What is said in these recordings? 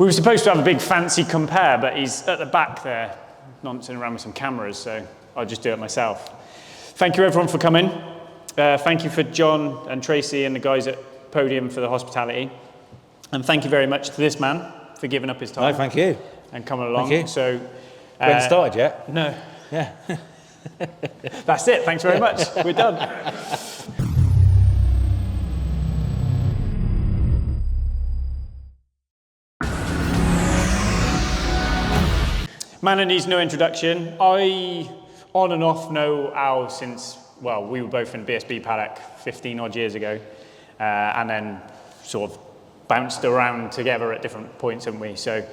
We were supposed to have a big fancy compare, but he's at the back there, nonsense around with some cameras, so I'll just do it myself. Thank you everyone for coming. Thank you for John and Tracey and the guys at Podium for the hospitality. And thank you very much to this man for giving up his time. No, thank you. And coming along. Thank you. So, we haven't started yet. No. Yeah. That's it. Thanks very much. We're done. Man who needs no introduction. I, on and off, know Al since, well, we were both in BSB paddock 15 odd years ago, and then sort of bounced around together at different points, haven't we? So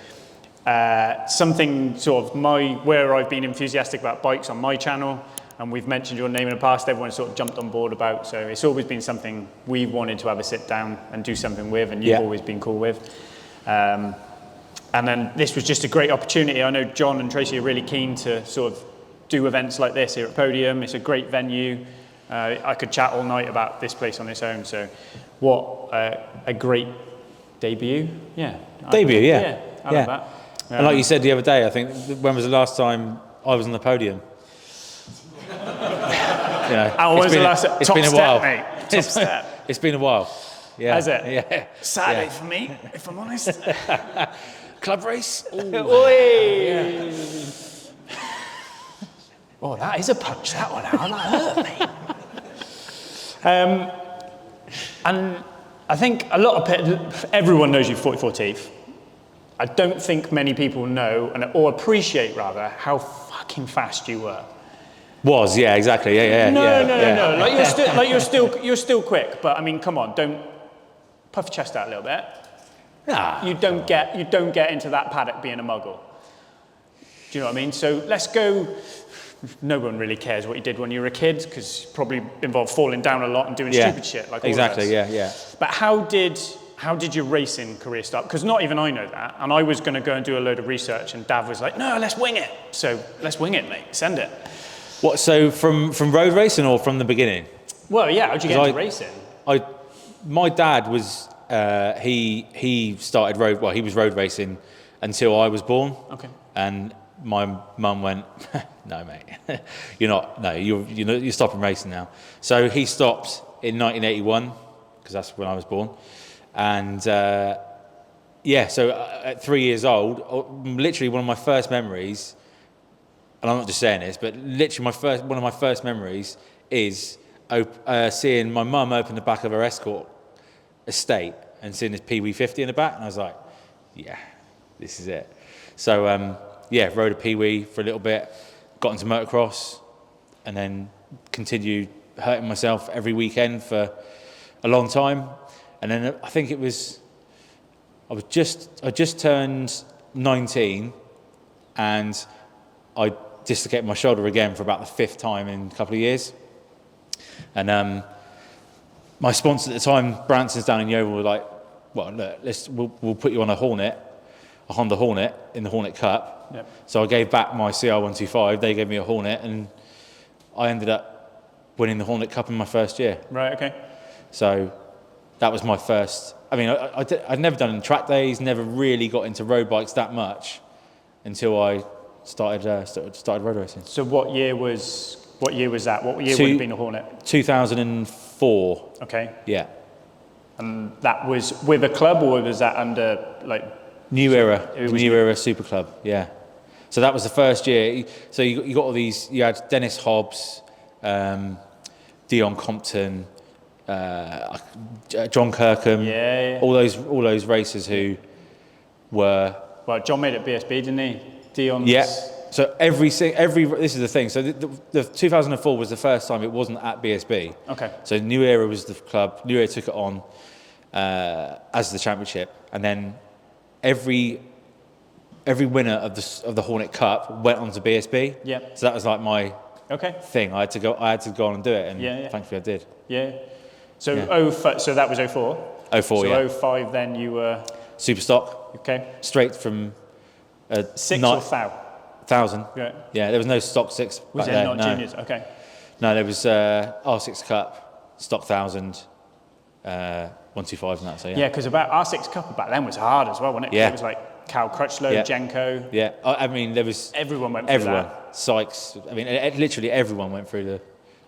something sort of where I've been enthusiastic about bikes on my channel, and we've mentioned your name in the past, everyone sort of jumped on board about, so it's always been something we've wanted to have a sit down and do something with, and you've always been cool with. And then this was just a great opportunity. I know John and Tracey are really keen to sort of do events like this here at Podium. It's a great venue. I could chat all night about this place on its own. So what a great debut. Yeah. Debut, yeah. Yeah, I love that. And like you said the other day, I think, when was the last time I was on the podium? When was the last step? It's been a while. Mate. Top step. It's been a while. Yeah. Has it? Yeah. Saturday for me, if I'm honest. Club race? Oi! Oh, that is a punch, that one. That hurt me. And I think a lot of everyone knows you've 44 teeth. I don't think many people know, or appreciate rather, how fucking fast you were. Was, yeah, exactly, yeah. No. Like you're still quick, but I mean, come on, don't puff your chest out a little bit. Nah, you don't get into that paddock being a muggle. Do you know what I mean? So let's go. No one really cares what you did when you were a kid, because probably involved falling down a lot and doing stupid shit like all of us. Yeah. But how did your racing career start? Because not even I know that, and I was going to go and do a load of research, and Dav was like, "No, let's wing it." So let's wing it, mate. Send it. What? So from road racing or from the beginning? Well, yeah. How'd you get into racing? My dad was. He started he was road racing until I was born. Okay. And my mum went, "No, mate, you're stopping racing now." So he stopped in 1981, because that's when I was born. And so at 3 years old, literally one of my first memories, and I'm not just saying this, but literally one of my first memories is seeing my mum open the back of her Escort estate and seeing this Pee-wee 50 in the back, and I was like, yeah, this is it. So rode a Pee-wee for a little bit, got into motocross, and then continued hurting myself every weekend for a long time. And then I think I just turned 19, and I dislocated my shoulder again for about the 5th time in a couple of years. And my sponsor at the time, Branson's down in Yeovil, were like, "Well, look, we'll put you on a Honda Hornet in the Hornet Cup." Yep. So I gave back my CR125. They gave me a Hornet, and I ended up winning the Hornet Cup in my first year. Right. Okay. So that was my first. I mean, I'd never done track days, never really got into road bikes that much until I started road racing. So what year was that? What year would have been a Hornet? 2004. Okay. Yeah. And that was with a club, or was that under like New Era? It was New Era Super Club. Yeah. So that was the first year. So you got all these. You had Dennis Hobbs, Dion Compton, John Kirkham. Yeah. All those racers who were. Well, John made it BSB, didn't he? Dion's. Yeah. So every this is the thing. So the 2004 was the first time it wasn't at BSB. Okay. So New Era was the club. New Era took it on as the championship, and then every winner of the Hornet Cup went on to BSB. Yeah. So that was like my thing. I had to go on and do it, and thankfully I did. Yeah. So so that was 04. 04. So 05 then you were super stock. Okay. Straight from 6 or 1,000. Yeah. Yeah, there was no stock 6 back was there. Not juniors? Okay. No, there was R6 Cup, stock 1,000, 125 and that. So yeah. Yeah, because about R6 Cup back then was hard as well, wasn't it? Yeah. It was like Cal Crutchlow, Yeah. Jenko. Yeah, I mean, there was Everyone went through that. Sykes. I mean, literally everyone went through the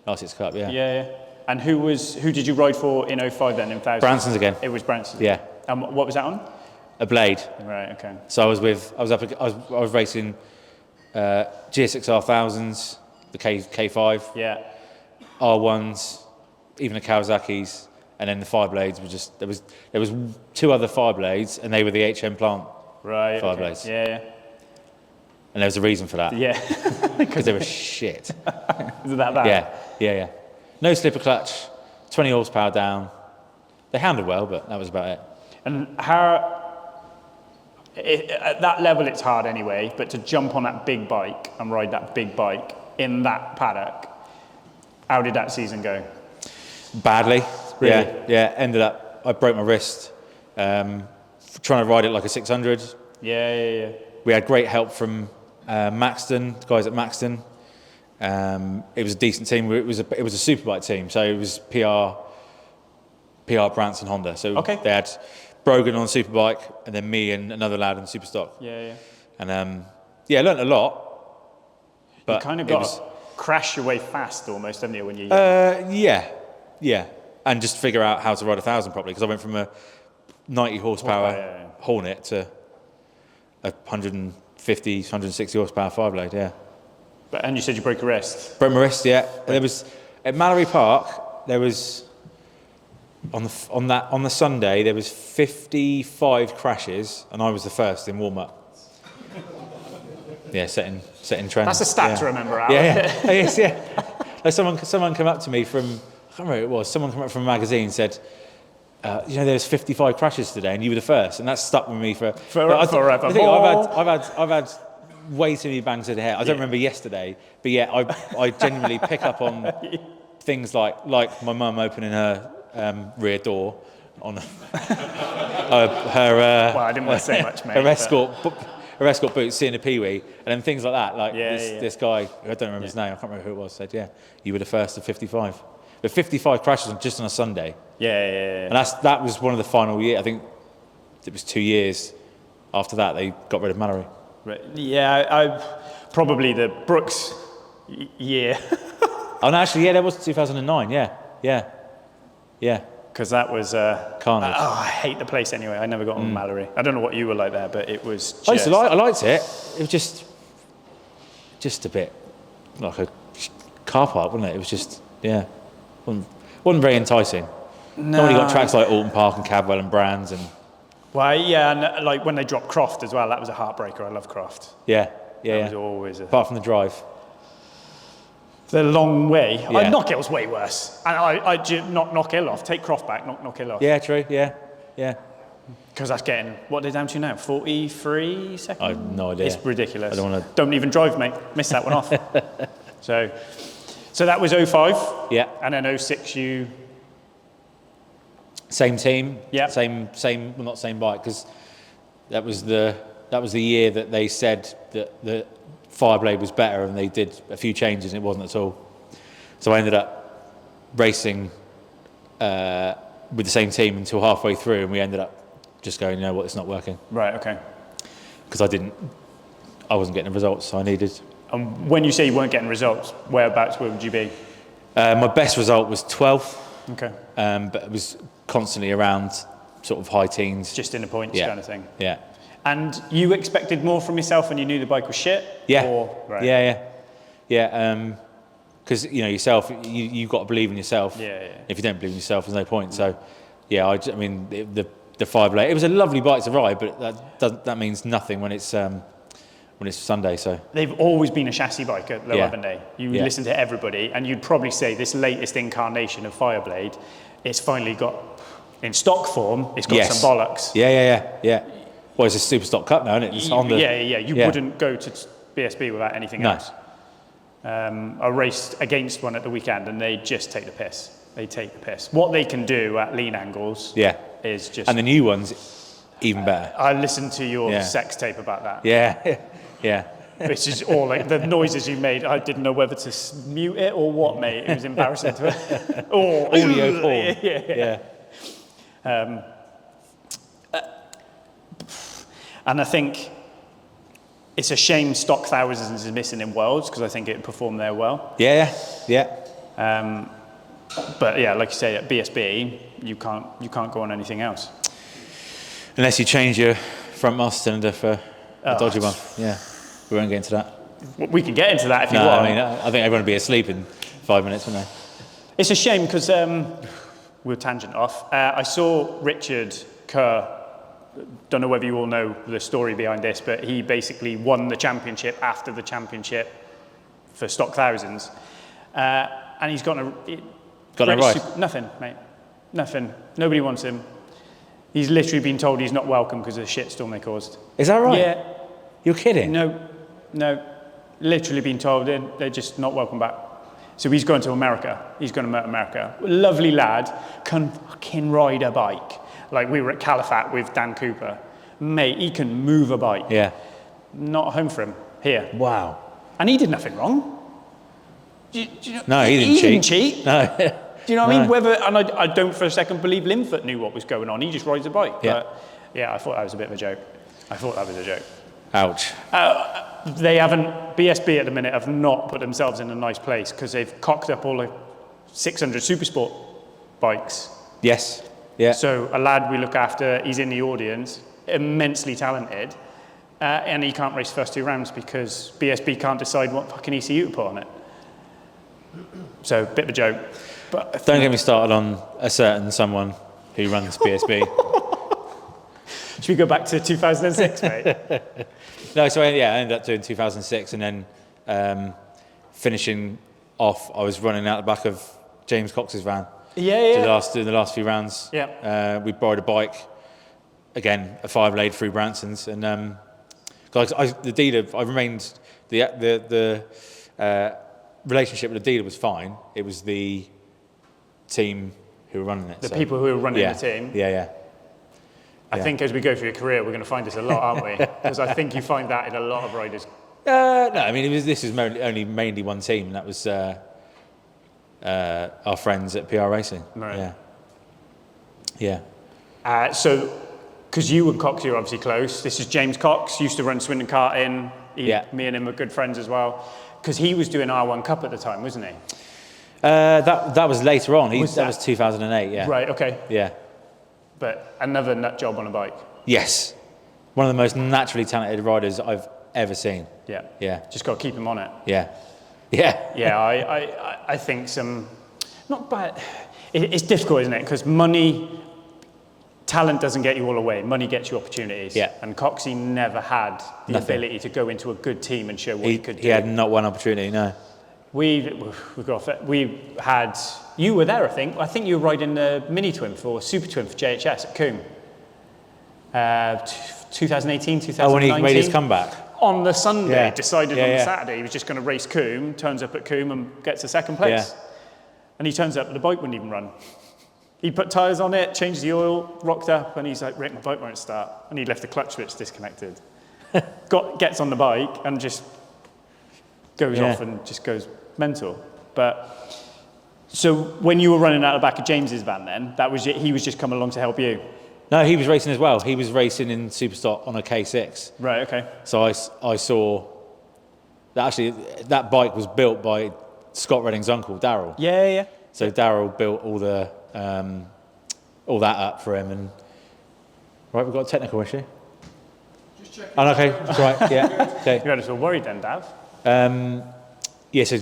Arctics Cup. Yeah. Yeah. And who did you ride for in 05 then? In Fagan? Branson's again. It was Branson. Yeah. And what was that on? A Blade. Right. Okay. So I was racing GSXR thousands, the K5. Yeah. R1s, even the Kawasaki's, and then the Fireblades were just there was 2 other Fireblades, and they were the HM plant Fireblades. Okay. Yeah. And there was a reason for that. Yeah. Because they were shit. Is it that bad? Yeah. No slipper clutch, 20 horsepower down. They handled well, but that was about it. And at that level it's hard anyway, but to jump on that big bike and ride that big bike in that paddock, how did that season go? Badly. Really? Yeah. Ended up, I broke my wrist trying to ride it like a 600. Yeah. We had great help from Maxton, the guys at Maxton. It was a decent team. It was a superbike team, so it was PR Branson Honda. So they had Brogan on superbike, and then me and another lad on superstock. Yeah. And I learnt a lot. But you kind of got to crash your way fast almost, haven't you, when you... Yeah. And just figure out how to ride 1,000 properly, because I went from a 90 horsepower Hornet to a 150, 160 horsepower Fireblade, yeah. And you said you broke your wrist? Broke my wrist, yeah. There was, at Mallory Park, there was, on the Sunday, there was 55 crashes, and I was the first in warm-up. Yeah, setting trends. That's a stat to remember, Al. Yeah. Yes, yeah. Like someone came up to me from, I can't remember who it was, someone came up from a magazine and said, there was 55 crashes today and you were the first, and that stuck with me forever. I've had way too many bangs to the head. I don't remember yesterday, but yeah, I genuinely pick up on things like my mum opening her rear door on her. Well, I didn't want to say much, mate. Her escort boots, seeing a peewee, and then things like that. Like this guy, I don't remember his name, I can't remember who it was, said, you were the first of 55. But 55 crashes just on a Sunday. Yeah. And that was one of the final years. I think it was 2 years after that they got rid of Mallory. Right. Yeah, I probably the Brooks year. Oh, no, actually, that was 2009. Yeah. Because that was carnage. I hate the place anyway. I never got on Mallory. I don't know what you were like there, but it was. I liked it. It was just a bit like a car park, wasn't it? It was just wasn't very enticing. No. Normally got tracks like Alton Park and Cadwell and Brands and. Well, yeah, and like when they dropped Croft as well, that was a heartbreaker. I love Croft. Yeah. That was always apart from the drive. The long way. Yeah. Knockhill's way worse. And I knock Knockhill off. Take Croft back, Knockhill off. Yeah, true. Yeah. Because that's getting, what are they down to now? 43 seconds? I have no idea. It's ridiculous. I don't want to. Don't even drive, mate. Miss that one off. So that was 05. Yeah. And then 06 you. Same team. Yeah. Same. Well, not same bike, because that was the year that they said that the Fireblade was better, and they did a few changes, and it wasn't at all. So I ended up racing with the same team until halfway through, and we ended up just going, you know what, it's not working. Right. Okay. Because I wasn't getting the results I needed. And when you say you weren't getting results, where would you be? My best result was 12th. Okay. But it was constantly around sort of high teens. Just in the points kind of thing. Yeah. And you expected more from yourself when you knew the bike was shit? Yeah. Right. Yeah. Because yourself, you've got to believe in yourself. Yeah. If you don't believe in yourself, there's no point. So, yeah, I mean the Fireblade. It was a lovely bike to ride, but that means nothing when it's Sunday. So they've always been a chassis bike at Low Avonday. You listen to everybody, and you'd probably say this latest incarnation of Fireblade, it's finally got in stock form. It's got some bollocks. Yeah. Well, it's a super stock cut now, isn't it? It's on the, You wouldn't go to BSB without anything else. I raced against one at the weekend, and they just take the piss. They take the piss. What they can do at lean angles is just... And the new one's even better. I listened to your sex tape about that. Yeah. Which is all like the noises you made. I didn't know whether to mute it or what, mate. It was embarrassing to Audio porn. Yeah. And I think it's a shame Stock Thousands is missing in Worlds because I think it performed there well. Yeah. But yeah, like you say, at BSB, you can't go on anything else. Unless you change your front master cylinder for a dodgy one. Yeah, we won't get into that. We can get into that if you want. I mean, I think everyone would be asleep in 5 minutes, wouldn't they? It's a shame because we'll tangent off. I saw Richard Kerr. Don't know whether you all know the story behind this, but he basically won the championship after the championship for Stock Thousands, and he's got no right. Nothing, mate. Nothing. Nobody wants him. He's literally been told he's not welcome because of the shitstorm they caused. Is that right? Yeah. You're kidding? No. Literally been told they're just not welcome back. So he's going to America. He's going to America. Lovely lad, can fucking ride a bike. Like we were at Califat with Dan Cooper. Mate, he can move a bike. Yeah. Not home for him here. Wow. And he did nothing wrong. Do you know, no, he didn't cheat. No. Do you know what I mean? And I don't for a second believe Linfoot knew what was going on. He just rides a bike. Yeah. But yeah, I thought that was a bit of a joke. Ouch. They haven't, BSB at the minute have not put themselves in a nice place because they've cocked up all the 600 Supersport bikes. Yes. Yeah. So a lad we look after, he's in the audience, immensely talented, and he can't race first 2 rounds because BSB can't decide what fucking ECU to put on it. So, bit of a joke. But don't get me started on a certain someone who runs BSB. Should we go back to 2006, mate? No, so yeah, I ended up doing 2006 and then finishing off, I was running out the back of James Cox's van. Yeah. Doing the last few rounds. Yeah. We borrowed a bike, again, a 5-blade through Branson's, and the dealer, I remained, the relationship with the dealer was fine. It was the team who were running it. The people who were running the team? Yeah. I think as we go through your career, we're going to find this a lot, aren't we? Because I think you find that in a lot of riders. No, I mean, this is only mainly one team, and that was our friends at PR Racing. Right. Yeah. So, because you and Cox, you're obviously close. This is James Cox, used to run Swindon Karting. Me and him are good friends as well. Because he was doing R1 Cup at the time, wasn't he? That was later on. That was 2008, yeah. Right, okay. Yeah. But another nut job on a bike. Yes. One of the most naturally talented riders I've ever seen. Yeah. Yeah. Just got to keep him on it. Yeah. I think not bad. It's difficult, isn't it? Because talent doesn't get you all away. Money gets you opportunities. Yeah. And Coxie never had the ability to go into a good team and show what he could do. He had not one opportunity, no. You were there, I think. I think you were riding the mini twin for Super Twin for JHS at Coombe. 2018, 2019. Oh, when he made his comeback? On the Sunday, decided on the Saturday he was just going to race Coombe, turns up at Coombe and gets a second place. Yeah. And he turns up and the bike wouldn't even run. He put tyres on it, changed the oil, rocked up, and he's like, Rick, my bike won't start. And he left the clutch switch disconnected. Gets on the bike and just goes off and just goes mental. But so when you were running out the back of James's van then, he was just coming along to help you? No, he was racing as well. He was racing in Superstock on a K6. Right, okay. So I saw that actually that bike was built by Scott Redding's uncle, Darryl. Yeah. So Darryl built all that up for him, and right, we've got a technical issue. Just checking. Oh, okay, that's right. Yeah. Okay. You had us all worried then, Dav. Yeah. So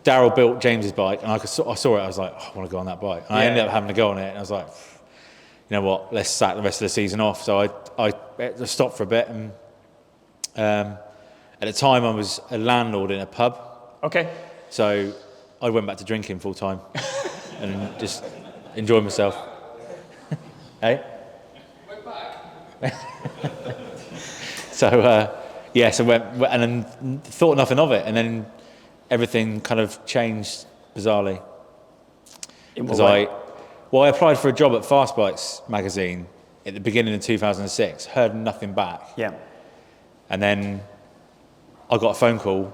Darryl built James's bike, and I saw it. I was like, I want to go on that bike. And I ended up having to go on it, and I was like, you know what? Let's sack the rest of the season off. So I stopped for a bit, and at the time I was a landlord in a pub. Okay. So I went back to drinking full time and just enjoyed myself. Hey? Went back. So went and then thought nothing of it, and then everything kind of changed bizarrely. Because I applied for a job at Fast Bikes magazine at the beginning of 2006, heard nothing back. Yeah. And then I got a phone call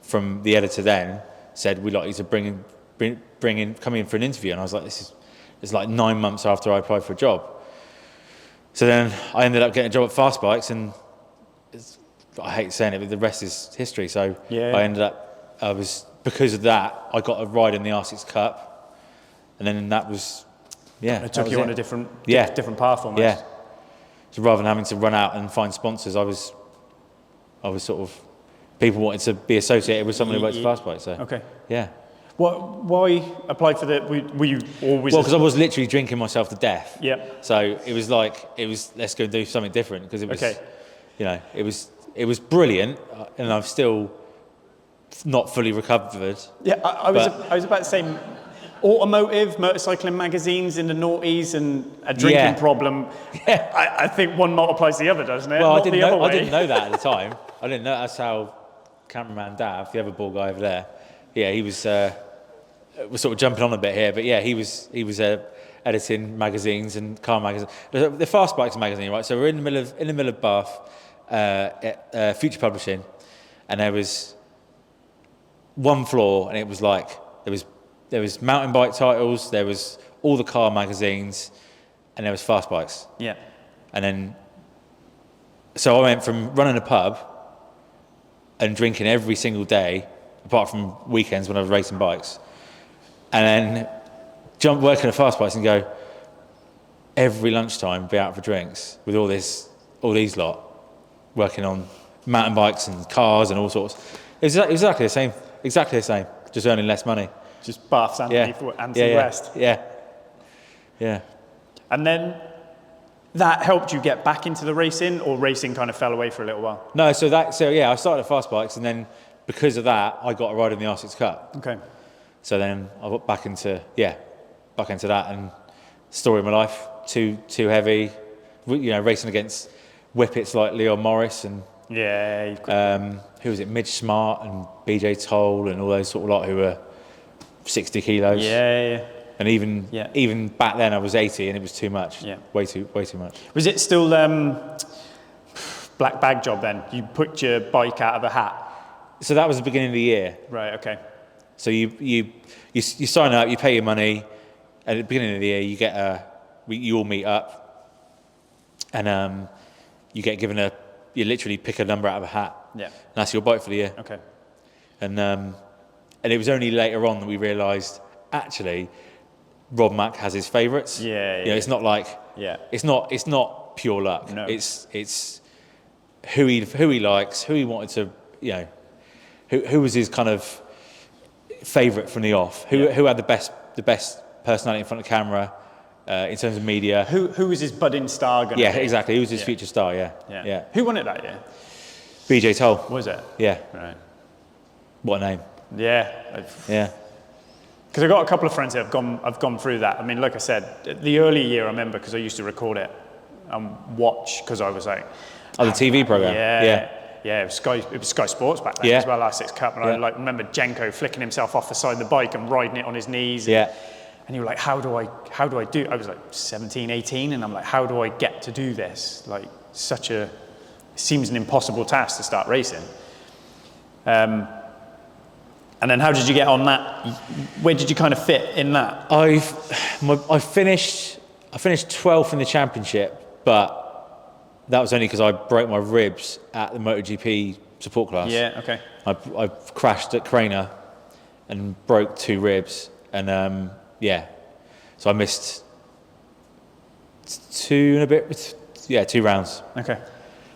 from the editor then, said, we'd like you to come in for an interview. And I was like, it's like 9 months after I applied for a job. So then I ended up getting a job at Fast Bikes, and I hate saying it, but the rest is history. So I ended up, because of that, I got a ride in the R6 Cup, and then that was, It took you on a different path almost. Yeah. So rather than having to run out and find sponsors, I was sort of, people wanted to be associated with someone who works at Fast Bikes. So okay. Yeah. Why apply for the? Were you always? Well, because I was literally drinking myself to death. Yeah. So it was let's go do something different, because it was, it was brilliant, and I'm still not fully recovered. Yeah, I was about to say, automotive, motorcycling magazines in the noughties, and a drinking problem. Yeah. I think one multiplies the other, doesn't it? Well, Not I didn't know that at the time. I didn't know that's how cameraman Dav, the other ball guy over there. Yeah, he was sort of jumping on a bit here, but yeah, he was editing magazines and car magazines. The Fast Bikes magazine, right? So we're in the middle of Bath, at Future Publishing, and there was one floor, and it was like there was mountain bike titles, there was all the car magazines, and there was Fast Bikes. Yeah. And then, so I went from running a pub and drinking every single day, apart from weekends when I was racing bikes, and then working at Fast Bikes and go every lunchtime, be out for drinks with all these lot, working on mountain bikes and cars and all sorts. It was exactly the same, just earning less money. Just Baths and West. Yeah. And then that helped you get back into the racing, or racing kind of fell away for a little while? No, I started at Fast Bikes, and then because of that, I got a ride in the R6 Cup. Okay. So then I got back into that, and story of my life, too heavy, racing against whippets like Leon Morris and who was it, Midge Smart and BJ Toll and all those sort of lot who were 60 kilos. Yeah. And even back then I was 80, and it was too much. Yeah. Way too much. Was it still black bag job then? You put your bike out of a hat? So that was the beginning of the year. Right, okay. So you sign up, you pay your money. At the beginning of the year, you all meet up, and you get given you literally pick a number out of a hat. Yeah. And that's your bike for the year. Okay. And it was only later on that we realised, actually, Rob Mack has his favourites. Yeah. It's not like it's not pure luck. No. It's who he likes, who he wanted to, who was his kind of favourite from the off, who had the best personality in front of camera, in terms of media. Who was his budding star going to be? Yeah, exactly. Who was his future star? Yeah. Who won it that year? BJ Toll. Was it? Yeah. Right. What a name. Yeah. Yeah. Because I've got a couple of friends that have gone through that. I mean, like I said, the early year I remember, because I used to record it and watch, because I was like... Oh, the TV programme? Yeah, it was Sky Sports back then as well, R6 Cup. And I remember Jenko flicking himself off the side of the bike and riding it on his knees. Yeah. And you were like, how do I do? I was like 17, 18, and I'm like, how do I get to do this? Like, it seems an impossible task to start racing. And then how did you get on that? Where did you kind of fit in that? I finished 12th in the championship, but that was only because I broke my ribs at the MotoGP support class. Yeah, okay. I crashed at Craner and broke 2 ribs, and so I missed 2 and a bit. 2 rounds. Okay.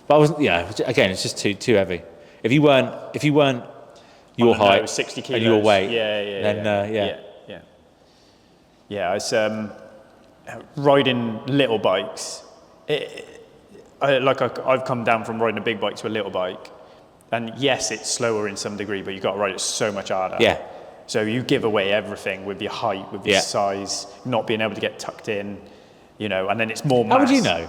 But I wasn't. Again, it's just too heavy. If you weren't your height 60 kilos. and your weight, I was riding little bikes. I've come down from riding a big bike to a little bike, and yes, it's slower in some degree, but you've got to ride it so much harder. Yeah. So you give away everything with your height, with your size, not being able to get tucked in, and then it's more mass. How would you know?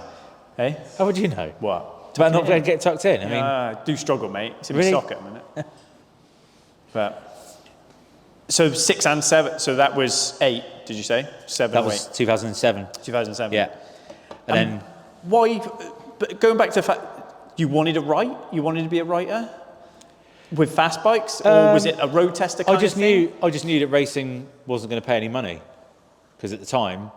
Hey? How would you know? What? About not being able to get tucked in? I mean, I do struggle, mate. It's in really? my socket a minute. But so 6 and 7. So that was 8. Did you say 7? That was 2007. 2007. Yeah. And then why? But going back to the fact you wanted to write, you wanted to be a writer with fast bikes, or was it a road tester? I just knew that racing wasn't going to pay any money, because at the time,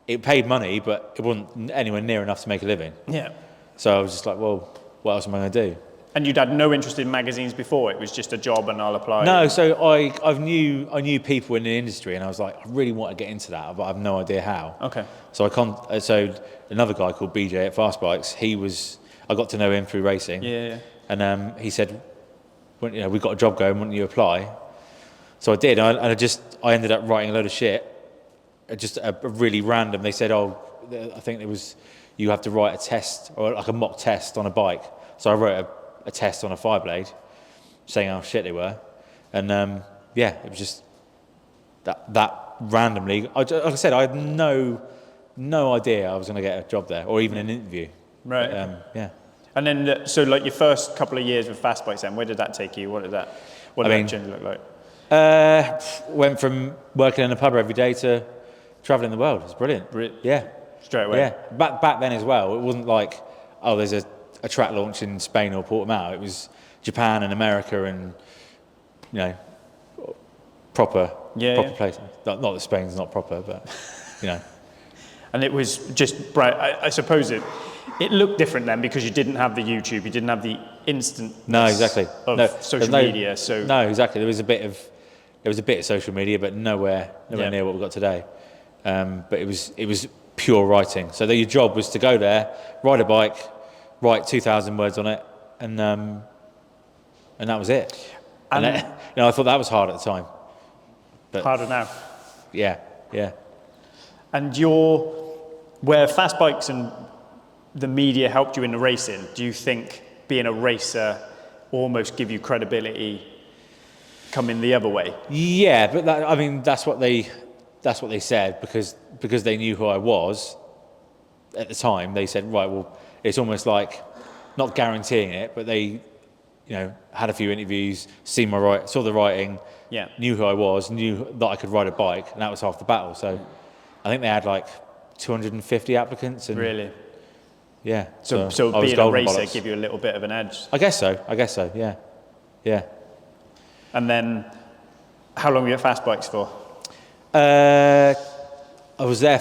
it paid money, but it wasn't anywhere near enough to make a living. Yeah. So I was just like, well, what else am I going to do? And you'd had no interest in magazines before? It was just a job and I'll apply? No, so I knew people in the industry, and I was like, I really want to get into that, but I have no idea how. Okay. So so another guy called BJ at Fast Bikes, I got to know him through racing. Yeah. And he said, well, we've got a job going, why don't you apply? So I did, and I ended up writing a load of shit, just a really random. They said, I think it was, you have to write a test, or like a mock test on a bike. So I wrote a test on a Fireblade, saying how shit they were, and it was just that randomly. Like I said, I had no idea I was going to get a job there, or even an interview. Right. Yeah. And then, so like your first couple of years with Fast Bikes, then where did that take you? What did that journey look like? Went from working in a pub every day to travelling the world. It was brilliant. Yeah. Straight away. Yeah. Back then as well, it wasn't like, there's a track launch in Spain or Portimao. It was Japan and America, and proper places. Not that Spain's not proper, but And it was just bright. I suppose it looked different then because you didn't have the YouTube, you didn't have the instant. No, exactly. Of social media. So no, exactly. There was a bit of social media, but nowhere near what we've got today. But it was pure writing. So your job was to go there, ride a bike, write 2,000 words on it, and that was it. And I thought that was hard at the time. But harder now. Yeah. And where Fast Bikes and the media helped you in the racing, do you think being a racer almost give you credibility coming the other way? Yeah, but that's what they said, because they knew who I was at the time. They said, right, well, it's almost like not guaranteeing it, but they had a few interviews, saw the writing, knew who I was, knew that I could ride a bike, and that was half the battle. So I think they had like 250 applicants. And really? Yeah. So being a racer gave you a little bit of an edge? I guess so, yeah. And then, how long were you at Fast Bikes for? I was there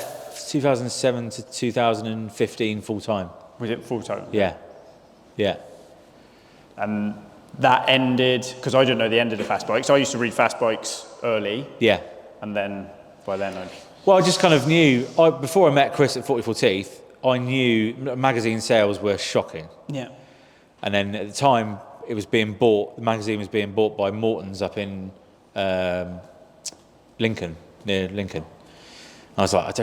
2007 to 2015 full time. Was it full time? Yeah. And that ended, because I didn't know the end of the Fast Bikes. I used to read Fast Bikes early. Yeah. And then, by then Well, I just kind of knew, before I met Chris at 44teeth, I knew magazine sales were shocking. Yeah. And then at the time, the magazine was being bought by Morton's up in Lincoln, near Lincoln. And I was like,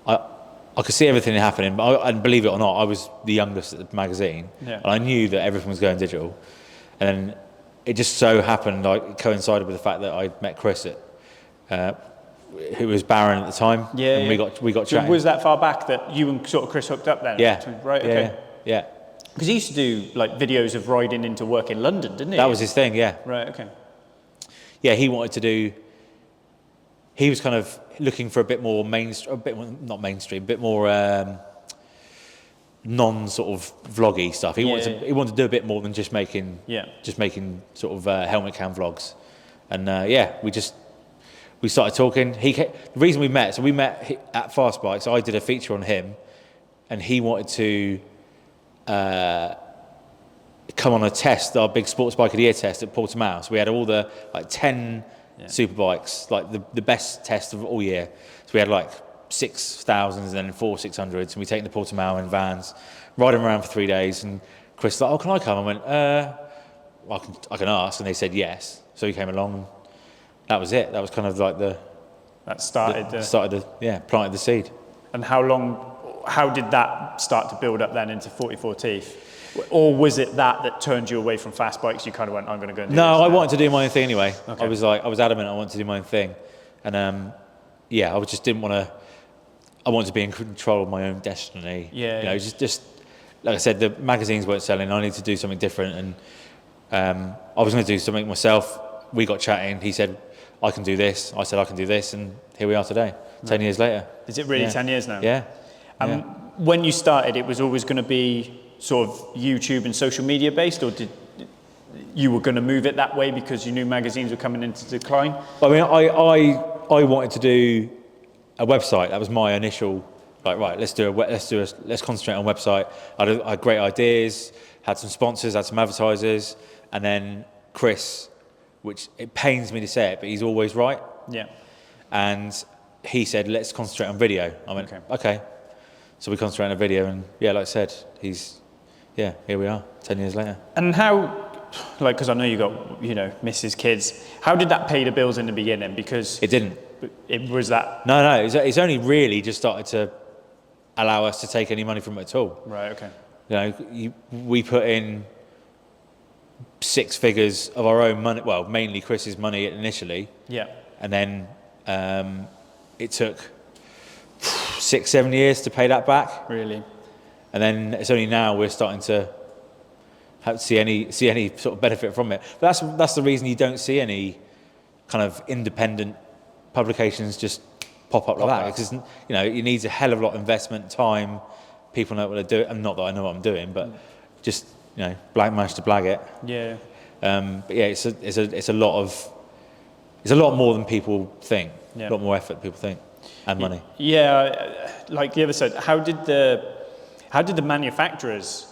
I could see everything happening, and believe it or not, I was the youngest at the magazine. Yeah. And I knew that everything was going digital. And then it just so happened, it coincided with the fact that I'd met Chris who was Baron at the time. Yeah. And we got chatting. So was that far back that you and sort of Chris hooked up then? Yeah. Right, okay. Yeah. Because he used to do videos of riding into work in London, didn't he? That was his thing, yeah. Right, okay. Yeah, he wanted to do. He was kind of looking for a bit more not mainstream, a bit more non sort of vloggy stuff. He wanted to do a bit more than just making sort of helmet cam vlogs, and we started talking. The reason we met at Fast Bikes. I did a feature on him, and he wanted to come on a test, our big Sports Bike of the Year test at Portimao. So we had all the 10 superbikes, the best test of all year. So we had 6,000s and then 4 600s, and we take the Portimao in vans, ride them around for 3 days. And Chris was like, "Oh, can I come?" I went, I can ask," and they said yes. So he came along. And that was it. That was kind of planted the seed. And how did that start to build up then into 44 Teeth? Or was it that turned you away from Fast Bikes? You kind of went, I'm going to go and do this. No, I wanted to do my own thing anyway. Okay. I was adamant I wanted to do my own thing. And I just didn't want to, I wanted to be in control of my own destiny. Yeah. Just like I said, the magazines weren't selling. I needed to do something different. And I was going to do something myself. We got chatting. He said, I can do this. I said, I can do this. And here we are today, 10 years later. Is it really 10 years now? Yeah. When you started, it was always going to be sort of YouTube and social media based, or did you were going to move it that way because you knew magazines were coming into decline? I mean, I wanted to do a website. That was my initial, like, right, let's concentrate on website. I had great ideas, had some sponsors, had some advertisers, and then Chris, which it pains me to say it, but he's always right. Yeah. And he said, let's concentrate on video. I went, okay. So we concentrated on video, and yeah, like I said, here we are, 10 years later. And how, like, because I know you got, Mrs. Kids, how did that pay the bills in the beginning? Because it didn't. It was that. No, it's only really just started to allow us to take any money from it at all. Right. Okay. We put in 6 figures of our own money. Well, mainly Chris's money initially. Yeah. And then it took 6-7 years to pay that back. Really. And then it's only now we're starting to see any sort of benefit from it. But that's the reason you don't see any kind of independent publications just pop up like that, because it needs a hell of a lot of investment, time, people know what they're doing, and not that I know what I'm doing, but just manage to blag it. Yeah. But yeah, it's a lot more than people think. Yeah. A lot more effort than people think, and money. Yeah, like the other side, how did the manufacturers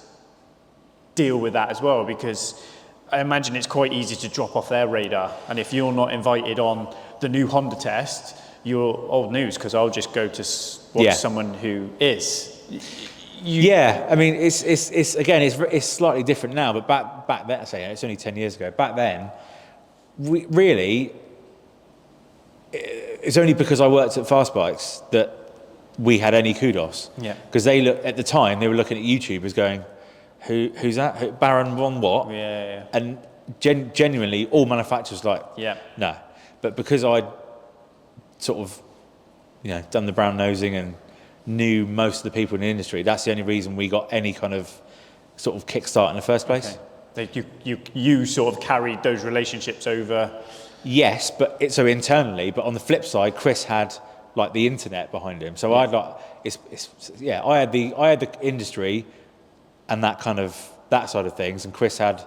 deal with that as well? Because I imagine it's quite easy to drop off their radar, and if you're not invited on the new Honda test, you're old news, because I'll just go to watch someone who is. I mean, it's slightly different now, but back then, I say it's only 10 years ago. Back then, it's only because I worked at Fast Bikes that we had any kudos. Yeah. Because at the time they were looking at YouTubers going, who's that? Baron Von what? Yeah. And genuinely, all manufacturers no. But because I'd sort of, done the brown nosing and knew most of the people in the industry, that's the only reason we got any kind of sort of kickstart in the first place. Okay. You sort of carried those relationships over. Yes, but so internally. But on the flip side, Chris had like the internet behind him. So I had the industry and that side of things, and Chris had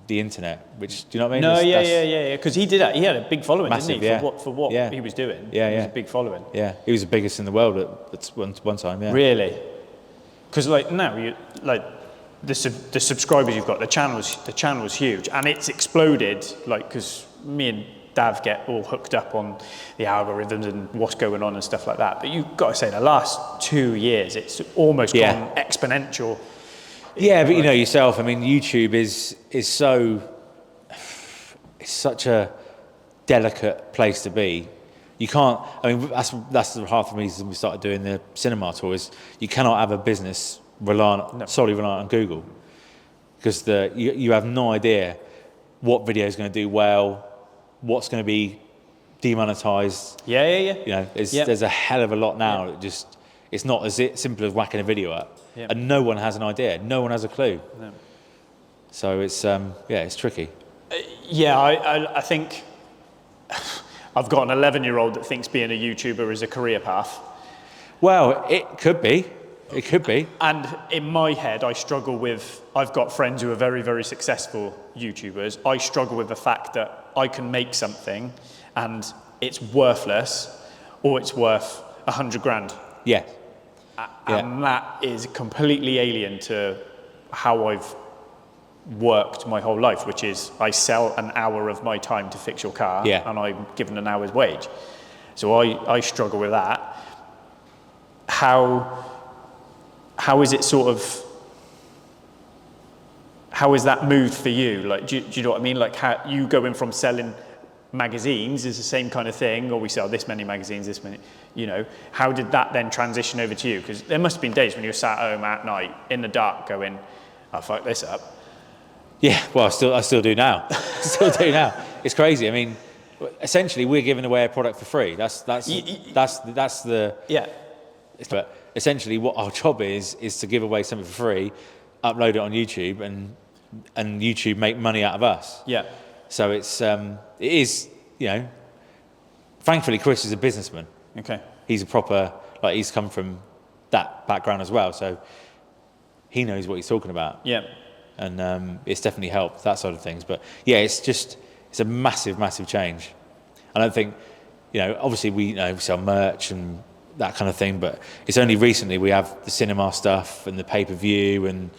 the internet, which, do you know what I mean? No, yeah. Because he did that. He had a big following, massive, didn't he? For what he was doing. Yeah, He was a big following. Yeah, he was the biggest in the world at one time. Yeah. Really? Because now the subscribers you've got, the channel's huge, and it's exploded. Because me and Dav get all hooked up on the algorithms and what's going on and stuff like that. But you've got to say, the last 2 years, it's almost gone exponential. Yeah, but yourself, I mean, YouTube is so, it's such a delicate place to be. You can't, I mean, that's half the reason we started doing the cinema tour, is you cannot have a business solely reliant on Google, because you have no idea what video is going to do well, what's going to be demonetized. Yeah. There's a hell of a lot now. It's not as simple as whacking a video up. Yep. And no one has an idea. No one has a clue. No. So it's tricky. I think I've got an 11-year-old that thinks being a YouTuber is a career path. Well, it could be. It could be. And in my head, I've got friends who are very, very successful YouTubers. I struggle with the fact that I can make something and it's worthless, or it's worth 100 grand. Yeah. And that is completely alien to how I've worked my whole life, which is I sell an hour of my time to fix your car, and I'm given an hour's wage. So I struggle with that. How is it sort of, how is that moved for you? Like, do you know what I mean? Like, how you going from selling magazines is the same kind of thing, or we sell this many magazines, this many, how did that then transition over to you? Because there must have been days when you were sat home at night in the dark going, I'll fuck this up. Yeah, well, I still do now. It's crazy. I mean, essentially, we're giving away a product for free. That's the But essentially, what our job is to give away something for free, upload it on YouTube, and YouTube make money out of us. Yeah. So it is, thankfully Chris is a businessman. Okay. He's a proper, he's come from that background as well, so he knows what he's talking about. Yeah. And it's definitely helped, that side of things. But yeah, it's a massive, massive change. I don't think obviously we sell merch and that kind of thing, but it's only recently we have the cinema stuff and the pay-per-view and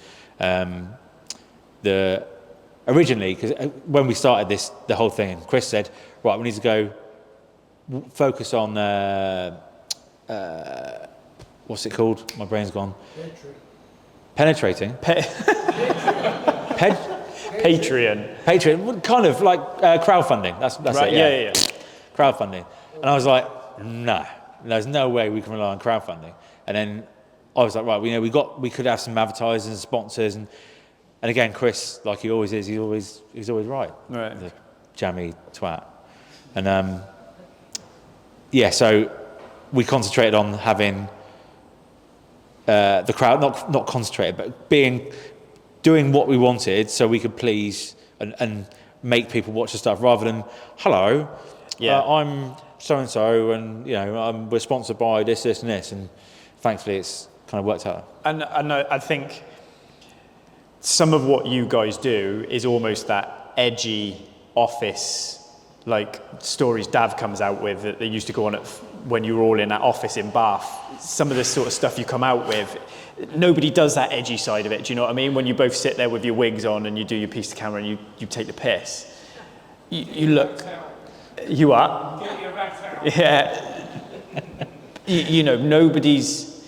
originally, because when we started the whole thing, Chris said, right, we need to go focus on what's it called? My brain's gone. Penetrating. Patreon, kind of like crowdfunding. That's right. it. Yeah. Crowdfunding, and I was like, no, there's no way we can rely on crowdfunding. And then I was like, right, we could have some advertisers and sponsors, and again, Chris, like he always is, he's always right. Right. The jammy twat, and so we concentrated on having the crowd, not concentrated, but doing what we wanted so we could please and make people watch the stuff rather than, hello, I'm so-and-so and we're sponsored by this and this, and thankfully it's kind of worked out. And I think some of what you guys do is almost that edgy office, like stories Dav comes out with that they used to go on when you were all in that office in Bath. Some of this sort of stuff you come out with, nobody does that edgy side of it. Do you know what I mean? When you both sit there with your wigs on and you do your piece to camera and you take the piss. You look... You are? Yeah. Nobody's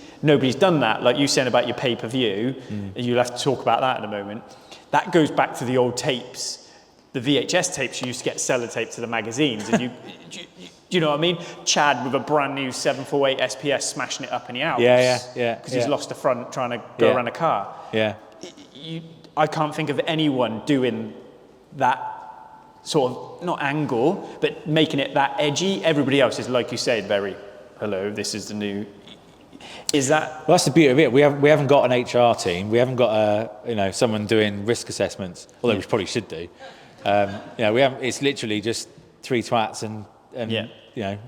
done that. Like you said about your pay-per-view, and you'll have to talk about that in a moment. That goes back to the old tapes, the VHS tapes you used to get sellotape to the magazines, and you know what I mean? Chad with a brand new 748 SPS smashing it up in the Alps. Yeah. Because he's lost the front trying to go around a car. Yeah. I can't think of anyone doing that sort of, not angle, but making it that edgy. Everybody else is, like you said, very, hello, this is the new... Is that... Well, that's the beauty of it. We haven't got an HR team. We haven't got someone doing risk assessments, although we probably should do. We haven't. It's literally just 3 twats and 2.5.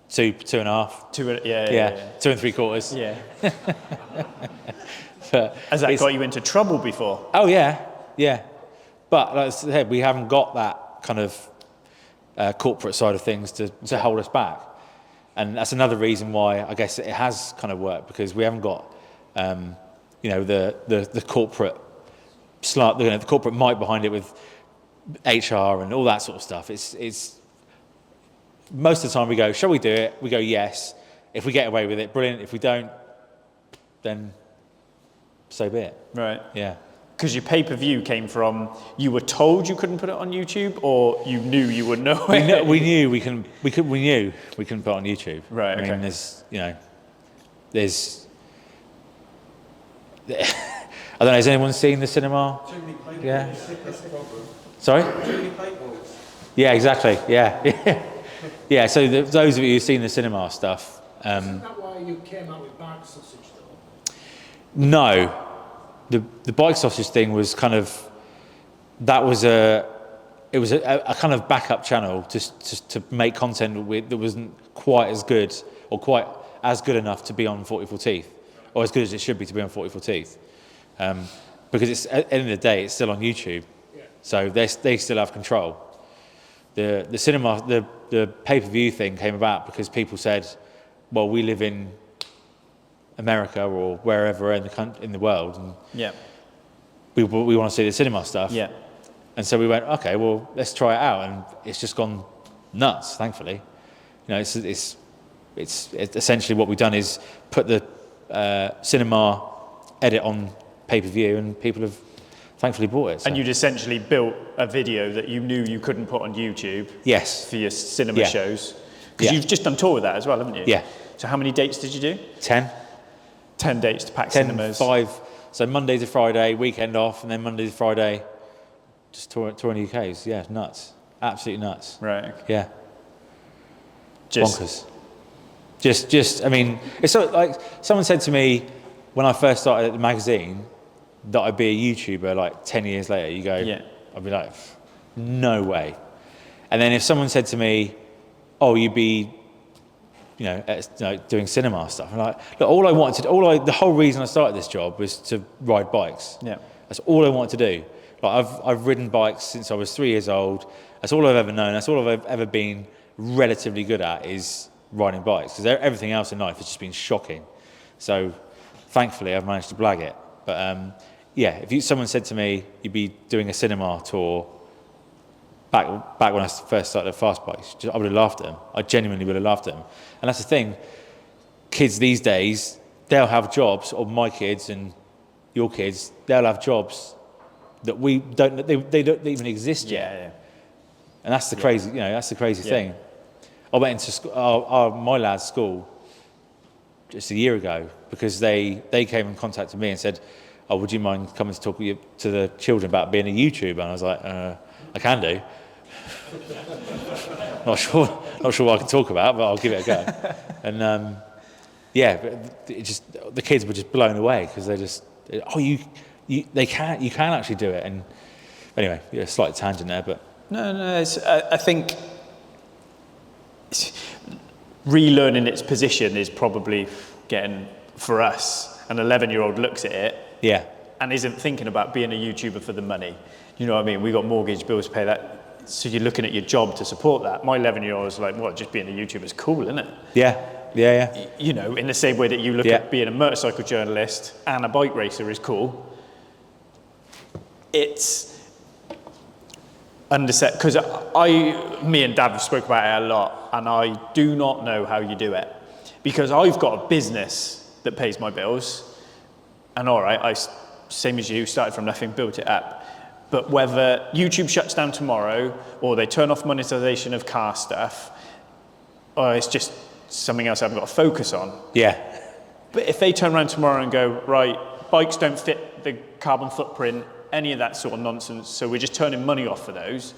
2 3/4. Yeah. But has that got you into trouble before? Oh yeah. But like I said, we haven't got that kind of corporate side of things to hold us back, and that's another reason why I guess it has kind of worked, because we haven't got the corporate the corporate might behind it with HR and all that sort of stuff. It's most of the time we go, shall we do it? We go, yes. If we get away with it, brilliant. If we don't, then so be it. Right. Yeah. Because your pay-per-view came from, you were told you couldn't put it on YouTube, or you knew you would know it? We knew we couldn't put it on YouTube. Right. I mean, there's I don't know. Has anyone seen the cinema? Yeah. Sorry. Yeah, exactly. Yeah. Yeah. So those of you who've seen the cinema stuff. Isn't that why you came out with bag sausage though? No. The bike sausage thing was kind of, it was a kind of backup channel just to make content that wasn't quite as good or quite as good enough to be on 44teeth, or as good as it should be to be on 44teeth, because it's at the end of the day it's still on YouTube, so they still have control. The cinema, the pay-per-view thing came about because people said, well, we live in America or wherever in the world, and we want to see the cinema stuff. Yeah. And so we went, okay, well, let's try it out, and it's just gone nuts. Thankfully, it's essentially what we've done is put the cinema edit on pay-per-view, and people have thankfully bought it. So. And you'd essentially built a video that you knew you couldn't put on YouTube. Yes. For your cinema shows, because you've just done tour with that as well, haven't you? Yeah. So how many dates did you do? 10. 10 dates to pack 10, cinemas. 5. So Monday to Friday, weekend off, and then Monday to Friday, just touring the UKs. Yeah, nuts. Absolutely nuts. Right. Okay. Yeah. Bonkers. Just. I mean, it's so, like someone said to me when I first started at the magazine that I'd be a YouTuber. Like 10 years later, you go, I'd be like, no way. And then if someone said to me, oh, you'd be doing cinema stuff. And like, look, the whole reason I started this job was to ride bikes. Yeah. That's all I wanted to do. Like I've ridden bikes since I was 3 years old. That's all I've ever known. That's all I've ever been relatively good at is riding bikes, because everything else in life has just been shocking. So thankfully I've managed to blag it. But yeah, if someone said to me you'd be doing a cinema tour back when I first started fast bikes, I would have laughed at them. I genuinely would have laughed at them. And that's the thing, kids these days, they'll have jobs, or my kids and your kids, they'll have jobs that we don't, they don't even exist yet. Yeah. And that's the crazy, that's the crazy thing. I went into school, my lad's school just a year ago, because they came and contacted me and said, oh, would you mind coming to talk to the children about being a YouTuber? And I was like, I can do. not sure what I can talk about, but I'll give it a go. And but the kids were just blown away, because they just, you can actually do it. And anyway, slight tangent there, but no, I think relearning its position is probably getting, for us, an 11-year-old looks at it and isn't thinking about being a YouTuber for the money. You know what I mean? We got mortgage bills to pay, that. So you're looking at your job to support that. My 11-year-old is like, what, just being a YouTuber is cool, isn't it? Yeah. You know, in the same way that you look at being a motorcycle journalist and a bike racer is cool. It's underset, because me and Dad have spoke about it a lot, and I do not know how you do it, because I've got a business that pays my bills, and all right, I, same as you, started from nothing, built it up. But whether YouTube shuts down tomorrow, or they turn off monetization of car stuff, or it's just something else I haven't got to focus on. Yeah. But if they turn around tomorrow and go, right, bikes don't fit the carbon footprint, any of that sort of nonsense, so we're just turning money off for those,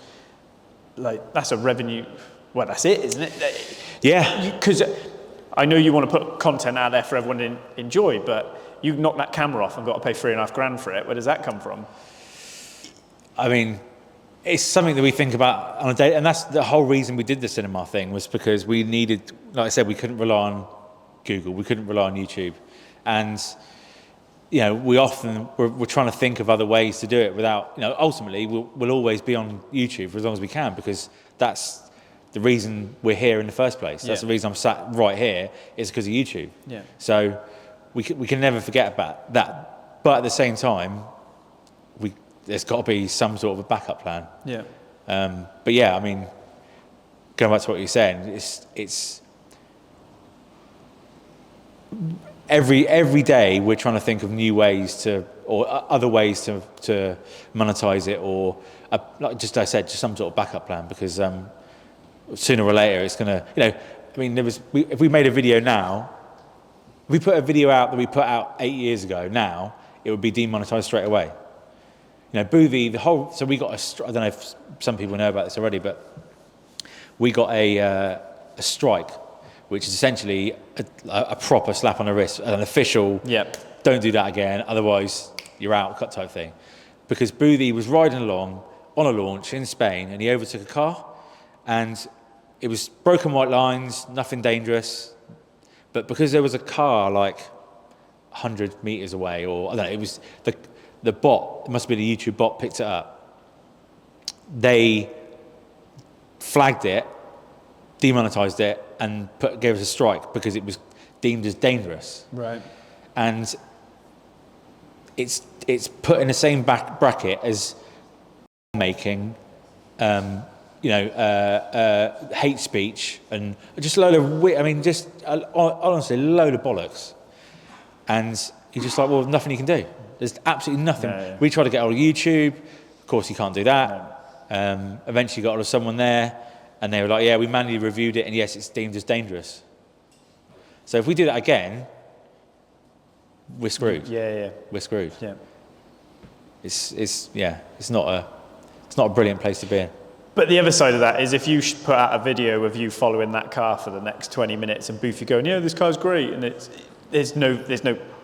like, that's a revenue, well, that's it, isn't it? Yeah. Because I know you want to put content out there for everyone to enjoy, but you knock that camera off and got to pay $3,500 for it. Where does that come from? I mean, it's something that we think about on a day, and that's the whole reason we did the cinema thing, was because we needed, like I said, we couldn't rely on Google, we couldn't rely on YouTube, and we often we're trying to think of other ways to do it without, ultimately we'll always be on YouTube for as long as we can, because that's the reason we're here in the first place. That's the reason I'm sat right here, is because of YouTube. Yeah. So we can never forget about that, but at the same time, there's got to be some sort of a backup plan. Yeah. But yeah, I mean, going back to what you're saying, it's every day we're trying to think of new ways or other ways to monetize it, or like just I said, just some sort of backup plan, because sooner or later it's gonna, I mean, if we made a video now, if we put a video out that we put out 8 years ago, now it would be demonetized straight away. Boothie, so we got I don't know if some people know about this already, but we got a strike, which is essentially a proper slap on the wrist, an official, don't do that again, otherwise you're out cut type thing. Because Boothie was riding along on a launch in Spain, and he overtook a car, and it was broken white lines, nothing dangerous, but because there was a car like 100 meters away, or I don't know, it was the bot, it must be the YouTube bot, picked it up. They flagged it, demonetized it, and gave us a strike because it was deemed as dangerous. Right. And it's put in the same bracket as making, hate speech, and just a load of honestly, a load of bollocks. And you're just like, well, nothing you can do. There's absolutely nothing. No. We tried to get hold of YouTube. Of course, you can't do that. No. Eventually got hold of someone there, and they were like, yeah, we manually reviewed it, and yes, it's deemed as dangerous. So if we do that again, we're screwed. Yeah. We're screwed. Yeah. It's not a brilliant place to be in. But the other side of that is, if you put out a video of you following that car for the next 20 minutes, and Boofy going, yeah, this car's great, and there's no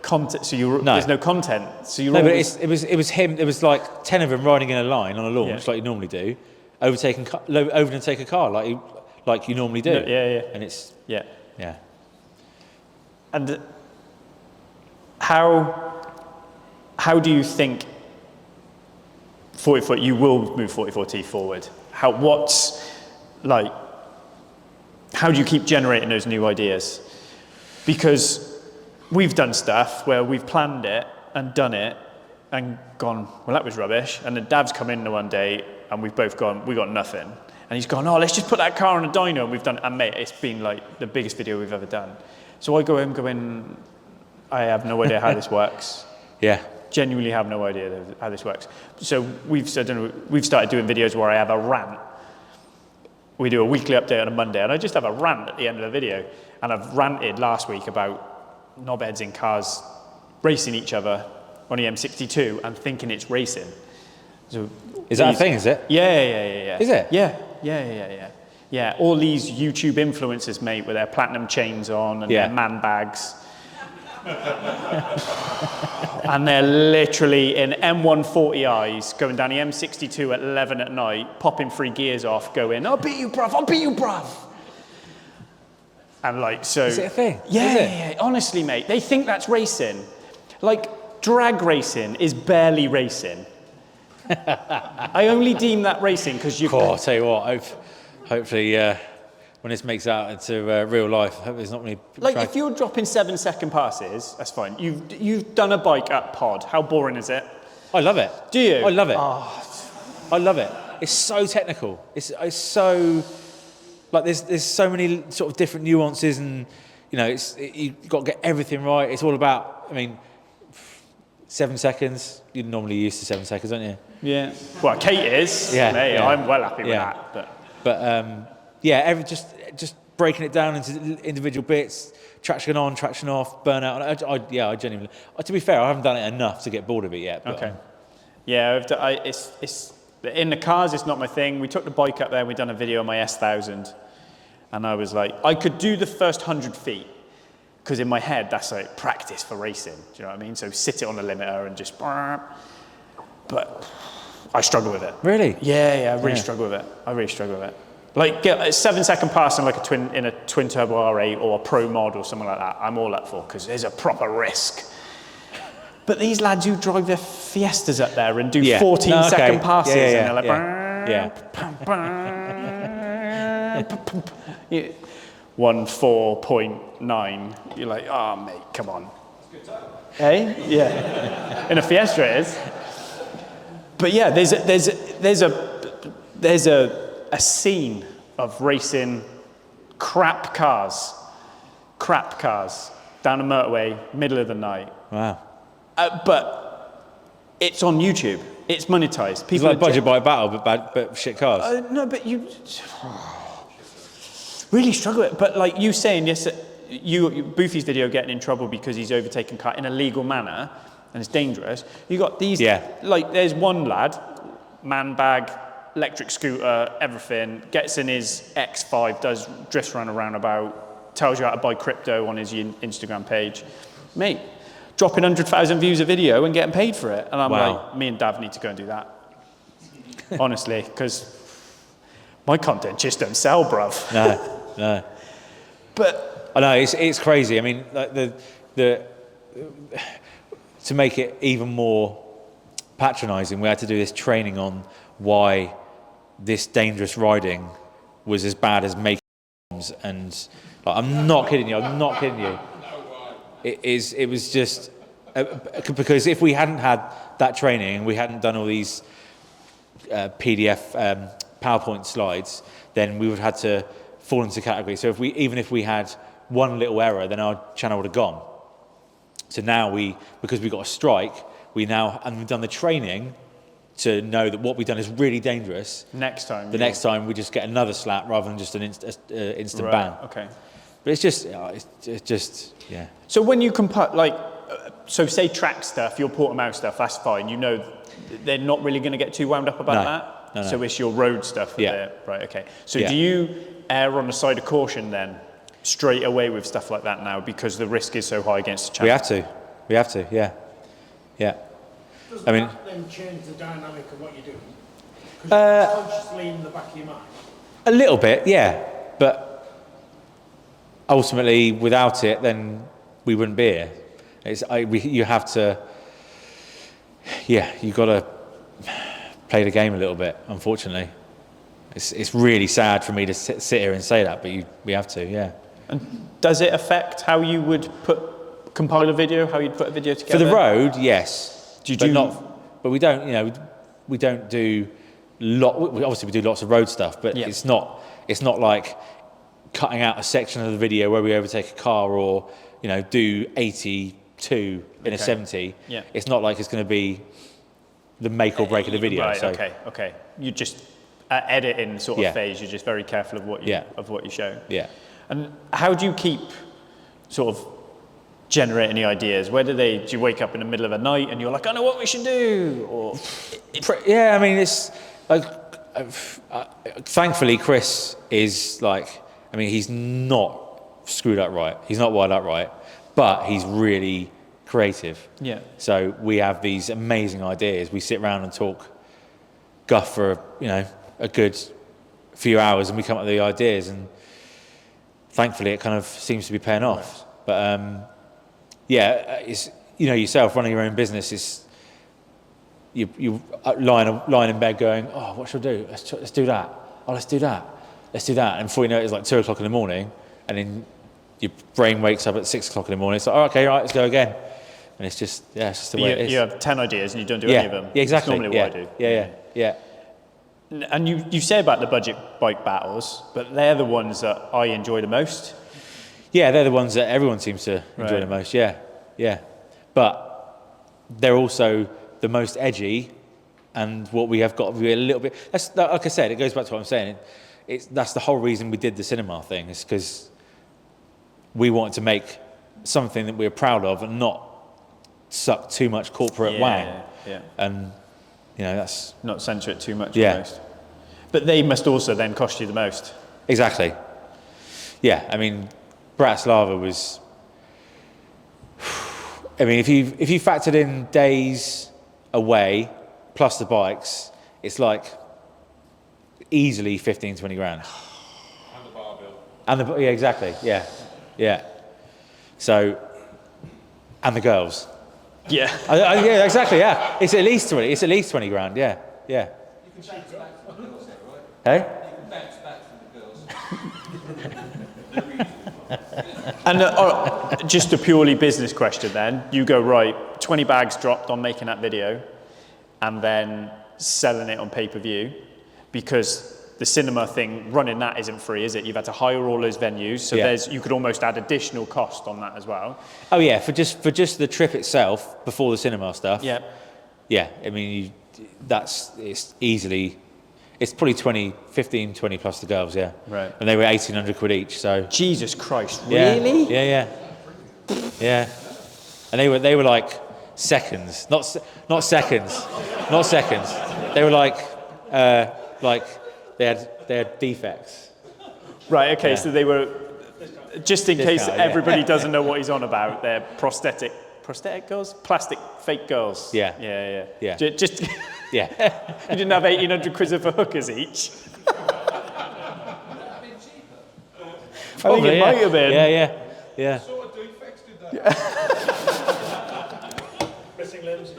content, there's no content. So you're but it was him. There was like 10 of them riding in a line on a launch, like you normally do, overtake a car like you normally do. And it's yeah. And how do you think 44 you will move 44teeth forward? how do you keep generating those new ideas? Because we've done stuff where we've planned it and done it and gone, well, that was rubbish. And then Dav's come in the one day and we've both gone, we got nothing. And he's gone, oh, let's just put that car on a dyno. And we've done, and mate, it's been like the biggest video we've ever done. So I go in, I have no idea how this works. Yeah. Genuinely have no idea how this works. So we've started doing videos where I have a rant. We do a weekly update on a Monday, and I just have a rant at the end of the video. And I've ranted last week about knobheads in cars racing each other on the M62 and thinking it's racing. So is that a thing, is it? Yeah. Is it? Yeah. All these YouTube influencers, mate, with their platinum chains on and their man bags. And they're literally in M140Is going down the M62 at 11 at night, popping 3 gears off, going, I'll beat you, bruv. And like, so. Is it a thing? Yeah. Honestly, mate, they think that's racing. Like, drag racing is barely racing. I only deem that racing because you've. I'll tell you what, hopefully, when this makes out into real life, I hope there's not many. Like, if you're dropping 7-second passes, that's fine. You've done a bike at Pod. How boring is it? I love it. Do you? I love it. Oh. I love it. It's so technical. It's so like there's so many sort of different nuances, and you know, you've got to get everything right. It's all about. I mean, 7 seconds. You're normally used to 7 seconds, aren't you? Yeah. Well, Kate is. Yeah. Hey, yeah. I'm well happy with that. But just breaking it down into individual bits, traction on, traction off, burnout. I genuinely. To be fair, I haven't done it enough to get bored of it yet. But, okay. Yeah, it's in the cars. It's not my thing. We took the bike up there. We done a video on my S1000, and I was like, I could do the first 100 feet because in my head that's like practice for racing. Do you know what I mean? So sit it on the limiter and just. But I struggle with it. Really? Yeah, I really struggle with it. Like get a 7-second pass in like a twin turbo R8 or a pro mod or something like that. I'm all up for because there's a proper risk. But these lads who drive their Fiestas up there and do 14-second passes and they're like, yeah. 1:04.9. You're like, oh mate, come on. It's a good time. Hey, yeah. In a Fiesta it is. But yeah, there's a scene of racing crap cars down a motorway, middle of the night. Wow. But it's on YouTube. It's monetized. People it's like budget bike battle, but shit cars. No, but you really struggle with it. But like you saying, yes, Boofy's video getting in trouble because he's overtaken car in a legal manner and it's dangerous. You got these, like there's one lad, man bag, electric scooter, everything, gets in his X5, drifts around a roundabout, tells you how to buy crypto on his Instagram page. Mate, dropping 100,000 views a video and getting paid for it. And I'm like, me and Dav need to go and do that. Honestly, because my content just don't sell, bruv. No. But I know, it's crazy. I mean, like the to make it even more patronising, we had to do this training on why this dangerous riding was as bad as making bombs. And like, I'm not kidding you. It was just because if we hadn't had that training and we hadn't done all these PDF PowerPoint slides, then we would have had to fall into category. So even if we had one little error, then our channel would have gone. So now because we got a strike, we've done the training to know that what we've done is really dangerous. Next time we just get another slap rather than just an instant ban. Okay. But it's just. So when you compare, like, so say track stuff, your Portimao stuff, that's fine. You know, they're not really going to get too wound up about that. No. So it's your road stuff. Right. Okay. So do you err on the side of caution then, straight away with stuff like that now because the risk is so high against the channel? We have to. Yeah. Does that then change the dynamic of what you're doing? Because you're consciously in the back of your mind. A little bit, yeah. But ultimately, without it, then we wouldn't be here. You have to. Yeah, you got to play the game a little bit. Unfortunately. It's really sad for me to sit here and say that, but we have to, yeah. And does it affect how you would compile a video, how you'd put a video together? For the road, yes. But we don't, you know, we don't do obviously we do lots of road stuff, but it's not like cutting out a section of the video where we overtake a car or, you know, do 82 in a 70. Yeah. It's not like it's going to be the make or break of the video. Right, so. okay. You just editing sort of phase, you're just very careful of what you show. Yeah. And how do you keep sort of generating the ideas? Do you wake up in the middle of the night and you're like, I know what we should do? Or yeah, I mean, it's like, thankfully Chris is like, I mean, he's not screwed up right. He's not wired up right, but he's really creative. Yeah. So we have these amazing ideas. We sit around and talk guff for, you know, a good few hours and we come up with the ideas, and thankfully it kind of seems to be paying off. But it's, you know, yourself running your own business is you lying in bed going, oh, what should I do? Let's do that. Oh, let's do that. And before you know it, it's like 2 o'clock in the morning, and then your brain wakes up at 6 o'clock in the morning. It's like, oh, okay, right, let's go again. And it's just the way it is. You have 10 ideas and you don't do any of them. Yeah, exactly. That's normally what I do. Yeah. And you say about the budget bike battles, but they're the ones that I enjoy the most. Yeah, they're the ones that everyone seems to enjoy the most. Yeah. But they're also the most edgy, and what we have got to be a little bit. Like I said, it goes back to what I'm saying. That's the whole reason we did the cinema thing, is because we wanted to make something that we were proud of and not suck too much corporate wang. Yeah. And you know, that's not censor it too much. Yeah. Almost. But they must also then cost you the most. Exactly. Yeah, I mean, Bratislava was. I mean, if you factored in days away plus the bikes, it's like easily 15, 20 grand. And the bar bill. Exactly. Yeah. So, and the girls. Yeah. Yeah, exactly. Yeah, it's at least 20. It's at least 20 grand. Yeah. You can bounce back from the girls there, right? Hey. You can bounce back from the girls. And just a purely business question then. You go, right, 20 bags dropped on making that video and then selling it on pay-per-view, because the cinema thing, running that isn't free, is it? You've had to hire all those venues, so you could almost add additional cost on that as well. Oh yeah, for just the trip itself before the cinema stuff. Yeah. Yeah, I mean, it's probably 15, 20 plus the girls, yeah. Right. And they were 1,800 quid each, so. Jesus Christ, really? Yeah. And they were like seconds, not seconds. They were like they had defects. Right, okay, Yeah. so they were, just in case Discount, everybody doesn't know what he's on about, they're prosthetic girls? Plastic fake girls? Yeah. Just, Yeah. you didn't have 1,800 quid for hookers each? I think it might have been. Yeah. Sort of defects did that. Missing limbs.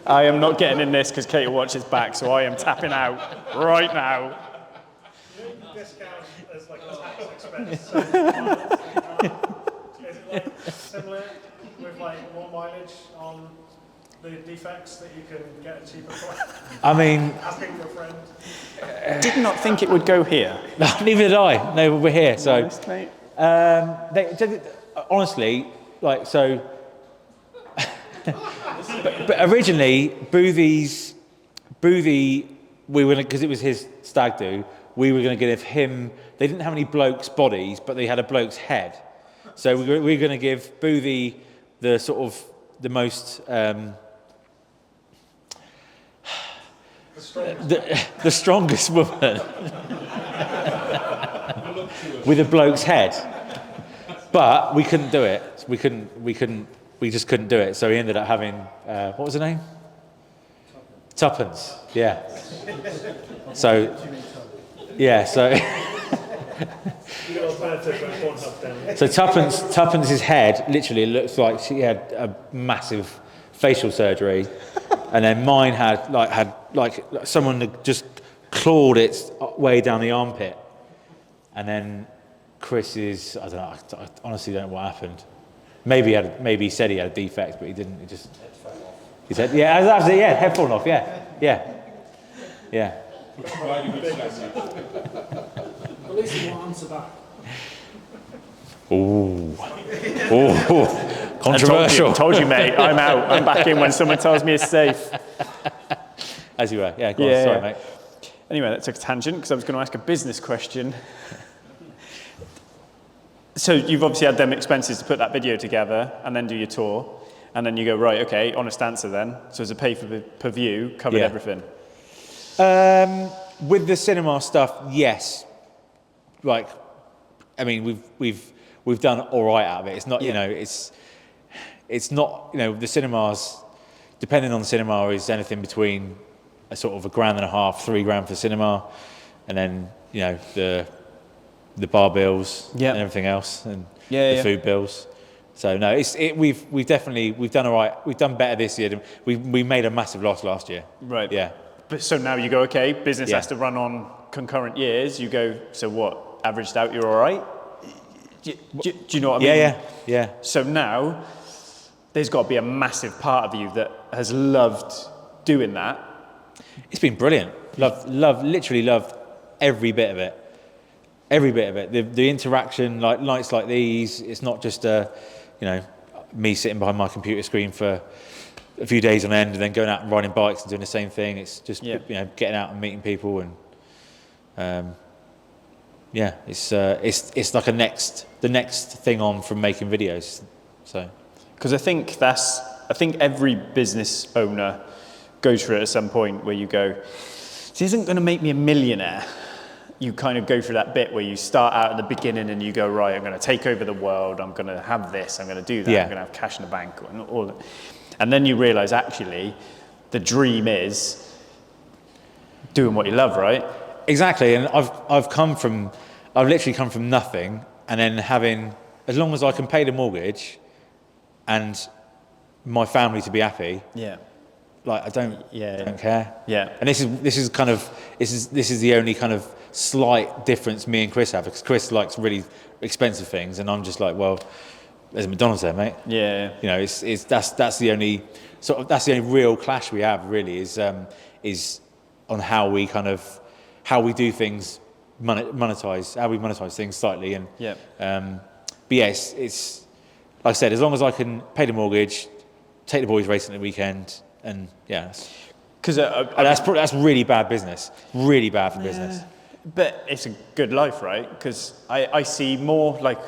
I am not getting in this because Kate will watch his back, so I am tapping out right now. Discount as like a tax expense. Is it like similar with like more mileage on the defects that you can get a cheaper price? I mean, Asking your friend. Did not think it would go here. neither did I. No, we're here. So, Honest, mate. honestly, like so. but originally, Boothie, we were because it was his stag do. We were going to give him. They didn't have any blokes' bodies, but they had a bloke's head. So we were going to give Boothie the sort of the most. The strongest woman with a bloke's head, but we couldn't do it. We just couldn't do it. So we ended up having what was her name? Tuppence. Yeah. So so Tuppence's head literally looks like she had a massive facial surgery, and then mine had like someone had just clawed its way down the armpit, and then Chris's, I don't know, I honestly don't know what happened. Maybe he said he had a defect, but he didn't. He just he said, yeah, absolutely, yeah, head falling off, yeah. At least you won't answer that. Ooh, controversial. Told you, mate. I'm out. I'm back in when someone tells me it's safe. As you were, yeah. Go on, sorry, mate. Anyway, that took a tangent because I was going to ask a business question. So you've obviously had them expenses to put that video together and then do your tour, and then you go, right, okay, honest answer then. So as a pay per view, covered everything. With the cinema stuff, yes. Like, I mean, we've done all right out of it. It's not, you know, it's not, you know, the cinemas, depending on the cinema, is anything between a sort of $1.5 grand, $3 grand for cinema, and then, you know, the bar bills and everything else, and the food bills. So no, we've done all right. We've done better this year. We made a massive loss last year. Right. Yeah. But so now you go, okay, business has to run on concurrent years. You go, so what? Averaged out, you're all right. Do you know what I mean? Yeah. So now there's got to be a massive part of you that has loved doing that. It's been brilliant. Literally loved every bit of it. Every bit of it. The interaction, like nights like these, it's not just me sitting behind my computer screen for a few days on end and then going out and riding bikes and doing the same thing. It's just getting out and meeting people, and it's like the next thing on from making videos. So because I think every business owner goes through it at some point where you go, this isn't going to make me a millionaire. You kind of go through that bit where you start out at the beginning and you go, right, I'm going to take over the world, I'm going to have this, I'm going to do that, I'm going to have cash in the bank, and all that. And then you realise actually the dream is doing what you love, right? Exactly. And I've literally come from nothing, and then having, as long as I can pay the mortgage and my family to be happy, like I don't care. Yeah. And this is the only kind of slight difference me and Chris have, because Chris likes really expensive things, and I'm just like, well, there's a McDonald's there, mate. Yeah. You know, that's the only real clash we have, really, is on how we do things, how we monetize things slightly, and but yes, it's like I said, as long as I can pay the mortgage, take the boys racing at the weekend, and because that's really bad business, really bad for business. But it's a good life, right? Because I see more, like,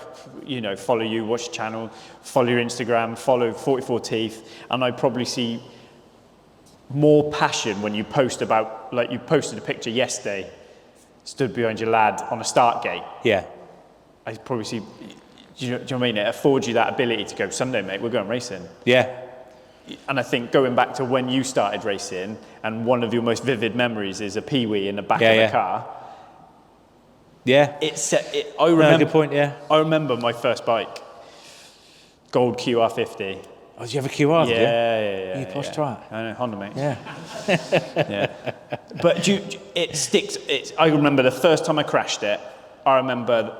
follow you, watch your channel, follow your Instagram, follow 44teeth, and I probably see more passion when you post about, like you posted a picture yesterday, stood behind your lad on a start gate. Yeah. I probably see, do you know what I mean? It affords you that ability to go, Sunday, mate, we're going racing. Yeah. And I think going back to when you started racing, and one of your most vivid memories is a peewee in the back of the car. Yeah. I remember. Good point. Yeah. I remember my first bike, gold QR50. Oh, did you have a QR? Yeah. You posh twat. I know, Honda, mate. Yeah. Yeah. But it sticks. I remember the first time I crashed it. I remember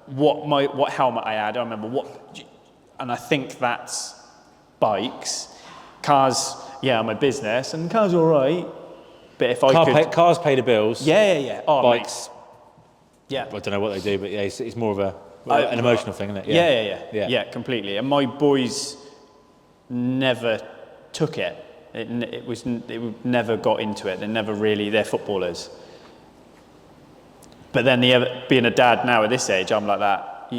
what helmet I had. I remember and I think that's bikes. Cars, my business, and cars all right. But if cars pay the bills. Yeah. Oh, bikes. Mate. Yeah. I don't know what they do, but it's more of an emotional thing, isn't it? Yeah, completely. And my boys never took it. It never got into it. They're footballers. But then being a dad now at this age, I'm like that.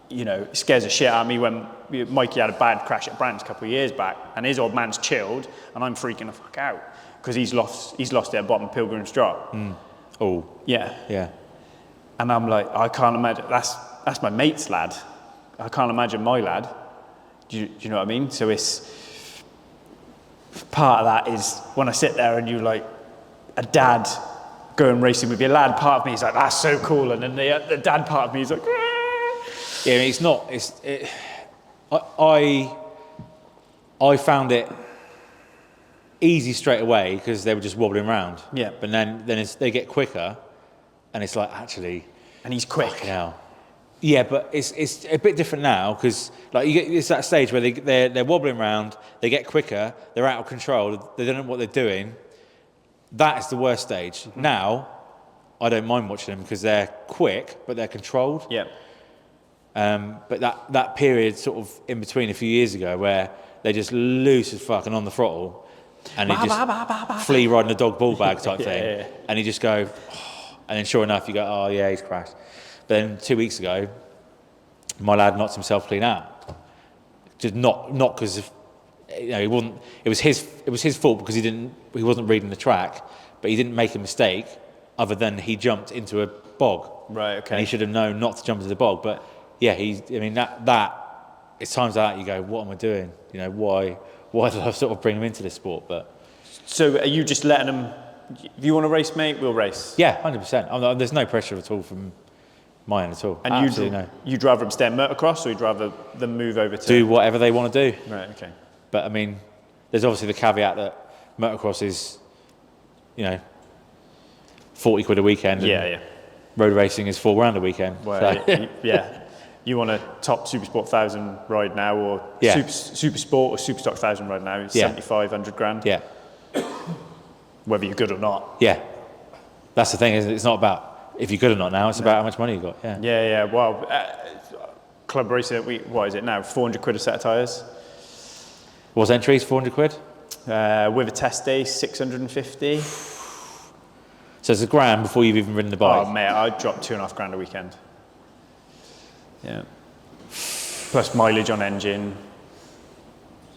It scares the shit out of me when Mikey had a bad crash at Brands a couple of years back, and his old man's chilled, and I'm freaking the fuck out because he's lost it at bottom of Pilgrim's Drop. Oh. Yeah. And I'm like, I can't imagine. That's my mate's lad. I can't imagine my lad. Do you know what I mean? So it's part of that is when I sit there and you like a dad going racing with your lad. Part of me is like, that's so cool, and then the dad part of me is like, yeah. It's not. I found it easy straight away because they were just wobbling around. Yeah. But then they get quicker, and it's like actually. And he's quick. Now. Yeah, but it's a bit different now because like it's that stage where they're wobbling around, they get quicker, they're out of control, they don't know what they're doing. That is the worst stage. Mm-hmm. Now, I don't mind watching them because they're quick, but they're controlled. Yeah. But that period sort of in between a few years ago where they're just loose as fuck and on the throttle, and you just flea riding a dog ball bag type thing, yeah. And you just go, oh, and then sure enough you go, oh yeah, he's crashed. But then 2 weeks ago, my lad knocked himself clean out. Just not because of, he wasn't. It was his fault because he wasn't reading the track, but he didn't make a mistake, other than he jumped into a bog. Right. Okay. And he should have known not to jump into the bog. But yeah, that it's times like that you go, what am I doing? Why did I sort of bring him into this sport? But so are you just letting him? If you want to race, mate, we'll race. Yeah, 100%. There's no pressure at all from my end at all. And you'd rather them stay in motocross, or you'd rather them move over to do whatever they want to do? Right. Okay. But I mean, there's obviously the caveat that motocross is, 40 quid a weekend. Yeah. Road racing is $4,000 a weekend. Well, so. yeah. You want a top Supersport 1000 ride now, or Super Sport or Superstock 1000 ride now? It's 75, 100 grand. Yeah. Whether you're good or not. Yeah. That's the thing, isn't it? It's not about if you're good or not now, it's about how much money you got. Yeah. Yeah. Well, club racing, what is it now? 400 quid a set of tyres. Was entries 400 quid? With a test day, 650. So it's $1,000 before you've even ridden the bike. Oh mate, I'd drop $2.5 grand a weekend. Yeah. Plus mileage on engine,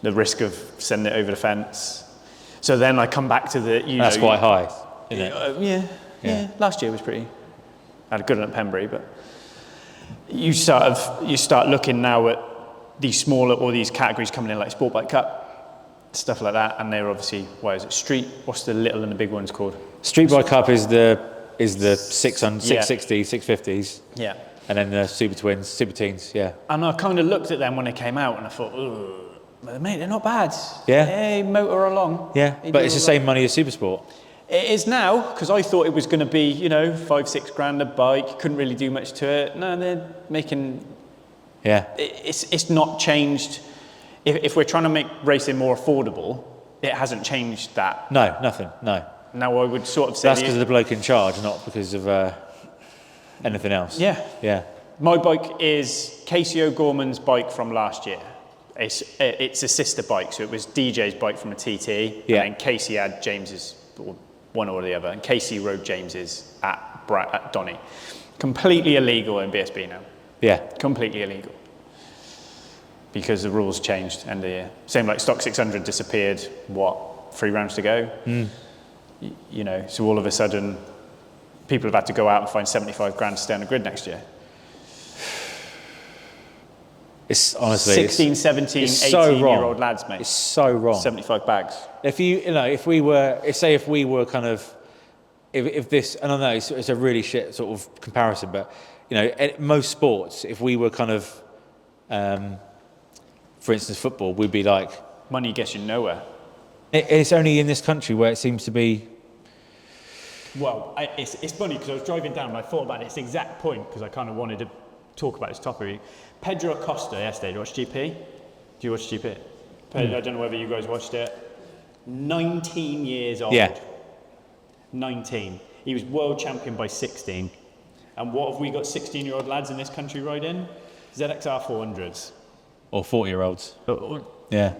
the risk of sending it over the fence. So then I come back to That's quite high, isn't it? Yeah. Last year was pretty. I had a good one at Pembury, but you start looking now at these smaller or these categories coming in like Sport Bike Cup, stuff like that, and they're obviously street. What's the little and the big ones called? Street Bike Cup is the 660, 650s. Yeah. And then the Super Twins, Super Teens, yeah. And I kind of looked at them when they came out and I thought, mate, they're not bad. Yeah. They motor along. Yeah, but it's the same money as Supersport. It is now, because I thought it was going to be, $5-6 grand a bike, couldn't really do much to it. No, they're making... Yeah. It's not changed. If we're trying to make racing more affordable, it hasn't changed that. No, nothing, no. Now I would sort of say... That's because of the bloke in charge, not because of anything else. Yeah. Yeah. My bike is Casey O'Gorman's bike from last year. It's a sister bike, so it was DJ's bike from a TT, and then Casey had James's, or one or the other, and Casey rode James's at Donny. Completely illegal in BSB now. Yeah. Completely illegal. Because the rules changed end of the year. Same like Stock 600 disappeared, 3 rounds to go? So all of a sudden, people have had to go out and find 75 grand to stay on the grid next year. It's honestly 16, 17, 18-year-old lads, mate. It's so wrong. 75 bags. If we were kind of, if this, and I know it's a really shit sort of comparison, but most sports, if we were kind of, for instance, football, we'd be like, money gets you nowhere. It's only in this country where it seems to be. Well, it's funny because I was driving down and I thought about this exact point because I kind of wanted to talk about this topic. Pedro Acosta yesterday, do you watch GP? Do you watch GP? I don't know whether you guys watched it. 19 years old. Yeah. 19. He was world champion by 16. And what have we got 16-year-old lads in this country riding? ZXR 400s. Or 40-year-olds. Yeah.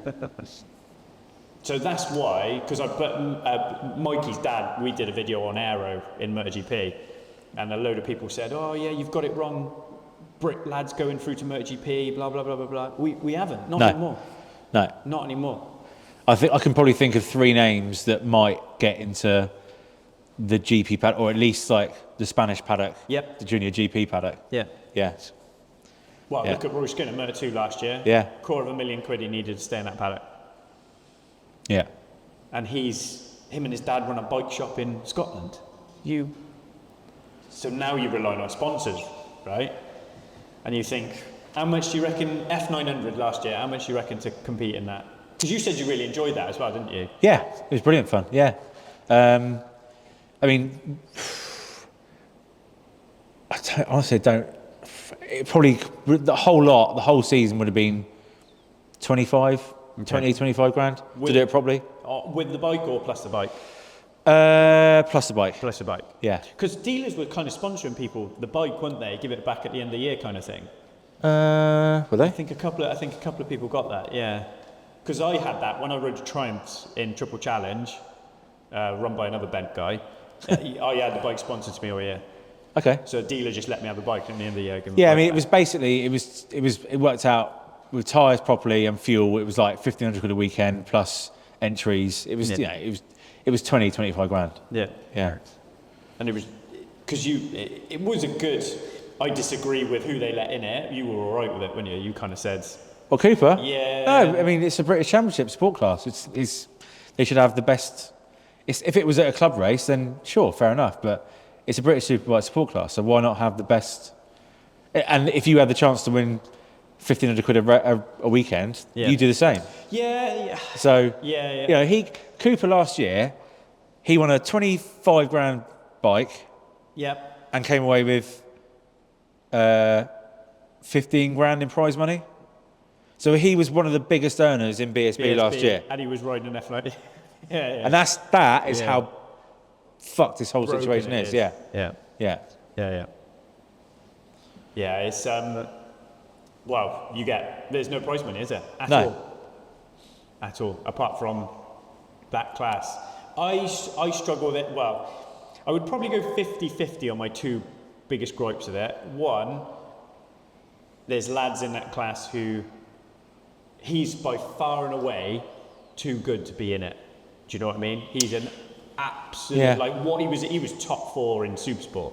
So that's why, because I put Mikey's dad, we did a video on aero in MotoGP, and a load of people said, oh yeah, you've got it wrong. Brit lads going through to MotoGP, blah, blah, blah, blah, blah. We haven't, not anymore. No. Not anymore. I think I can probably think of 3 names that might get into the GP paddock, or at least like the Spanish paddock. Yep. The junior GP paddock. Yeah. Yeah. Well, look at Roy Skinner, Moto2 last year. Yeah. £250,000 he needed to stay in that paddock. Yeah. And him and his dad run a bike shop in Scotland. So now you're relying on sponsors, right? And you think, how much do you reckon F900 last year, how much do you reckon to compete in that? Because you said you really enjoyed that as well, didn't you? Yeah, it was brilliant fun. Yeah, I mean, honestly don't. It probably the whole season would have been 25 grand to do it properly. With the bike or plus the bike? Plus the bike. Plus the bike. Yeah. Because dealers were kind of sponsoring people the bike, weren't they? Give it back at the end of the year, kind of thing. Were they? I think a couple of people got that. Yeah. Because I had that when I rode Triumphs in Triple Challenge, run by another bent guy. I had the bike sponsored to me all year. Okay. So a dealer just let me have the bike at the end of the year. Yeah, I mean, it was basically it worked out with tyres properly and fuel. It was like 1,500 quid a weekend plus entries. It was it was 25 grand. Yeah. Yeah. And it was because it was a good. I disagree with who they let in it. You were all right with it, weren't you? You kind of said. Well, Cooper. Yeah. No, I mean it's a British Championship sport class. It's they should have the best. If it was at a club race, then sure, fair enough. But it's a British Superbike sport class, so why not have the best? And if you had the chance to win 1,500 quid a weekend, you do the same. Yeah. So yeah. you know, Cooper last year, he won a 25 grand bike. Yep. And came away with 15 grand in prize money. So he was one of the biggest earners in BSB last year. And he was riding an F90. yeah. And that is how fucked this whole situation is. Yeah. Yeah, it's well, there's no prize money, is there? At all, apart from that class. I struggle with it. Well, I would probably go 50-50 on my two biggest gripes of it. One, there's lads in that class who he's by far and away too good to be in it. Do you know what I mean? He's an absolute like what he was top 4 in Supersport.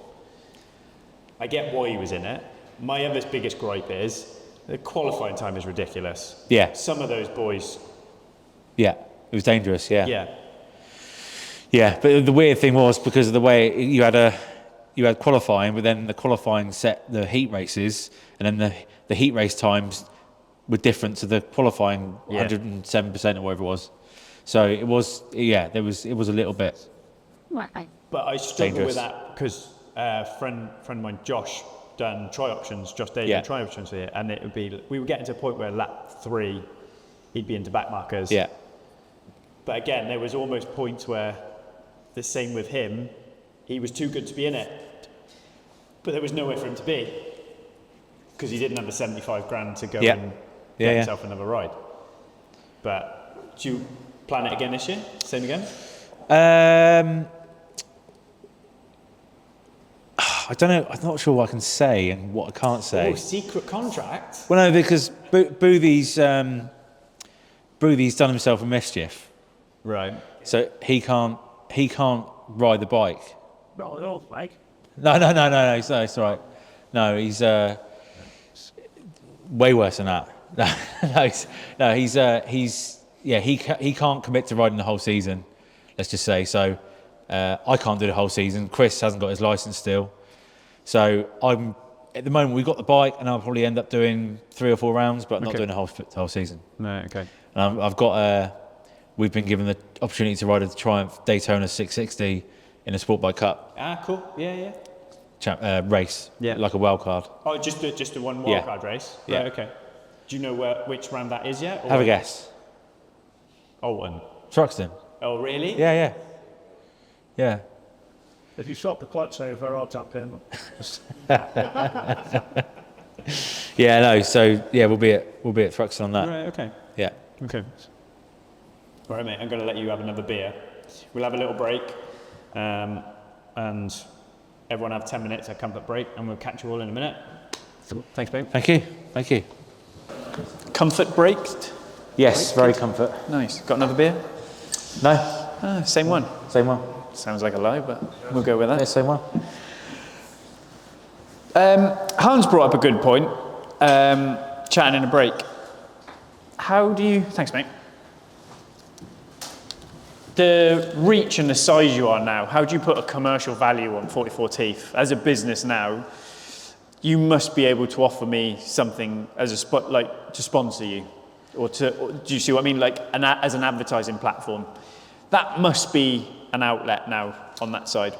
I get why he was in it. My other biggest gripe is the qualifying time is ridiculous. Yeah. Some of those boys. Yeah, it was dangerous. Yeah. Yeah. Yeah, but the weird thing was because of the way you had qualifying, but then the qualifying set the heat races, and then the heat race times were different to the qualifying 107% or whatever it was. So it was it was a little bit. But I struggle with that because friend of mine Josh done Josh Daly tri options here, and it would be we were getting to a point where lap 3 he'd be into back markers. Yeah. But again, there was almost points where the same with him, he was too good to be in it, but there was nowhere for him to be because he didn't have the 75 grand to go and get himself another ride. But do you plan it again this year? Same again? I don't know. I'm not sure what I can say and what I can't say. Oh, secret contract? Well, no, because Boothie's done himself a mischief. Right. So he can't ride the bike. Not at all, Mike. No, it's all right. No, he's way worse than that. He can't commit to riding the whole season. Let's just say so. I can't do the whole season. Chris hasn't got his license still, so I'm at the moment we've got the bike, and I'll probably end up doing 3 or 4 rounds, but not doing the whole season. No, okay. And I've got we've been given the opportunity to ride a Triumph Daytona 660 in a Sport Bike Cup. Ah, cool. Yeah. Race. Yeah. Like a wild card. Oh, just a one wild card race. Yeah. Right, okay. Do you know which round that is yet? Or? Have a guess. Oldham. Truxton. Oh, really? Yeah. If you swap the clutch over, I'll tap in. Yeah, no. So we'll be at Truxton on that. Right. Okay. Yeah. Okay. All right, mate. I'm going to let you have another beer. We'll have a little break, and everyone have 10 minutes, a comfort break, and we'll catch you all in a minute. Thanks, babe. Thank you. Comfort break? Yes, very comfort. Nice. Got another beer? No. Same one. Same one. Sounds like a lie, but we'll go with that. Yeah, same one. Hans brought up a good point, chatting in a break. Thanks, mate. The reach and the size you are now, how do you put a commercial value on 44 Teeth? As a business now, you must be able to offer me something as a to sponsor you. or do you see what I mean? Like as an advertising platform, that must be an outlet now on that side.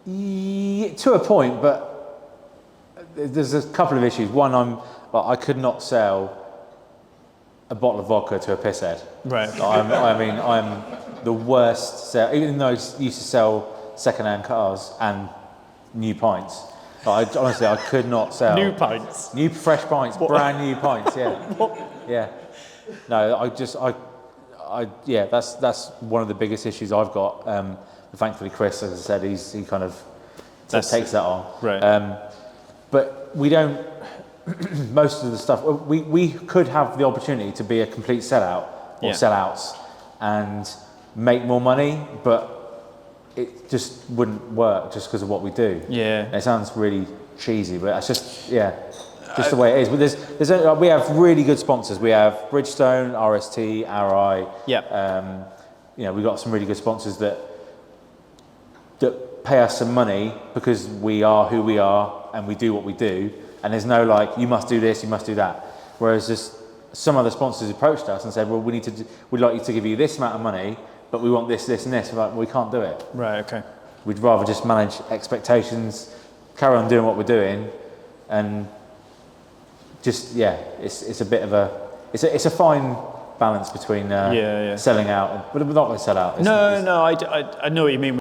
To a point, but there's a couple of issues. One, I could not sell a bottle of vodka to a pisshead. Right. I'm the worst seller, even though I used to sell second-hand cars and new pints. Honestly, I could not sell New pints. New fresh pints, brand new pints. Yeah. Yeah. No, yeah. That's one of the biggest issues I've got. Thankfully, Chris, as I said, he kind of takes that on. Right. But we don't. Most of the stuff we could have the opportunity to be a complete sellout or sellouts and make more money, but it just wouldn't work just because of what we do. Yeah. And it sounds really cheesy, but it's just just the way it is. But we have really good sponsors. We have Bridgestone, RST, RI. Yeah. We've got some really good sponsors that pay us some money because we are who we are and we do what we do. And there's no like, you must do this, you must do that. Whereas just some other sponsors approached us and said, well, we'd like you to give you this amount of money, but we want this, this, and this. We're like, well, we can't do it. Right. Okay. We'd rather just manage expectations, carry on doing what we're doing, and just it's a bit of it's a fine balance between selling out, but we're not going to sell out. I know what you mean.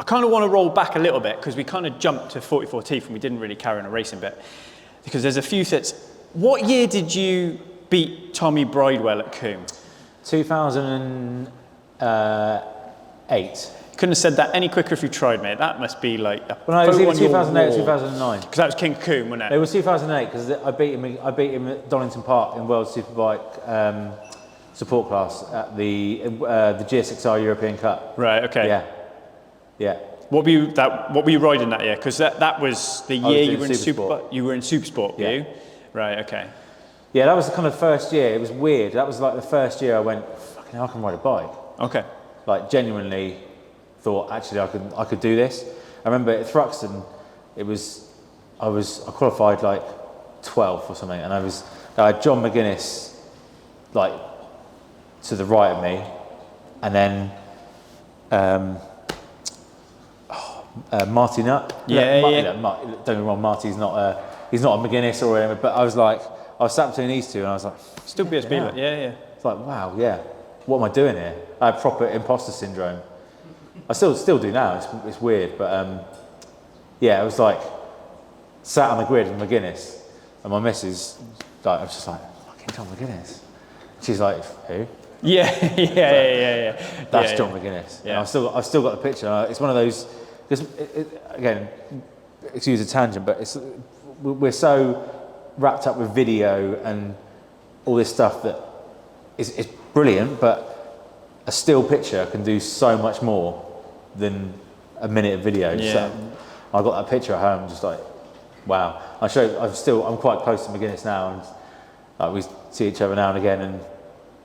I kind of want to roll back a little bit because we kind of jumped to 44teeth and we didn't really carry on a racing bit because there's a few fits. What year did you beat Tommy Bridewell at Coombe? 2008. Couldn't have said that any quicker if you tried, mate. That must be like a well, no, it was either 2008 or 2009. Because that was King Coombe, wasn't it? It was 2008 because I beat him at Donington Park in World Superbike support class at the GSXR European Cup. Right. Okay. Yeah. What were you riding that year? Because that was the year you were in Supersport. You were in Supersport, were you? Right. Okay. Yeah, that was the kind of first year. It was weird. That was like the first year I went, fucking hell, I can ride a bike. Okay. Like genuinely thought, actually, I could do this. I remember at Thruxton, I qualified like 12th or something, and I had John McGuinness like to the right of me, and then Marty Nutt. Don't get me wrong, Marty's he's not a McGuinness or whatever, but I was sat between these two, and I was like, still BSB, yeah. It's like, wow, yeah. What am I doing here? I had proper imposter syndrome. I still do now. It's weird, but I was like sat on the grid with McGuinness, and my missus, like, I was just like, fucking John McGuinness. She's like, who? Yeah. That's John McGuinness. Yeah. And I've still got the picture. It's one of those. Because again, excuse a tangent, but we're so wrapped up with video and all this stuff that is brilliant, but a still picture can do so much more than a minute of video. Yeah. So I got that picture at home, just like, wow. I'm quite close to McGuinness now, and like, we see each other now and again, and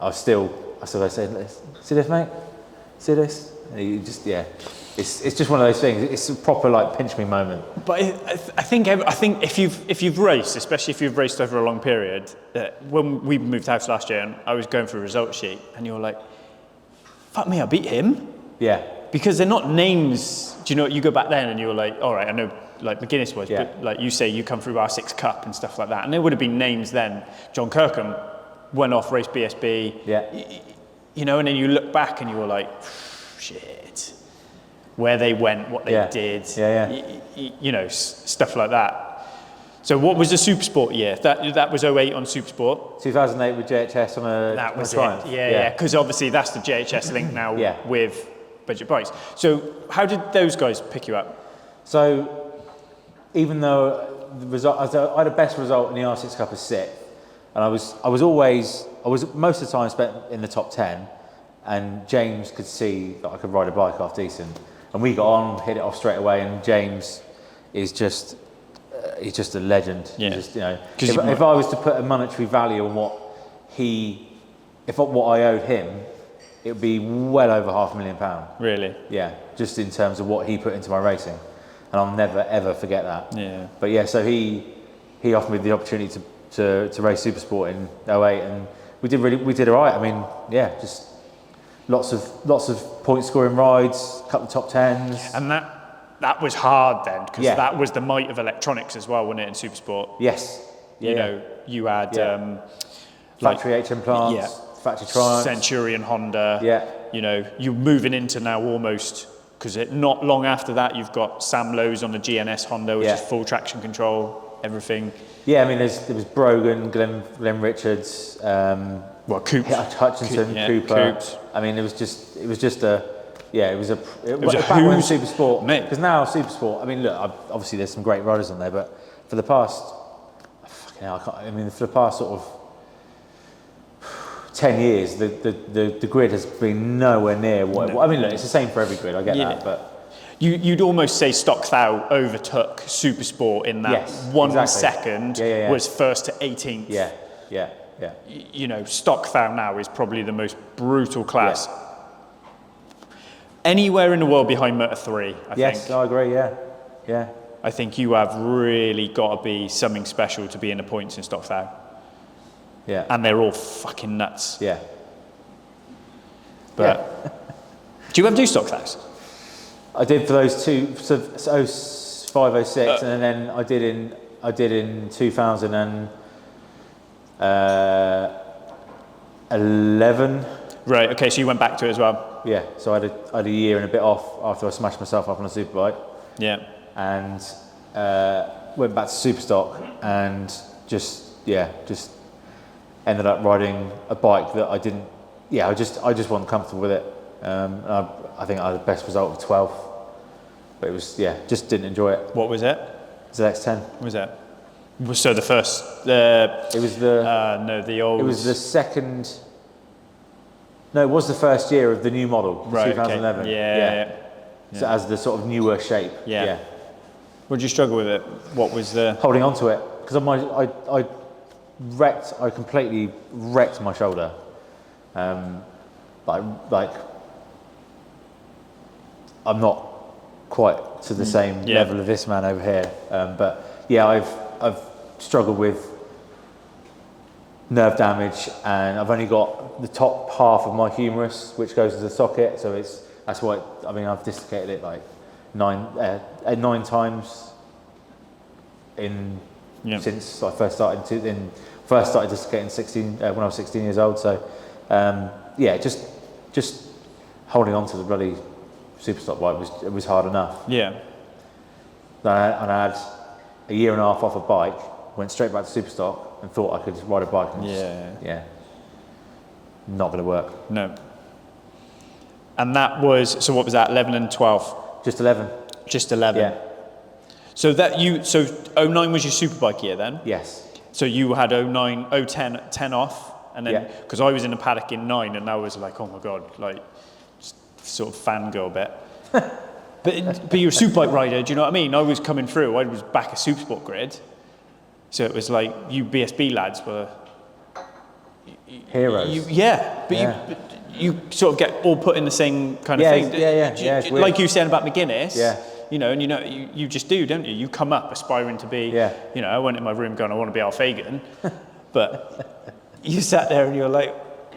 I say, see this, mate? See this? And he just, it's just one of those things. It's a proper like pinch me moment. But I think if you've raced, especially if you've raced over a long period, when we moved house last year and I was going through a result sheet, and you're like, fuck me, I beat him. Yeah. Because they're not names. Do you know? You go back then and you were like, all right, I know, like McGuinness was, but like you say, you come through R6 Cup and stuff like that, and there would have been names then. John Kirkham went off, raced BSB. Yeah. And then you look back and you were like, shit, where they went, what they did. Stuff like that. So what was the Supersport year? That was 08 on Supersport. 2008 with JHS on a That was Triumph. Yeah. Because obviously that's the JHS link now with Budget Bikes. So how did those guys pick you up? So even though the result, I had a best result in the R6 Cup as sixth, and I was most of the time spent in the top 10, and James could see that I could ride a bike half decent, and we got on, hit it off straight away, and James is just he's just a legend. Yeah. If I was to put a monetary value on what I owed him, it would be well over £500,000. Really? Yeah, just in terms of what he put into my racing, and I'll never ever forget that. Yeah. But yeah, so he offered me the opportunity to race Super Sport in '08, and we did all right. I mean, yeah, just lots of point scoring rides, a couple of top tens. And that was hard then, because Yeah. that was the might of electronics as well, wasn't it, in Super Sport? Yes. You know, you had factory HM plants, yeah. factory Triumphs. Centurion Honda. Yeah. You know, you're moving into now almost, because not long after that you've got Sam Lowe's on the GNS Honda, which is full traction control, everything. Yeah, I mean, there was Brogan, Glenn Richards, Coops. Hutchinson, Cooper. Coops. I mean, it was just a a back when who's- Super Sport. Mate. Because now Super Sport, I mean, look, obviously there's some great riders on there, but for the past, for the past sort of 10 years, the grid has been nowhere near what. I mean, look, it's the same for every grid. I get that, but. You'd almost say Stock Thou overtook Super Sport in that Yes, 1 exactly. second was first to 18th. Yeah. You know, Stock Thou now is probably the most brutal class anywhere in the world behind Motor 3, I Yes, think. I agree, yeah. I think you have really got to be something special to be in the points in Stock Thou. Yeah. And they're all fucking nuts. Yeah. But do you ever do Stock Thous? I did for those two, so 05, 06, and then I did in 2011. Right, okay, so you went back to it as well. Yeah, so I had a year and a bit off after I smashed myself up on a superbike, Yeah. and went back to Superstock, and just ended up riding a bike that I didn't. Yeah, I just wasn't comfortable with it. I think I had the best result of 12th, but it was just didn't enjoy it. What was it? It's an X10. What was that? So the first, It was the old. It was the second. No, it was the first year of the new model, Right, 2011. okay. Yeah. So as the sort of newer shape. Yeah. Would you struggle with it? What was the? Holding on to it because I completely wrecked my shoulder. Like I'm not quite to the same level of this man over here, but yeah, I've struggled with nerve damage, and I've only got the top half of my humerus which goes into the socket, so that's why I've dislocated it like nine times since I first started dislocating 16 when I was 16 years old. So just holding on to the bloody Superstock bike was hard enough. Yeah. And I had a year and a half off a bike, went straight back to Superstock and thought I could ride a bike. And not going to work. No. And that was, so what was that, 11 and 12? Just 11. Just 11. Yeah. So 09 was your superbike year then? Yes. So you had 10 off, and then, because I was in the paddock in 9, and I was like, oh my God, like, sort of fangirl bit. But you're a superbike rider, do you know what I mean? I was coming through, I was back at Supersport grid, so it was like, you BSB lads were... Heroes. You sort of get all put in the same kind of thing. It's weird. Like you said about McGuinness. Yeah. You know, and you just do, don't you? You come up aspiring to be. Yeah. You know, I went in my room going, I want to be Al Fagan, but you sat there and you're like,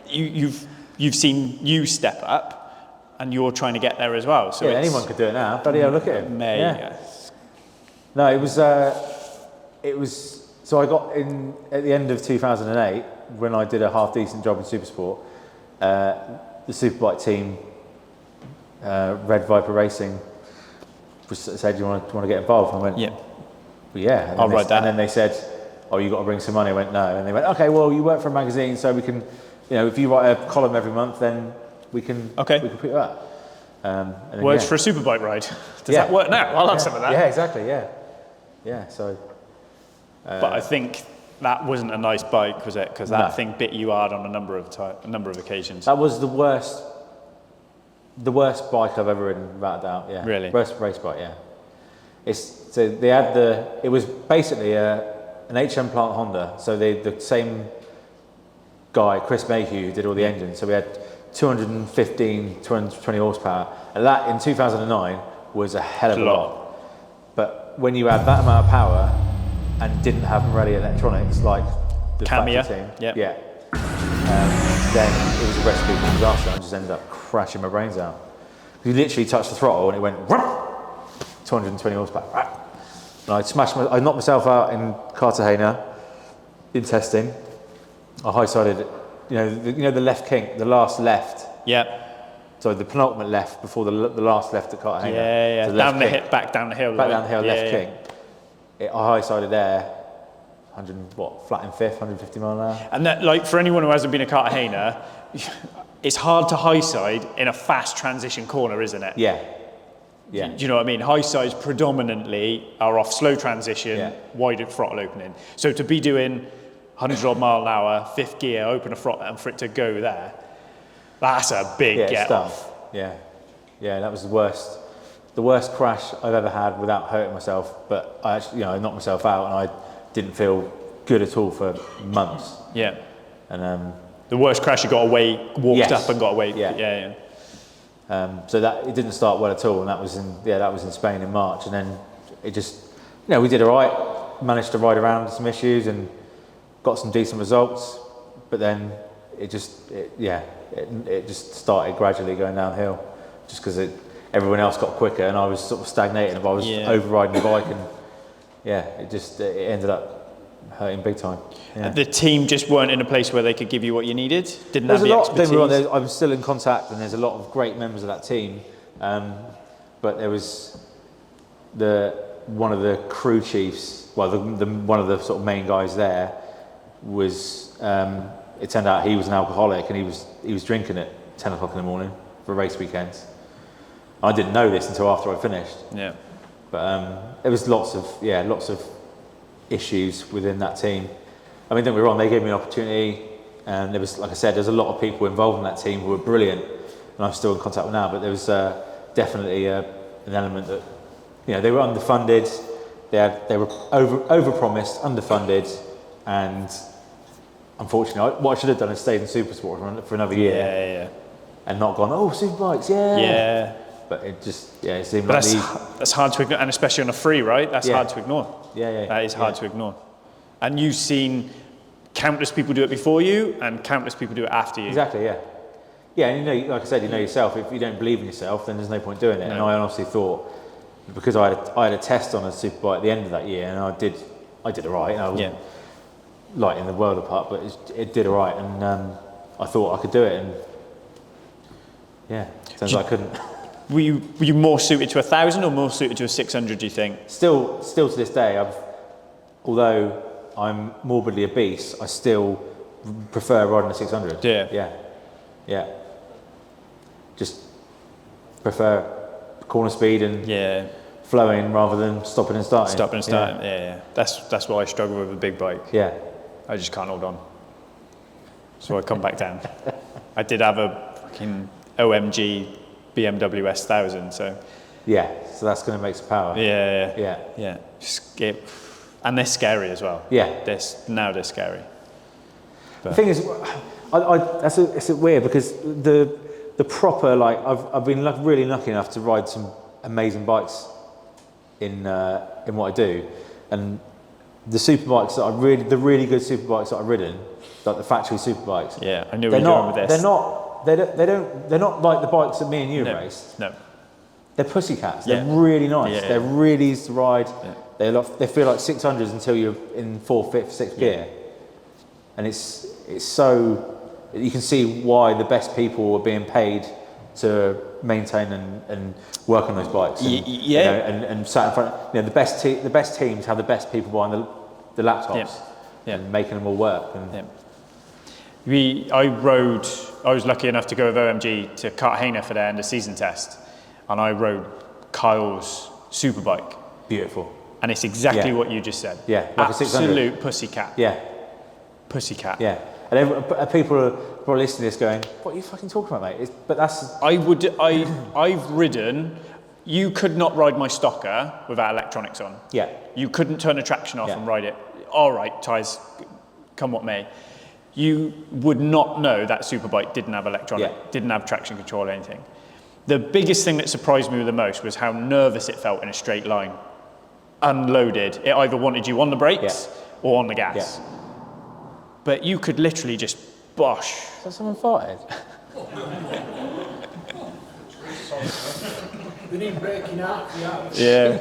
you've seen you step up, and you're trying to get there as well. So anyone could do it now. Bloody hell, look at him. Mate. Yeah. No, it was. So I got in at the end of 2008 when I did a half decent job in Supersport. The Superbike team, Red Viper Racing, said, "Do you want to get involved?" And I went, "Yeah, well, yeah." And I'll ride that. And then they said, "Oh, you got to bring some money." I went, "No." And they went, "Okay, well, you work for a magazine, so we can, if you write a column every month, then we can put you up." And then, works for a superbike ride. Does that work now? I'll have some of that. Yeah, exactly. Yeah. So. But I think that wasn't a nice bike, was it? Because that thing bit you hard on a number of occasions. That was the worst bike I've ever ridden, without a doubt. Yeah. Really? Worst race bike. Yeah. It was basically an HM plant Honda. So the same guy, Chris Mayhew, did all the engines. So we had 220 horsepower, and that in 2009 was a hell of a lot. But when you add that amount of power and didn't have Morelli electronics, like the Camia. factory team. Yep. Yeah. Then it was a recipe for disaster. I just ended up crashing my brains out. You literally touched the throttle and it went 220 horsepower. And I knocked myself out in Cartagena in testing. I high-sided, you know the left kink, the last left. Yeah. So the penultimate left before the last left at Cartagena. Yeah. So Down the hill, back down the hill. Back down the hill, yeah, left kink. I high-sided there, flat in fifth, 150 mile an hour. And that, like, for anyone who hasn't been a Cartagena, it's hard to high side in a fast transition corner, isn't it? Yeah. Yeah. Do you know what I mean? High sides predominantly are off slow transition, wide throttle opening. So to be doing 100 odd mile an hour, fifth gear, open a throttle, and for it to go there, that's a big get off. Yeah. Yeah, that was the worst crash I've ever had without hurting myself. But I actually, I knocked myself out and I didn't feel good at all for months. Yeah. And the worst crash, you got away, walked up and got away. Yeah. So that it didn't start well at all, and that was in Spain in March, and then it just, we did all right, managed to ride around some issues and got some decent results, but then it just started gradually going downhill, just because everyone else got quicker and I was sort of stagnating. But I was overriding the bike, and it ended up hurting big time. Yeah. The team just weren't in a place where they could give you what you needed. Didn't have the expertise. I'm still in contact, and there's a lot of great members of that team. But there was one of the crew chiefs. Well, one of the sort of main guys there was. It turned out he was an alcoholic, and he was drinking at 10 o'clock in the morning for race weekends. I didn't know this until after I finished. Yeah. But there was lots of issues within that team. I mean, don't get me wrong, they gave me an opportunity, and there was, like I said, there's a lot of people involved in that team who were brilliant, and I'm still in contact with now, but there was definitely an element that, they were underfunded, they were overpromised, underfunded, and unfortunately, what I should have done is stayed in Supersport for another year, and not gone, Superbikes, yeah. But it just, it seemed like that's hard to ignore, and especially on a free, right? That's hard to ignore. Yeah. That is hard to ignore. And you've seen countless people do it before you, and countless people do it after you. Exactly, yeah. Yeah, and like I said, yourself, if you don't believe in yourself, then there's no point doing it. No. And I honestly thought, because I had a test on a superbike at the end of that year, and I did all right, and I wasn't lighting the world apart, but it did all right, and I thought I could do it, and turns out I couldn't. Were you more suited to 1,000 or more suited to a 600, do you think? Still to this day, although I'm morbidly obese, I still prefer riding a 600. Yeah. Just prefer corner speed and flowing rather than stopping and starting. Yeah. That's why I struggle with a big bike. Yeah. I just can't hold on. So I come back down. I did have a fucking OMG BMW S1000, so... Yeah, so that's going to make some power. Yeah. And they're scary as well. Yeah. They're scary. But. The thing is, it's weird because the proper, I've been really lucky enough to ride some amazing bikes in what I do, and the superbikes that the really good superbikes that I've ridden, like the factory superbikes. Yeah, I knew where you're going with this. They're not like the bikes that me and you raced. No. They're pussycats. They're really nice. Yeah. They're really easy to ride. Yeah. They feel like 600s until you're in 4th, 5th, 6th gear, and it's so you can see why the best people are being paid to maintain and work on those bikes. And, and sat in front. The best teams have the best people behind the laptops and making them all work. And I was lucky enough to go with OMG to Cartagena for their end of season test, and I rode Kyle's superbike. Beautiful. And it's exactly what you just said. Yeah, like absolute pussycat. Yeah. Pussycat. Yeah. And people are probably listening to this going, what are you fucking talking about, mate? But that's... I've ridden... You could not ride my stocker without electronics on. Yeah. You couldn't turn the traction off and ride it. All right, tyres, come what may. You would not know that superbike didn't have didn't have traction control or anything. The biggest thing that surprised me the most was how nervous it felt in a straight line. Unloaded. It either wanted you on the brakes or on the gas. but you could literally just bosh. Is that someone farted? We need breaking out for the house. Yeah.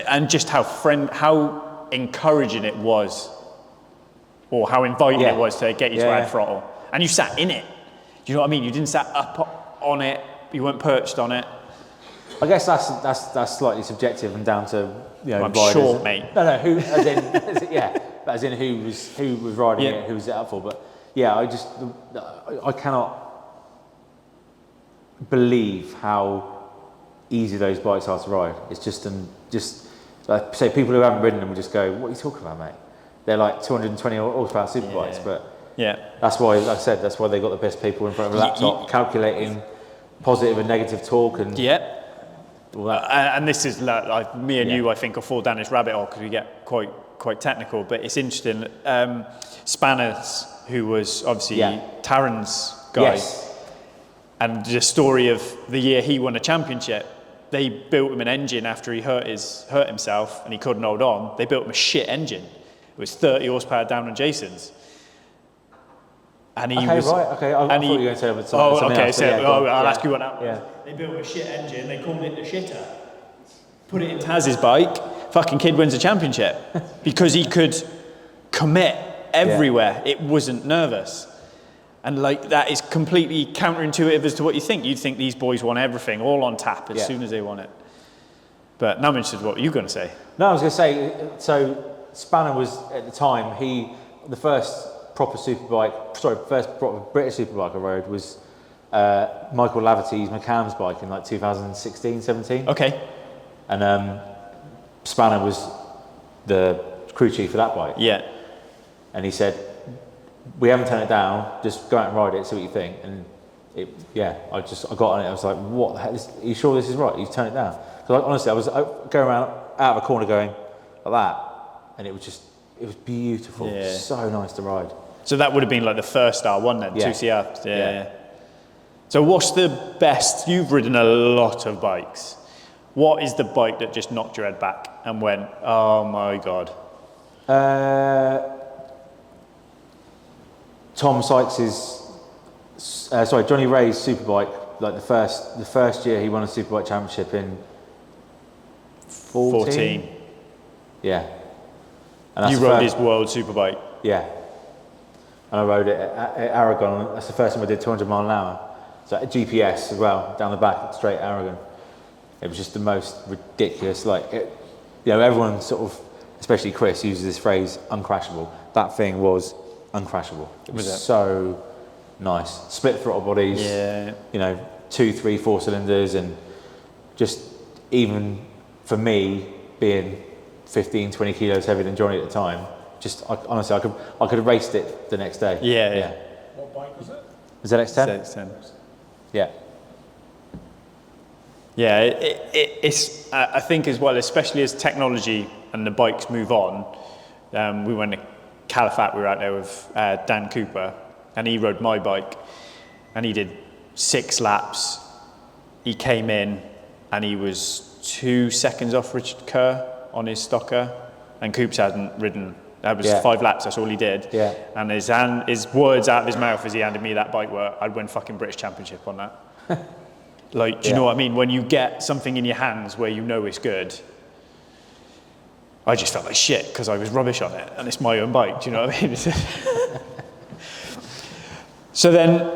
And just how encouraging it was, or how inviting it was to get you to add throttle. And you sat in it. Do you know what I mean? You didn't sat up on it. You weren't perched on it. I guess that's slightly subjective and down to I'm riders. short, mate. No, who as in but as in who was riding it, who was it up for. But yeah, I cannot believe how easy those bikes are to ride. It's just say people who haven't ridden them will just go, "What are you talking about, mate?" They're like 220 horsepower super bikes, but that's why, like I said, that's why they got the best people in front of a laptop calculating positive and negative torque and all that. And this is like me and you, I think, will fall down this rabbit hole because we get quite technical. But it's interesting. Spanners, who was obviously Taryn's guy, and the story of the year he won a championship. They built him an engine after he hurt himself and he couldn't hold on. They built him a shit engine. It was 30 horsepower down on Jason's. And he I thought you were going to say something else. I'll ask you what happened. Yeah. They built a shit engine, they called it the shitter. Put it in Taz's bike, fucking kid wins a championship. Because he could commit everywhere. It wasn't nervous. And like that is completely counterintuitive as to what you think. You'd think these boys want everything all on tap as soon as they want it. But now I'm interested in what you're going to say. No, I was going to say, so Spanner was at the time, the first proper British superbike I rode was Michael Laverty's McCann's bike in like 2016, 17. Okay. And Spanner was the crew chief for that bike. Yeah. And he said, we haven't turned it down, just go out and ride it, see what you think. And I got on it, I was like, what the hell, are you sure this is right? You turn it down? Because honestly, I was going around out of a corner going like that, and it was beautiful, so nice to ride. So that would have been like the first R1 then, 2CR. Yeah. So what's the best, you've ridden a lot of bikes. What is the bike that just knocked your head back and went, oh my God? Tom Sykes's, Johnny Ray's superbike, like the first year he won a superbike championship in 14. Yeah. And you rode his world superbike. Yeah. And I rode it at Aragon. That's the first time I did 200 mile an hour. So at GPS as well, down the back, straight Aragon. It was just the most ridiculous, everyone sort of, especially Chris, uses this phrase, uncrashable. That thing was uncrashable. It was so nice. Split throttle bodies, 2, 3, 4 cylinders, and just even for me being 15, 20 kilos heavier than Johnny at the time, honestly, I could have raced it the next day. Yeah. What bike was it? ZX10? ZX10. Yeah. Yeah, it's I think as well, especially as technology and the bikes move on. We went to Califat, we were out there with Dan Cooper, and he rode my bike, and he did 6 laps. He came in, and he was 2 seconds off Richard Kerr on his stocker, and Coops hadn't ridden. That was 5 laps, that's all he did. Yeah. And his words out of his mouth as he handed me that bike were, I'd win fucking British Championship on that. Like, do you know what I mean? When you get something in your hands where you know it's good, I just felt like shit because I was rubbish on it, and it's my own bike, do you know what I mean? So then,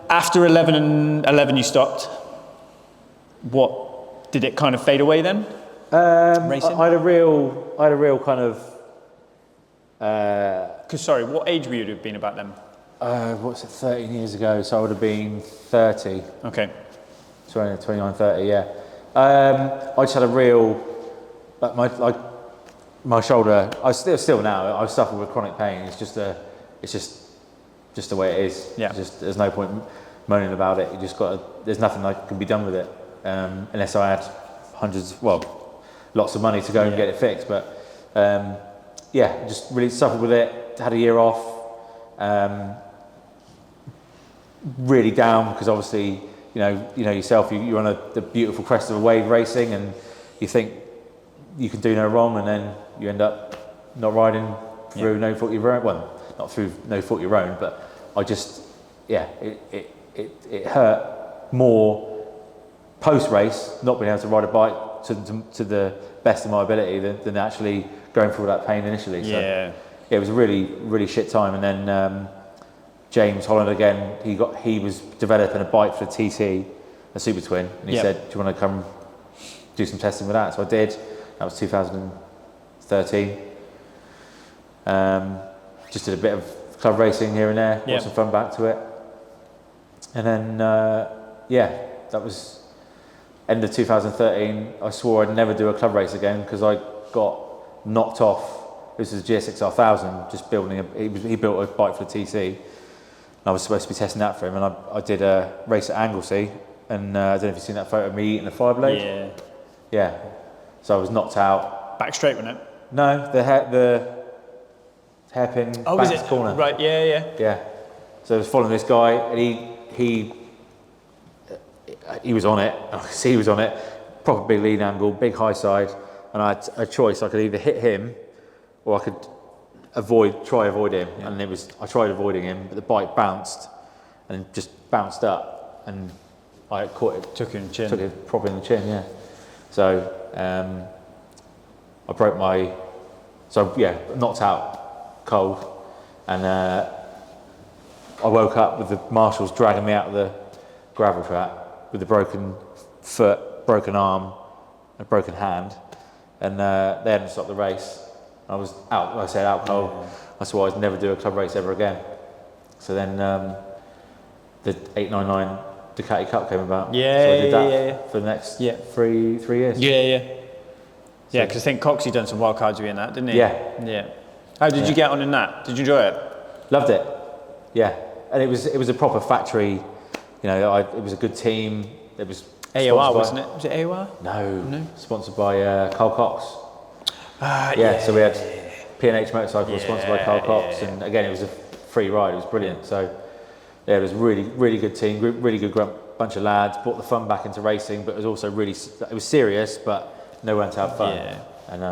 after 11 you stopped. What, did it kind of fade away then? Racing? I had a real kind of... Because, sorry, what age would you have been about then? What's it, 13 years ago, so I would have been 30. Okay. 29, 30, yeah. I just had a real, my shoulder, I still now, I suffer with chronic pain. It's just the way it is. Yeah. There's no point moaning about it. You just there's nothing that can be done with it, unless I had lots of money to go and get it fixed. But just really suffered with it. Had a year off, really down because obviously, you know yourself, you're on the beautiful crest of a wave racing, and you think you can do no wrong, and then you end up not riding through no fault of your own. Well, not through no fault of your own, but I just, it hurt more post-race, not being able to ride a bike to the best of my ability than actually going through all that pain initially. So it was a really, really shit time. And then James Holland again, he was developing a bike for the TT, a Super Twin, and he said, do you want to come do some testing with that? So I did. That was 2013. Just did a bit of club racing here and there, got some fun back to it. And then, that was end of 2013. I swore I'd never do a club race again because I got knocked off. This is a GSX 1000, just building he built a bike for the TT. And I was supposed to be testing that for him, and I did a race at Anglesey, and I don't know if you've seen that photo of me eating a fireblade. Yeah. So I was knocked out. Back straight, wasn't it? No, the hairpin back corner. Right, Yeah. So I was following this guy, and he was on it. I could see he was on it. Proper big lean angle, big high side, and I had a choice. I could either hit him, or I could try avoid him. Yeah. And I tried avoiding him, but the bike bounced, and just bounced up, and I caught it. Took it proper in the chin. Yeah. So I broke knocked out cold, and I woke up with the marshals dragging me out of the gravel trap with a broken foot, broken arm, a broken hand, and they hadn't stopped the race. I was out, like I said, out cold. I swore I'd never do a club race ever again. So then the 899 Ducati Cup came about. So I did that for the next 3 years. Yeah, because I think Coxey done some wild cards with you in that, didn't he? Yeah. How did you get on in that? Did you enjoy it? Loved it. Yeah, and it was a proper factory. You know, it was a good team. It was AOR, wasn't it? Was it AOR? No. Sponsored by Carl Cox. So we had P&H Motorcycle sponsored by Carl Cox, and again, it was a free ride. It was brilliant. So it was a really, really good team, really good bunch of lads. Brought the fun back into racing, but it was also it was serious, but no one to have fun. And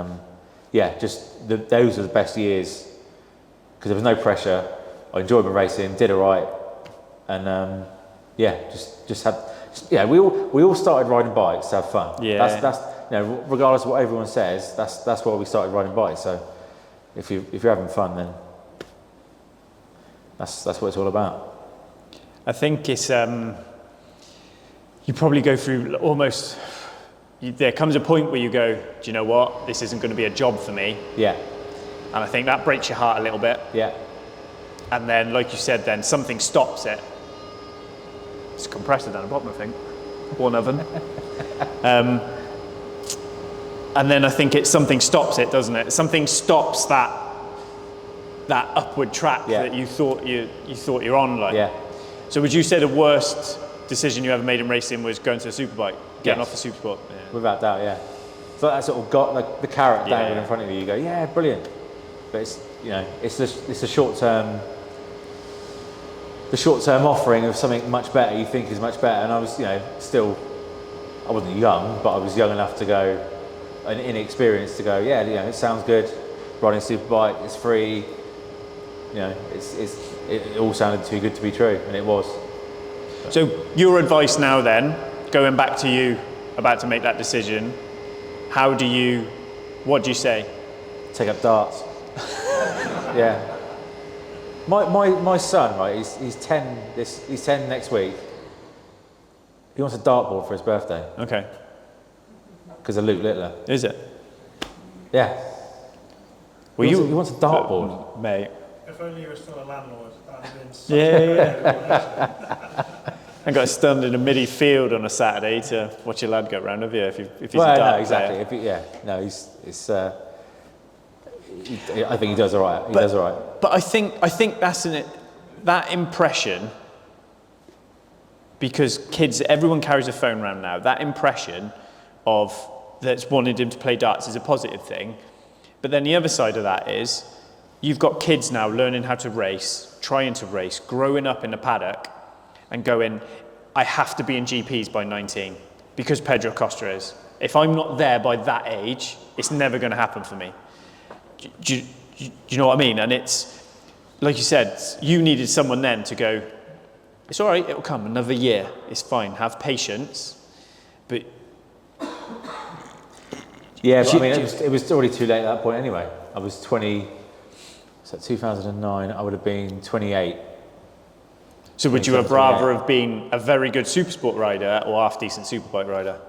those were the best years because there was no pressure. I enjoyed my racing, did alright, and we all started riding bikes to have fun. That's regardless of what everyone says, that's why we started riding bikes. So if you're having fun, then that's what it's all about. I think it's you probably go through almost. There comes a point where you go, do you know what? This isn't going to be a job for me. Yeah. And I think that breaks your heart a little bit. Yeah. And then, like you said, then something stops it. It's a compressor down the bottom, I think. One oven. And then I think something stops it, doesn't it? Something stops that upward track that you thought you're on. Like. Yeah. So would you say the worst decision you ever made in racing was going to a superbike, getting off the supersport? Yeah. Without doubt, yeah. So that sort of got like the carrot down in front of you. You go, yeah, brilliant. But it's the short term offering of something much better. You think is much better, and I was I wasn't young, but I was young enough to go, and inexperienced to go. Yeah, it sounds good. Riding a superbike, it's free. It all sounded too good to be true, and it was. So your advice now then, going back to you about to make that decision, what do you say? Take up darts. Yeah. My son, right, he's 10 he's 10 next week. He wants a dartboard for his birthday. Okay. Because of Luke Littler. Is it? Yeah. He wants a dartboard. Mate. If only you were still a landlord. And got stunned in a midi field on a Saturday to watch your lad go round, have you? If he's a dart no, exactly. I think he does all right. But I think that's that impression, because everyone carries a phone around now. That impression of that's wanted him to play darts is a positive thing. But then the other side of that is you've got kids now learning how to race, trying to race, growing up in the paddock, and going, I have to be in GPs by 19 because Pedro Costa is. If I'm not there by that age, it's never going to happen for me. Do Do you know what I mean? And it's, like you said, you needed someone then to go, it's all right, it'll come another year. It's fine. Have patience. But yeah, but I mean, it was already too late at that point anyway. I was 20, so 2009, I would have been 28. So would you have rather have been a very good supersport rider or half decent superbike rider?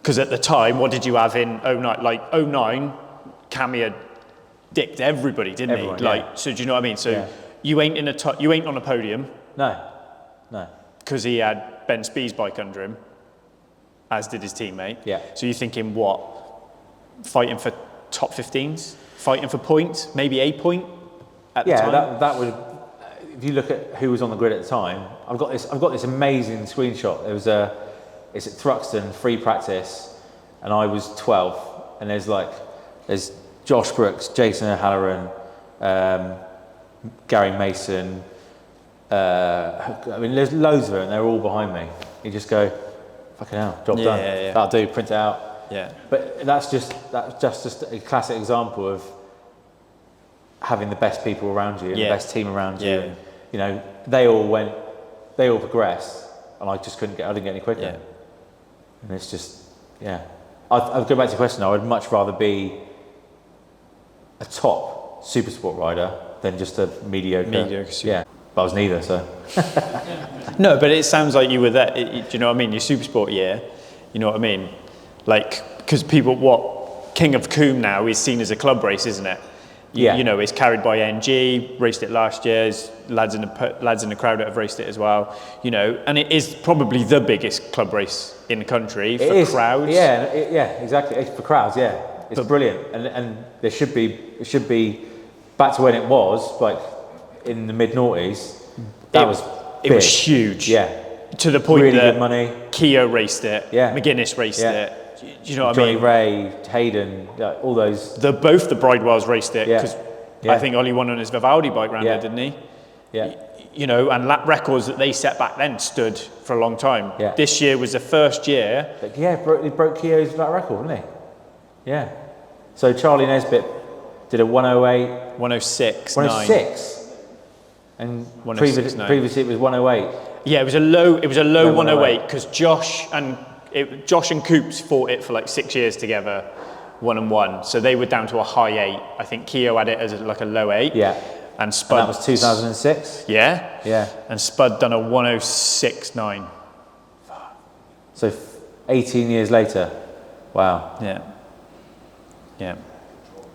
Because at the time, what did you have in 09? Like 09, Cammy had dicked everybody, didn't Everyone, he? Like, yeah. so do you know what I mean? So Yeah. you ain't you ain't on a podium No. because he had Ben Spee's bike under him, as did his teammate. Yeah. So you're thinking what? Fighting for top 15s, fighting for points, maybe a point at the time. Yeah, that would. If you look at who was on the grid at the time, I've got this amazing screenshot. It's at Thruxton free practice, and I was 12, and there's Josh Brooks, Jason O'Halloran, Gary Mason. I mean, there's loads of them, and they're all behind me. You just go, fucking hell, job done. Yeah. That'll do. Print it out. Yeah. But that's just a classic example of having the best people around you and the best team around you. Yeah. And, you know, they all progressed, and I didn't get any quicker. Yeah. And it's just, yeah. I'll go back to the question. I would much rather be a top super sport rider than just a mediocre super. Yeah, but I was neither, so. No, but it sounds like you were there. Do you know what I mean? Your supersport year, you know what I mean? Like, because King of Coombe now is seen as a club race, isn't it? You know, it's carried by NG, raced it last year, there's lads in the crowd that have raced it as well, you know, and it is probably the biggest club race in the country for crowds. Yeah, exactly, for crowds, yeah. It's brilliant, and it should be back to when it was, like in the mid-noughties, it was huge. Yeah. To the point really that good money. Keogh raced it, McGuinness raced it. Do you know what Johnny I mean? Ray, Hayden, all those. Both the Bridewells raced it because I think Ollie won on his Vivaldi bike round there, didn't he? Yeah. You know, and lap records that they set back then stood for a long time. Yeah. This year was the first year. He broke Keogh's lap record, didn't he? Yeah. So Charlie Nesbitt did a 108. 106. 106. And previously it was 108. Yeah, it was a low 108 because Josh and Coops fought it for like 6 years together, 1-1. So they were down to a high 8. I think Keogh had it as like a low 8. Yeah. And Spud. And that was 2006. Yeah. Yeah. And Spud done a 106.9. So 18 years later. Wow. Yeah. Yeah.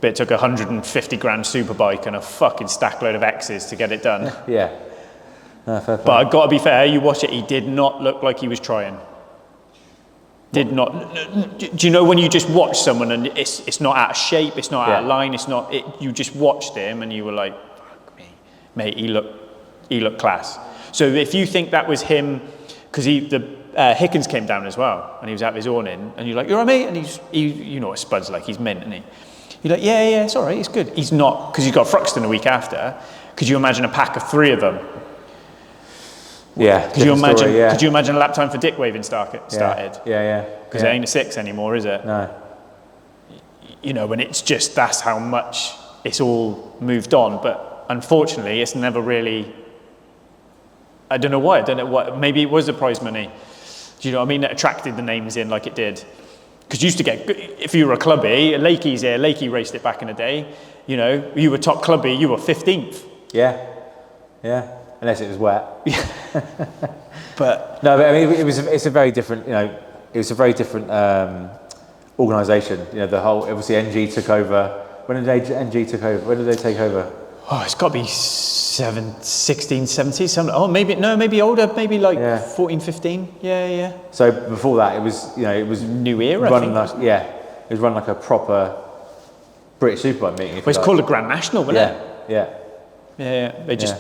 But it took 150 grand superbike and a fucking stack load of X's to get it done. Yeah. No, fair play. But I've got to be fair, you watch it, he did not look like he was trying. Did not. Do you know when you just watch someone and it's not out of shape, it's not out of line, you just watched him and you were like, fuck me, mate, he looked class. So if you think that was him, because Hickens came down as well and he was out of his awning and you're like, you're all right, mate? And you know what Spud's like, he's mint, isn't he? You're like, yeah, it's all right, it's good. He's not, because he's got Thruxton the week after. Could you imagine a pack of 3 of them? Yeah. Could you imagine a lap time for Dick Waving started? Yeah. Because it ain't a 6 anymore, is it? No. You know, and it's just, that's how much it's all moved on. But unfortunately, it's never really, I don't know what, maybe it was the prize money. Do you know what I mean? That attracted the names in like it did. Because you used to get, if you were a clubby, Lakey's here, Lakey raced it back in the day, you know, you were top clubby, you were 15th. Yeah. Unless it was wet. But no, but I mean, it's a very different, you know, it was a very different organisation. You know, the whole, obviously NG took over. When did NG took over? When did they take over? Oh, it's got to be 16, 17, something. Oh, maybe older, maybe like 14, 15. Yeah. So before that, it was New Era, running like, it was run like a proper British Superbike meeting. Well, it's called a Grand National, wasn't it? Yeah. They just.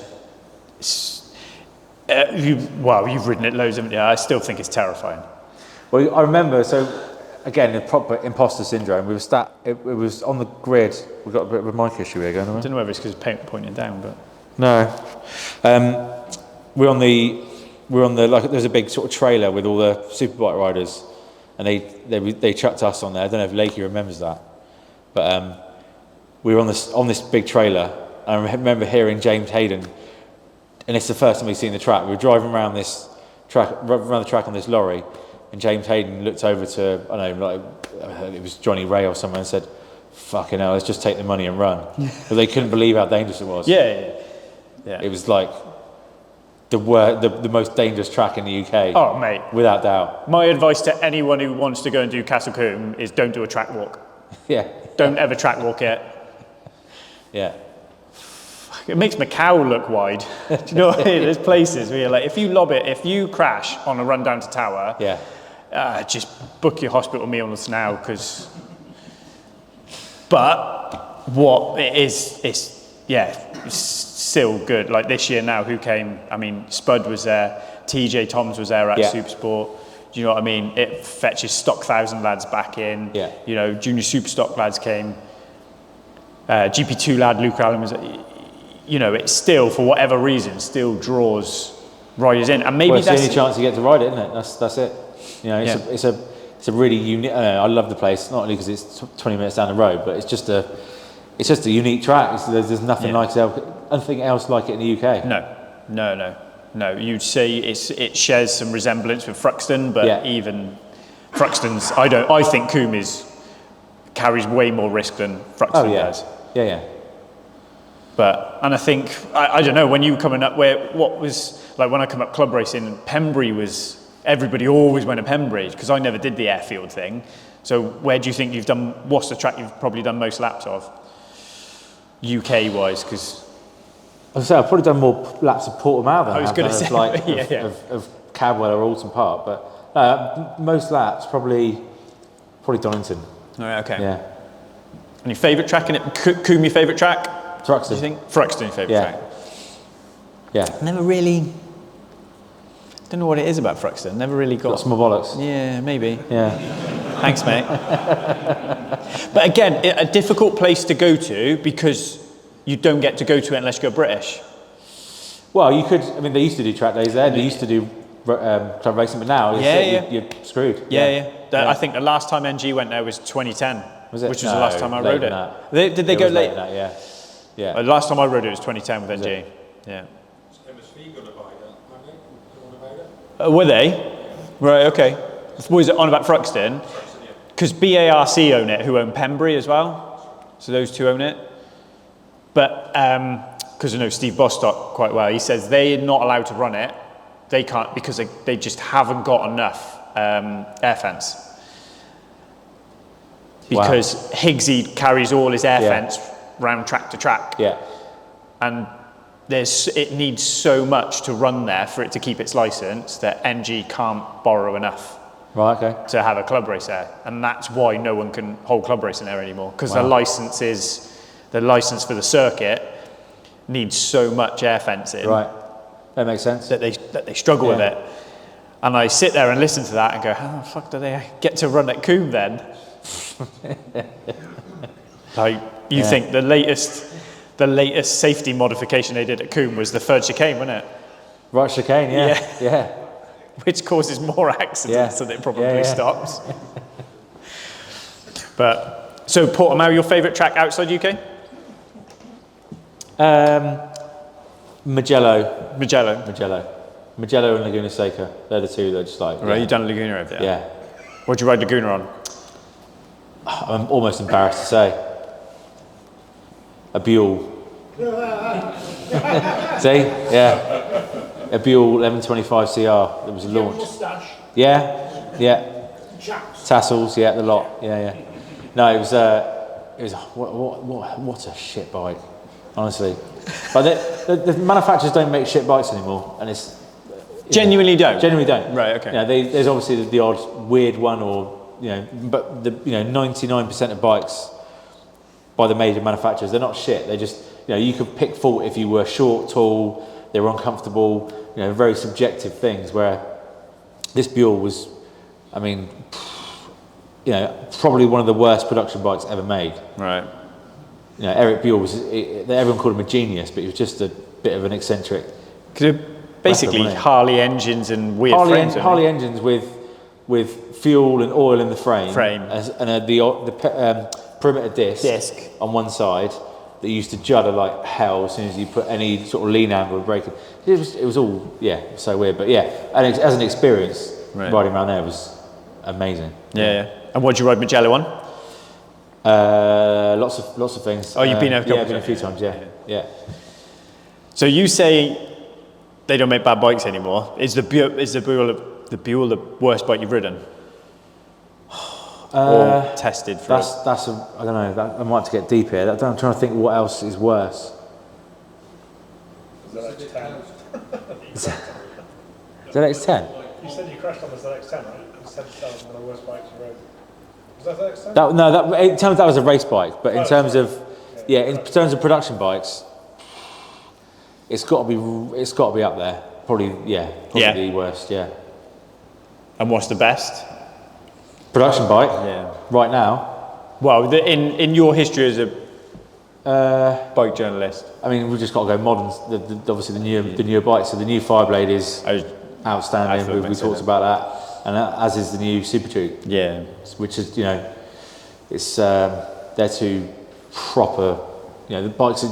You've ridden it loads, haven't you? I still think it's terrifying. Well, I remember, so again, the proper imposter syndrome. It was on the grid. We've got a bit of a mic issue here going on. I don't know whether it's because it's pointing down, but no. We're on the like. There's a big sort of trailer with all the superbike riders, and they chucked us on there. I don't know if Lakey remembers that, but we were on this big trailer. I remember hearing James Hayden, and it's the first time we've seen the track. We were driving around the track on this lorry, and James Hayden looked over to, I don't know, like it was Johnny Ray or someone, and said, "Fucking hell, let's just take the money and run." But they couldn't believe how dangerous it was. Yeah. It was like the most dangerous track in the UK. Oh, mate. Without doubt. My advice to anyone who wants to go and do Castle Combe is don't do a track walk. Yeah. Don't ever track walk it. Yeah. It makes Macau look wide. Do you know what I mean? There's places where you're like, if you crash on a run down to Tower, just book your hospital meals now, because. But what it is, it's still good. Like this year now, who came? I mean, Spud was there, TJ Toms was there at Supersport. Do you know what I mean? It fetches Stock 1000 lads back in. Yeah. You know, Junior Super Stock lads came. GP2 lad Luke Allen was. You know, it still, for whatever reason, still draws riders in, and maybe it's that's the only chance you get to ride it, isn't it? That's it. You know, it's a really unique. I love the place, not only because it's 20 minutes down the road, but it's just a unique track. There's nothing nothing else like it in the UK. No. You'd say it shares some resemblance with Thruxton, but even Thruxton's, I think Combe carries way more risk than Thruxton does. Yeah. And I think, I don't know, when you were coming up, what was, like when I come up club racing, Pembury was, everybody always went to Pembury, because I never did the airfield thing. So where do you think what's the track you've probably done most laps of? UK-wise, because... I've probably done more laps of Portimao than I was going to say, of Cadwell or Alton Park, but most laps, probably Donington. All right, okay. Yeah. And your favourite track in it? Combe, your favourite track? Thruxton. Do you think? Thruxton, your favourite track? Yeah. Never really... Don't know what it is about Thruxton. Never really got small bollocks. Yeah, maybe. Yeah. Thanks, mate. But again, a difficult place to go to, because you don't get to go to it unless you go British. Well, you could. I mean, they used to do track days there. They used to do club racing, but now you're screwed. Yeah. I think the last time NG went there was 2010. Was it? Which was the last time I rode it. Did they go late? Yeah. The last time I rode it was 2010 with NG. Yeah. Were they? Right, okay. Was it on about Thruxton? Because BARC own it, who own Pembury as well. So those two own it. But, because I know Steve Bostock quite well, he says they're not allowed to run it. They can't, because they just haven't got enough air fence. Because Higgsy carries all his air fence round track to track. Yeah. And it needs so much to run there for it to keep its license that NG can't borrow enough to have a club race there. And that's why no one can hold club racing there anymore, because the license for the circuit needs so much air fencing. Right. That makes sense. That they struggle with it. And I sit there and listen to that and go, how the fuck do they get to run at Combe then? Like, you think the latest safety modification they did at Combe was the third chicane, wasn't it? Right chicane, yeah. Which causes more accidents than it probably stops. But, so Portimao, your favourite track outside UK? Magello and Laguna Seca. They're the two that are just like... Right, you've done Laguna over there? Yeah. What'd you ride Laguna on? I'm almost embarrassed to say. A Buell. See? Yeah. A Buell 1125 CR that was launched. Mustache. Yeah. Chaps. Tassels, the lot. Yeah. No, it was what a shit bike, honestly. But the manufacturers don't make shit bikes anymore, and it's Genuinely don't. Genuinely don't. Right. Okay. There's obviously the odd weird one, or but 99% of bikes by the major manufacturers, they're not shit. They just you could pick fault if you were short, tall, they were uncomfortable. Very subjective things. Where this Buell was, probably one of the worst production bikes ever made. Right. Eric Buell was, everyone called him a genius, but he was just a bit of an eccentric. Basically Harley engines and weird frames. Harley engines with with fuel and oil in the frame. And the perimeter disc on one side that used to judder like hell as soon as you put any sort of lean angle or brake. It was all, so weird. But and as an experience, riding around there was amazing. Yeah. And what did you ride Mugello on? Lots of things. Oh, you've been there a couple I've been a few times, yeah. So you say they don't make bad bikes anymore. Is the Buell the worst bike you've ridden? Or tested for that's I don't know. I might have to get deep here. I'm trying to think what else is worse. ZX10. Is that X10? You said you crashed on the ZX10, right? You said that was one of the worst bikes you rode. Was that ZX10? In terms that was a race bike, but in terms of in terms of production bikes, it's got to be up there. Probably the worst. Yeah. And what's the best? Production bike, right now. Well, in your history as a bike journalist, I mean, we've just got to go modern. Obviously, the newer bikes. So the new Fireblade is outstanding. We talked about that, and as is the new Super Duke. Yeah, which is it's they're two proper. The bikes.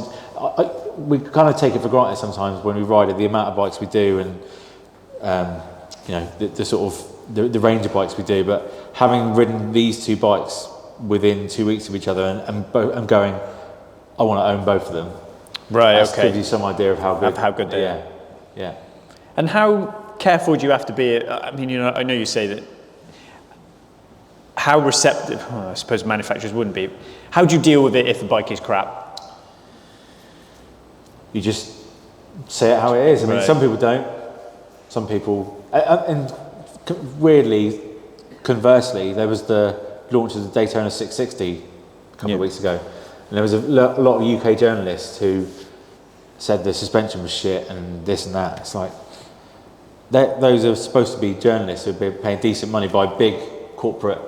We kind of take it for granted sometimes when we ride it. The amount of bikes we do, and the sort of the range of bikes we do, but having ridden these two bikes within 2 weeks of each other and going, I want to own both of them. Right, that gives you some idea of how good they are. Yeah. And how careful do you have to be? I mean, I know you say that. How receptive? I suppose manufacturers wouldn't be. How do you deal with it if the bike is crap? You just say it how it is. I mean, some people don't. Some people, and weirdly, conversely, there was the launch of the Daytona 660 a couple of weeks ago, and there was a lot of UK journalists who said the suspension was shit and this and that. It's like those are supposed to be journalists who are paying decent money by big corporate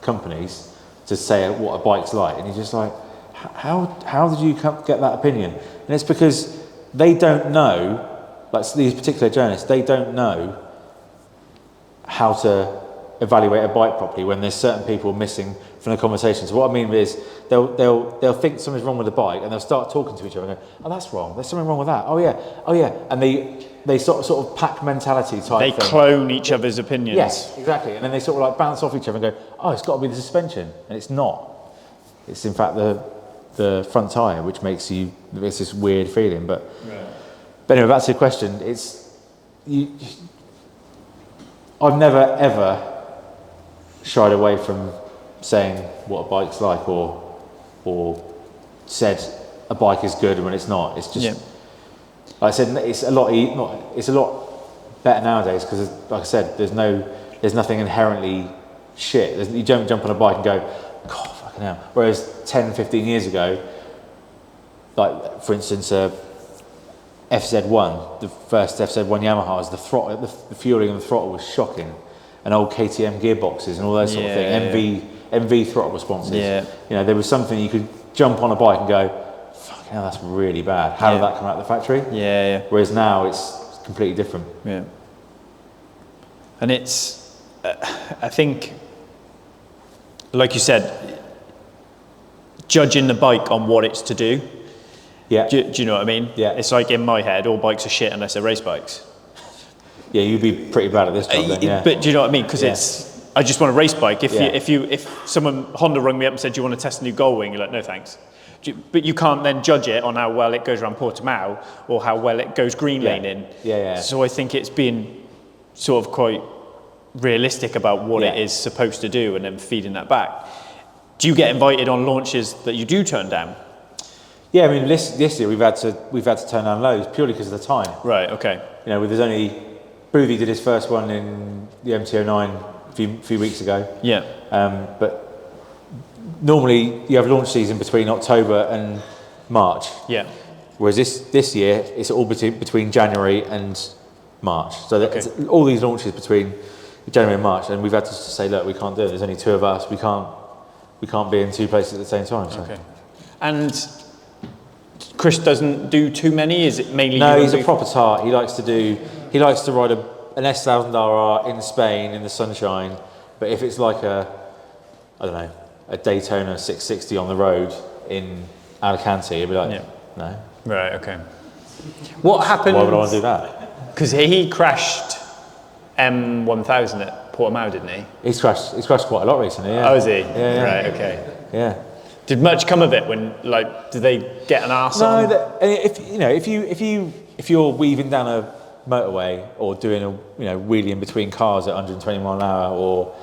companies to say what a bike's like, and you're just like, how did you get that opinion? And it's because they don't know, like these particular journalists, they don't know how to evaluate a bike properly when there's certain people missing from the conversation. So what I mean is they'll think something's wrong with the bike and they'll start talking to each other and go, oh, that's wrong, there's something wrong with that, oh yeah, and they sort of pack mentality type they thing. Clone each other's opinions. Yes, exactly, and then they sort of like bounce off each other and go, oh, it's got to be the suspension, and it's not. It's in fact the front tyre, which makes it's this weird feeling. But anyway, back to the question. I've never ever shied away from saying what a bike's like, or said a bike is good when it's not. It's just like I said, it's a lot better nowadays because, like I said, there's nothing inherently shit. You don't jump on a bike and go, God, fucking hell. Whereas 10, 15 years ago, like for instance, FZ1, the first FZ1 Yamahas, the fueling and the throttle was shocking, and old KTM gearboxes and all those sort of things, MV throttle responses. There was something you could jump on a bike and go, fucking hell, that's really bad. How did that come out of the factory? Whereas now it's completely different. Yeah. And it's, I think, like you said, judging the bike on what it's to do. Yeah. Do you know what I mean? Yeah. It's like in my head, all bikes are shit unless they're race bikes. Yeah, you'd be pretty bad at this job then, yeah. But do you know what I mean? Because I just want a race bike. If Honda rung me up and said, do you want to test a new Gullwing? You're like, no thanks. But you can't then judge it on how well it goes around Portimao or how well it goes green laning. So I think it's being sort of quite realistic about what it is supposed to do and then feeding that back. Do you get invited on launches that you do turn down? Yeah, I mean this year we've had to turn down loads purely because of the time. Right. Okay. There's only Boothie did his first one in the MT-09 a few weeks ago. Yeah. But normally you have launch season between October and March. Yeah. Whereas this year it's all between January and March. So all these launches between January and March, and we've had to say, look, we can't do it. There's only two of us. We can't be in two places at the same time. So. Okay. And Chris doesn't do too many. Is it mainly? No, he's a proper tart. He likes to ride an S1000RR in Spain in the sunshine But if it's like I don't know, a Daytona 660 on the road in Alicante, you'd be like, no. Right, okay. What happened? Why would I want to do that? Because he crashed M1000 at Portimao, didn't he? He's crashed quite a lot recently, yeah. Oh, is he? Yeah. Right, okay. Yeah. Did much come of it when, like, did they get an arse on? No, if you're weaving down a motorway or doing a wheelie in between cars at 120 mile an hour, or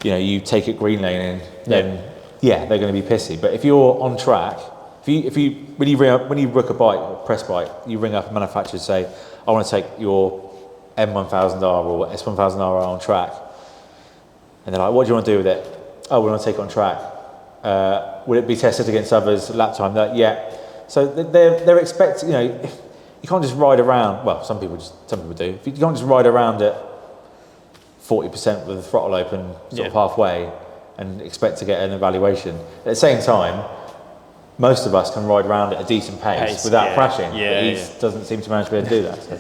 you take it green lane, then they're going to be pissy. But if you're on track, when you book a bike, a press bike, you ring up a manufacturer and say, I want to take your M1000R or S1000R on track, and they're like, what do you want to do with it? Oh, we want to take it on track. Will it be tested against others lap time? Yeah. So they're expecting, you can't just ride around. Well, some people do. You can't just ride around at 40% with the throttle open, sort of halfway, and expect to get an evaluation. At the same time, most of us can ride around at a decent pace without crashing. But he doesn't seem to manage to be able to do that. So,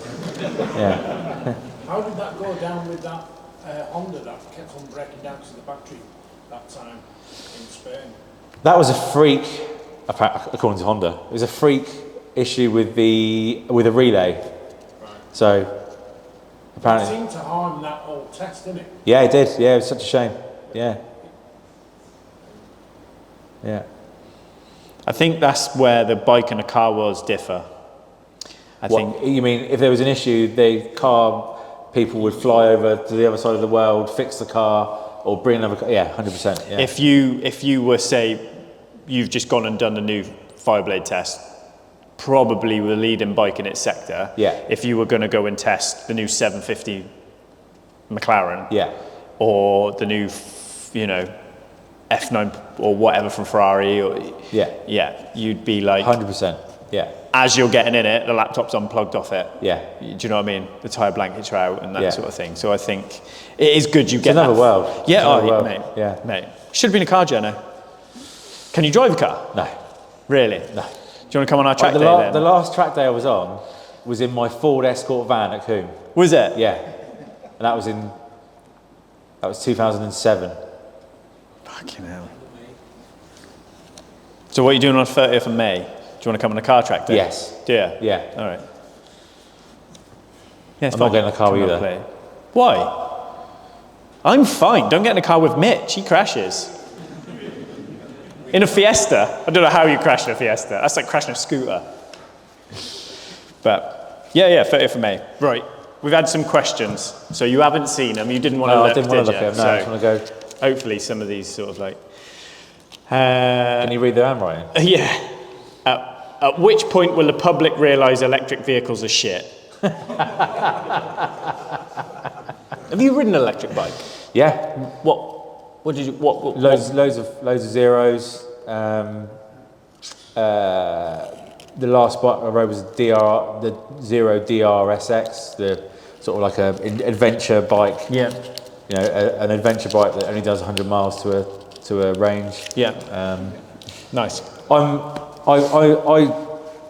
How did that go down with that Honda that kept on breaking down because of the battery that time in Spain? That was a freak, according to Honda. It was a freak issue with a relay. Right. So apparently, it seemed to harm that whole test, didn't it? Yeah, it did. Yeah, it was such a shame. Yeah. I think that's where the bike and the car worlds differ. I think. You mean if there was an issue, the car people would fly over to the other side of the world, fix the car, or bring another car? Yeah, 100%. Yeah. If you were, say, you've just gone and done the new Fireblade test, probably the leading bike in its sector. Yeah. If you were going to go and test the new 750 McLaren. Yeah. Or the new, F9 or whatever from Ferrari. You'd be like 100%. Yeah. As you're getting in it, the laptop's unplugged off it. Yeah. Do you know what I mean? The tyre blankets are out and that sort of thing. So I think it is good you get another that. world. Yeah, mate. Yeah. Mate. Should have been a car journey. Can you drive a car? No. Really? No. Do you want to come on our track day then? The last track day I was on was in my Ford Escort van at Coombe. Was it? Yeah. And that was 2007. Fucking hell. So what are you doing on 30th of May? Do you want to come on a car track day? Yes. Do you? Yeah. All right. Yeah, I'm not getting in the car with you though. Why? I'm fine. Don't get in the car with Mitch. He crashes. In a Fiesta. I don't know how you crash in a Fiesta. That's like crashing a scooter. But, 30th of May. Right. We've had some questions. So you haven't seen them. You didn't want to look, I didn't want to look you? at them. No, I just want to go. Hopefully some of these sort of like... Can you read the handwriting? Yeah. At which point will the public realise electric vehicles are shit? Have you ridden an electric bike? Yeah. What did you? What? Loads of zeros. The last bike I rode was the Zero DRSX, the sort of like an adventure bike. Yeah. An adventure bike that only does 100 miles to a range. Yeah. Nice.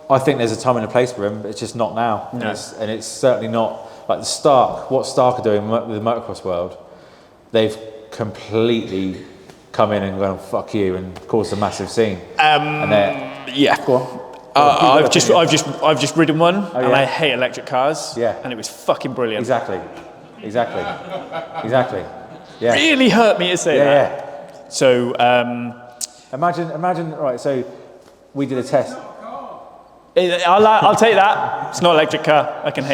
I think there's a time and a place for him, but it's just not now. No. And it's certainly not like what Stark are doing with the motocross world. They've completely come in and gone fuck you and caused a massive scene. Go on. I've just ridden one, and I hate electric cars. Yeah. And it was fucking brilliant. Exactly. Yeah. Really hurt me to say that. Yeah. So imagine. Right. So we did a test. I'll take that. It's not an electric car. I can.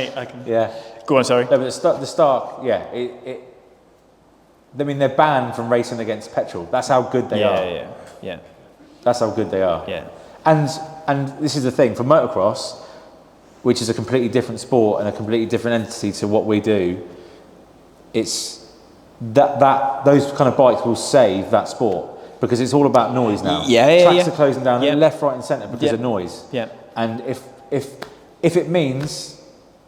Yeah. Go on. Sorry. No, but the Stark. Yeah. I mean, they're banned from racing against petrol. That's how good they are. Yeah. That's how good they are. Yeah. And this is the thing for motocross, which is a completely different sport and a completely different entity to what we do. It's that those kind of bikes will save that sport because it's all about noise now. Tracks are closing down left, right, and centre because of noise. Yeah. And if it means,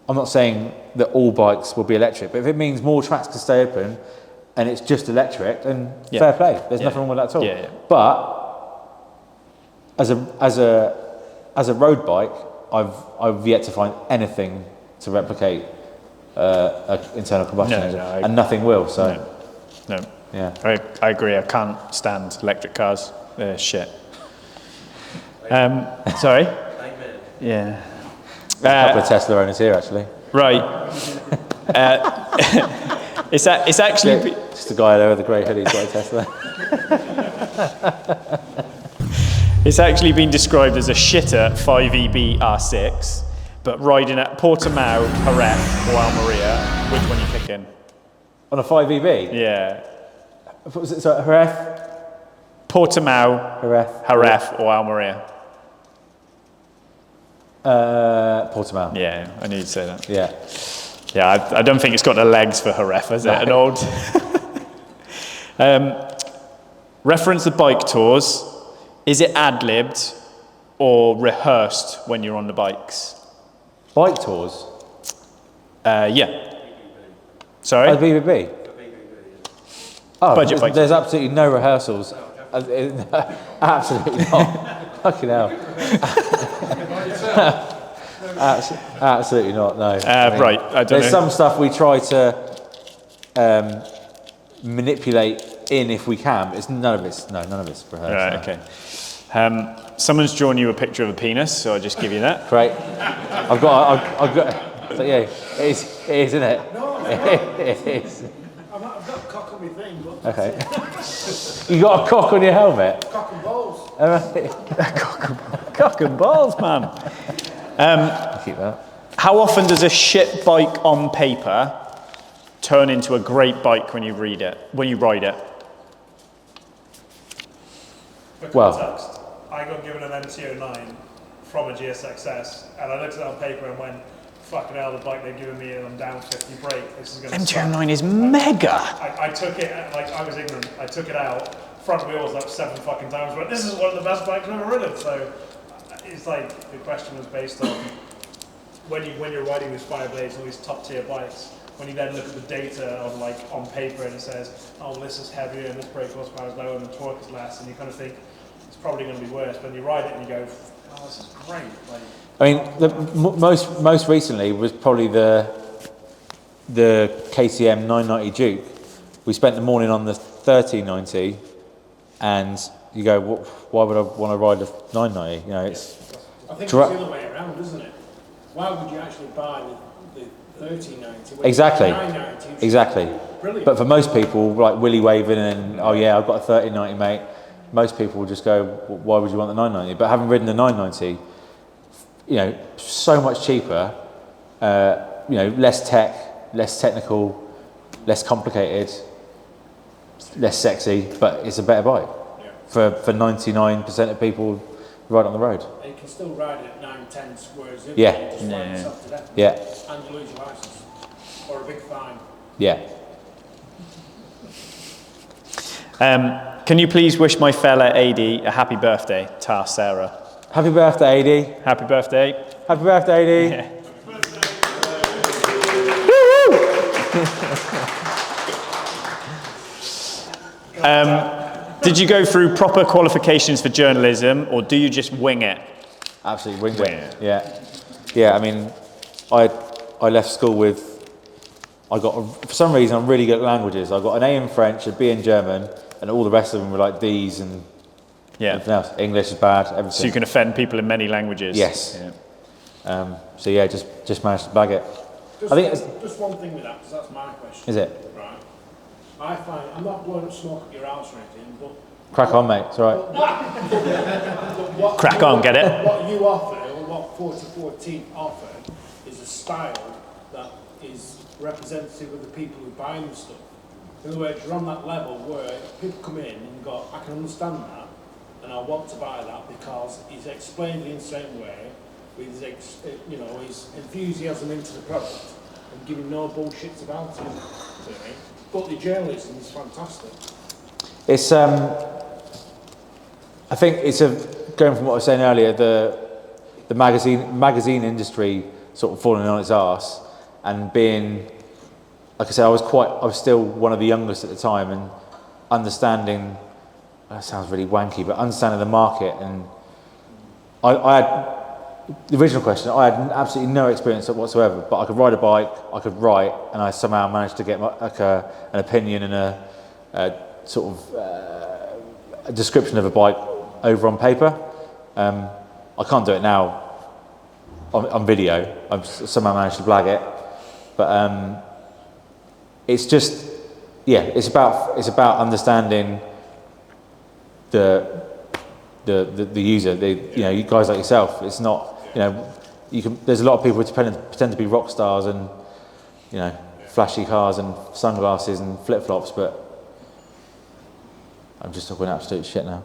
I'm not saying that all bikes will be electric, but if it means more tracks can stay open and it's just electric, then fair play. There's nothing wrong with that at all. Yeah. But as a road bike, I've yet to find anything to replicate an internal combustion engine, and nothing will. So no. Yeah. I agree. I can't stand electric cars. They're shit. Sorry? Amen. Yeah. A couple of Tesla owners here, actually. Right. It's actually... Just a guy there with a grey hoodie, got a Tesla. It's actually been described as a shitter 5EB R6, but riding at Portimao, Jerez or Almeria, which one are you picking? On a 5EB? Yeah. What was it? Sorry, Jerez? Portimao, Jerez or Almeria. Portimao. Yeah, I knew you'd say that. Yeah. Yeah, I don't think it's got the legs for Jerez, has it? An old... reference the bike tours. Is it ad-libbed or rehearsed when you're on the bikes? Bike tours? Yeah. Sorry? Oh, BBB? Oh, Budget bike there's absolutely no rehearsals. Absolutely not. Fucking hell. Absolutely not, no. Right, I don't There's know. some stuff we try to manipulate in if we can, but none of it's rehearsed. Right, no. okay. Someone's drawn you a picture of a penis, so I'll just give you that. Great. I've got, so yeah, it is, isn't it? No, It is. I've got a cock on my thing, but Okay. You got a cock on your helmet? cock and balls. All right. Cock and balls, man. Keep that. How often does a shit bike on paper turn into a great bike when you ride it? For Well- context, I got given an MT-09 from a GSXS, and I looked at it on paper and went, fucking hell, the bike they've given me and I'm down 50 brake, this is going to MT-09 is mega. I took it, like I was ignorant, I took it out, front wheels up 7 fucking times, but this is one of the best bikes I've ever ridden, so it's like, the question was based on, when you're riding these Fireblades and all these top tier bikes, when you then look at the data on paper and it says, oh, well, this is heavier and this brake horsepower is lower and the torque is less, and you kind of think it's probably going to be worse. But then you ride it and you go, oh, this is great. Like, I mean, most recently was probably the KTM 990 Duke. We spent the morning on the 1390, and you go, why would I want to ride a 990? You know, it's I think it's the other way around, isn't it? Why would you actually buy the 1390? Exactly. 990, Exactly. brilliant. But for most people, like willy waving and, oh yeah, I've got a 1390, mate. Most people will just go, why would you want the 990? But having ridden the 990, you know, so much cheaper, you know, less tech, less technical, less complicated, less sexy, but it's a better bike for 99% of people who ride on the road. And you can still ride it at 9/10, whereas if Yeah. you just fly yourself to death. Yeah, And you lose your license. Or a big fine. yeah. Can you please wish my fella AD a happy birthday, Tar Sarah? Happy birthday, AD. Happy birthday. Happy birthday, AD. Yeah. Did you go through proper qualifications for journalism, or do you just wing it? Absolutely winged Wing it. it. Yeah, yeah. I mean, I left school with, for some reason I'm really good at languages. I got an A in French, a B in German, and all the rest of them were like D's and everything else. English is bad. Everything. So you can offend people in many languages. Yes. Yeah. So yeah, just managed to bag it. I think Just one thing with that, because that's my question. Is it? Right. I find, I'm not blowing up smoke at your house or anything, but... Crack on, mate. It's all right. What Crack you on, offer- get it? What you offer, or what 44teeth offer, is a style that is representative of the people who buy the stuff. In other words, you're on that level where people come in and go, I can understand that, and I want to buy that because he's explained it in the same way, with his, his enthusiasm into the product, and giving no bullshits about it. Really. But the journalism is fantastic. It's I think it's going from what I was saying earlier, the magazine industry sort of falling on its arse, and being, like I said, I was still one of the youngest at the time, and understanding, that sounds really wanky, but understanding the market. And I had the original question, I had absolutely no experience whatsoever, but I could ride a bike, I could write, and I somehow managed to get an opinion and sort of a description of a bike over on paper. I can't do it now on video. I've somehow managed to blag it, but it's just, yeah, it's about understanding the user, you guys like yourself. It's not, there's a lot of people who pretend to be rock stars and, flashy cars and sunglasses and flip-flops, but I'm just talking absolute shit now.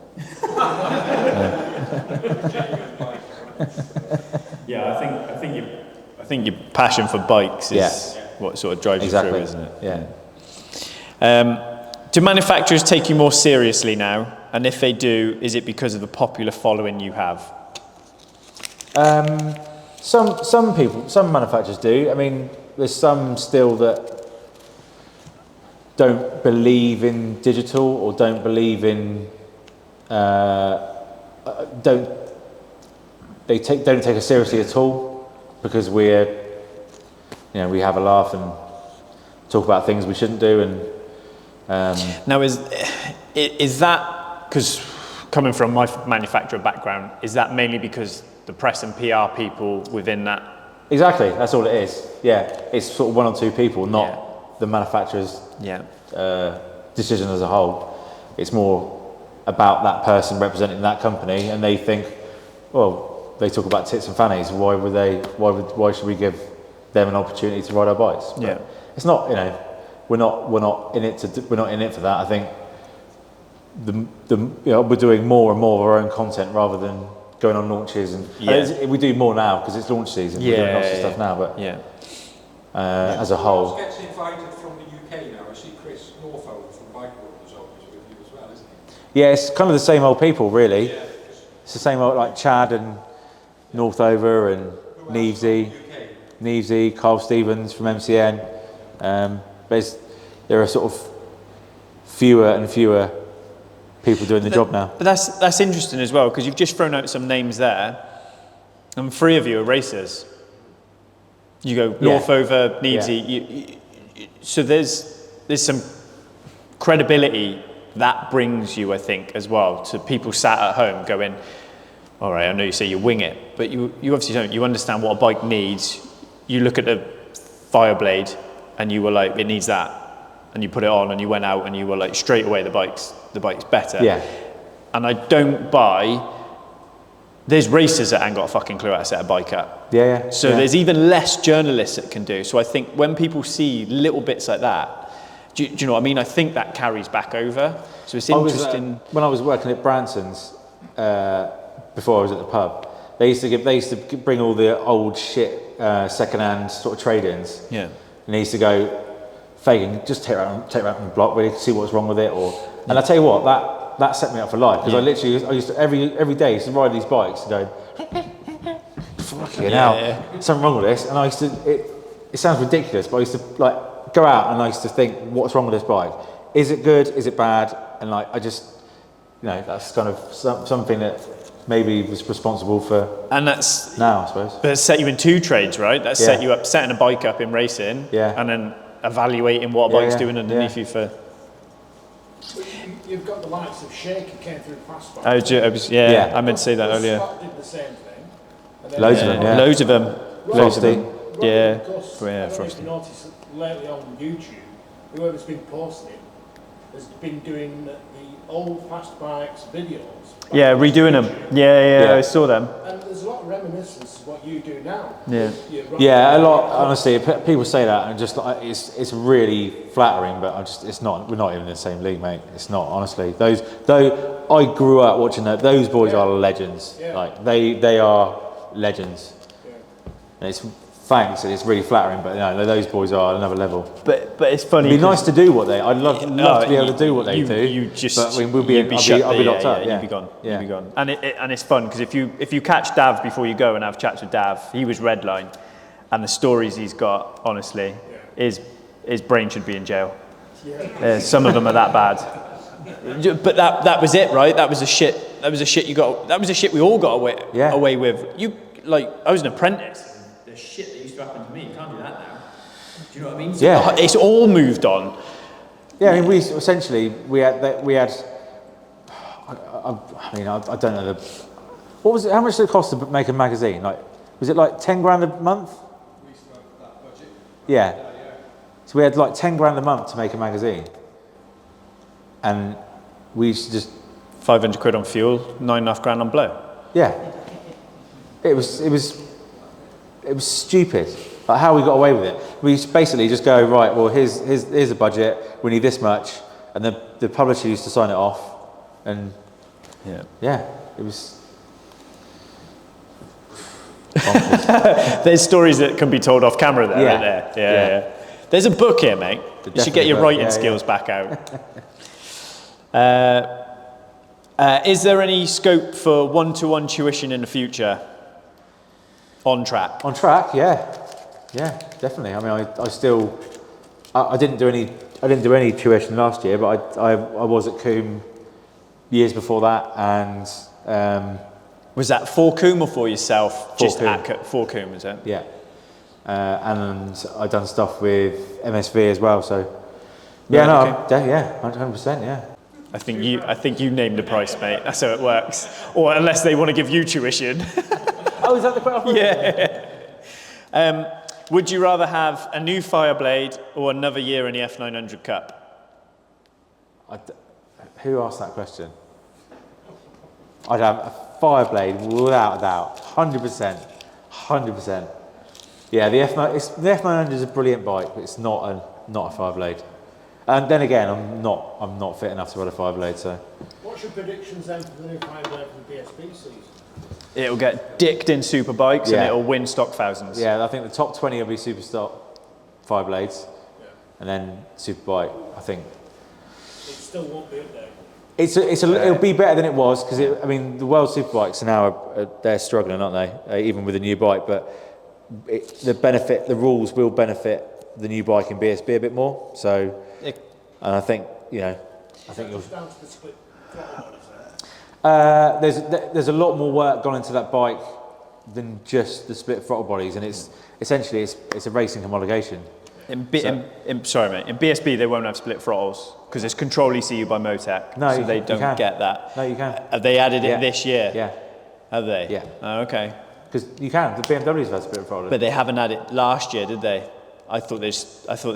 Yeah, I think your passion for bikes is what sort of drives you through, isn't it? Yeah. Do manufacturers take you more seriously now? And if they do, is it because of the popular following you have? Some manufacturers do. I mean, there's some still that don't believe in digital or don't believe in don't take us seriously at all, because we have a laugh and talk about things we shouldn't do. And now is that, because coming from my manufacturer background, is that mainly because the press and PR people within that? Exactly, that's all it is. Yeah, it's sort of one or two people, not the manufacturer's decision as a whole. It's more about that person representing that company, and they think, well, they talk about tits and fannies. Why should we give them an opportunity to ride our bikes? But it's not. We're not in it for that. I think we're doing more and more of our own content rather than going on launches, and we do more now because it's launch season. We're doing lots of stuff now, but as a whole. Who gets invited from the UK now? I see Chris Northover from Bike World is always with you as well, isn't he? Yeah, it's kind of the same old people, really. Yeah. It's the same old, like Chad and Northover and Nevesy, Carl Stevens from MCN. But there are sort of fewer and fewer people doing the job now. But that's interesting as well, because you've just thrown out some names there, and 3 of you are racers. You go Northover, Nevesy. So there's some credibility that brings you, I think, as well, to people sat at home going, all right, I know you say you wing it, but you obviously don't. You understand what a bike needs. You look at the Fireblade and you were like, it needs that. And you put it on and you went out and you were like, straight away, the bike's better. Yeah. And I don't buy, there's racers that ain't got a fucking clue how to set a bike up. Yeah. So there's even less journalists that can do. So I think when people see little bits like that, do you know what I mean? I think that carries back over. So it's interesting. When I was working at Branson's, before I was at the pub, they used to bring all the old shit, second-hand sort of trade-ins. Yeah. And they used to go, Fagan, just take it out on the block, really, see what's wrong with it. And I tell you what, that set me up for life, because I used to every day used to ride these bikes and go, fucking hell, something wrong with this. And I used to, it sounds ridiculous, but I used to like go out and I used to think, what's wrong with this bike? Is it good? Is it bad? And like, I just, that's kind of something that maybe was responsible for. And that's now, I suppose. But it's set you in 2 trades, right? That's set you up, setting a bike up in racing, and then evaluating what a bike's doing underneath you for. You've got the likes of Shake who came through fast bike. I meant to say that earlier. Did the same thing. Loads of them. Loads of them. Yeah. Frosty. Noticed lately on YouTube, whoever's been posting has been doing the old fast bikes videos. Yeah, redoing them. Yeah, I saw them. And there's a lot of reminiscence of what you do now. Yeah, a lot. Honestly, people say that, and just like it's really flattering, but it's not. We're not even in the same league, mate. It's not. Honestly, though I grew up watching that. Those boys are legends. Yeah. Like they are legends. Yeah. And thanks. It's really flattering, but those boys are another level. But it's funny. It'd be nice to do what they. I'd love to be able to do what they do. But I'll be locked up. You'd be gone. You'd be gone. And it's fun because if you catch Dav before you go and have chats with Dav, he was Redline, and the stories he's got, honestly, his brain should be in jail. Yeah. Some of them are that bad. But that was it, right? That was a shit. That was a shit you got. That was a shit we all got away with. I was an apprentice. The shit that used to happen to me, you can't do that now. Do you know what I mean? Yeah. It's all moved on. Yeah, I mean, we had. I mean, I don't know what was it? How much did it cost to make a magazine? Like, was it like 10 grand a month? We used to have that budget. Yeah. So we had like 10 grand a month to make a magazine, and we used to just 500 quid on fuel, 9.5 grand on blow. yeah. It was stupid. Like how we got away with it. We basically just go right. Well, here's a budget. We need this much, and the publisher used to sign it off, and yeah, it was. There's stories that can be told off camera there, Yeah. aren't there? Yeah. There's a book here, mate. You should get your Definitely a book, writing skills back out. Is there any scope for one-to-one tuition in the future? On track. On track, yeah, definitely. I mean, I didn't do any tuition last year, but I was at Coombe years before that, and Was that for Coombe or for yourself? For Just Coombe. at for Coombe, is it? yeah, and I've done stuff with MSV as well. So yeah, Right, no, yeah, 100%, yeah. I think you named the price, mate. That's how it works. Or unless they want to give you tuition. Oh, is that the question? Yeah. Would you rather have a new Fireblade or another year in the F900 Cup? Who asked that question? I'd have a Fireblade without a doubt, 100%. Yeah, the F900 is a brilliant bike, but it's not a Fireblade. And then again, I'm not fit enough to ride a Fireblade, so. What's your predictions then for the new Fireblade for the BSB season? It'll get dicked in superbikes and Yeah. it'll win stock thousands. Yeah, I think the top 20 will be super stock Fireblades, and then superbike. I think It still won't be up there. it'll be better than it was because I mean the world superbikes are now they're struggling, aren't they? Even with a new bike, but the rules will benefit the new bike in BSB a bit more. So, and I think you'll. Just down to the split throttle bodies there. There's a lot more work gone into that bike than just the split throttle bodies, and it's essentially a racing homologation. In BSB they won't have split throttles because it's control ECU by Motec, No, so you they can. don't get that. No, you can. Have they added Yeah. it this year? Yeah, Have they? Yeah. Oh, okay. because you can. The BMWs have split throttle. But they haven't had it last year, did they? I thought they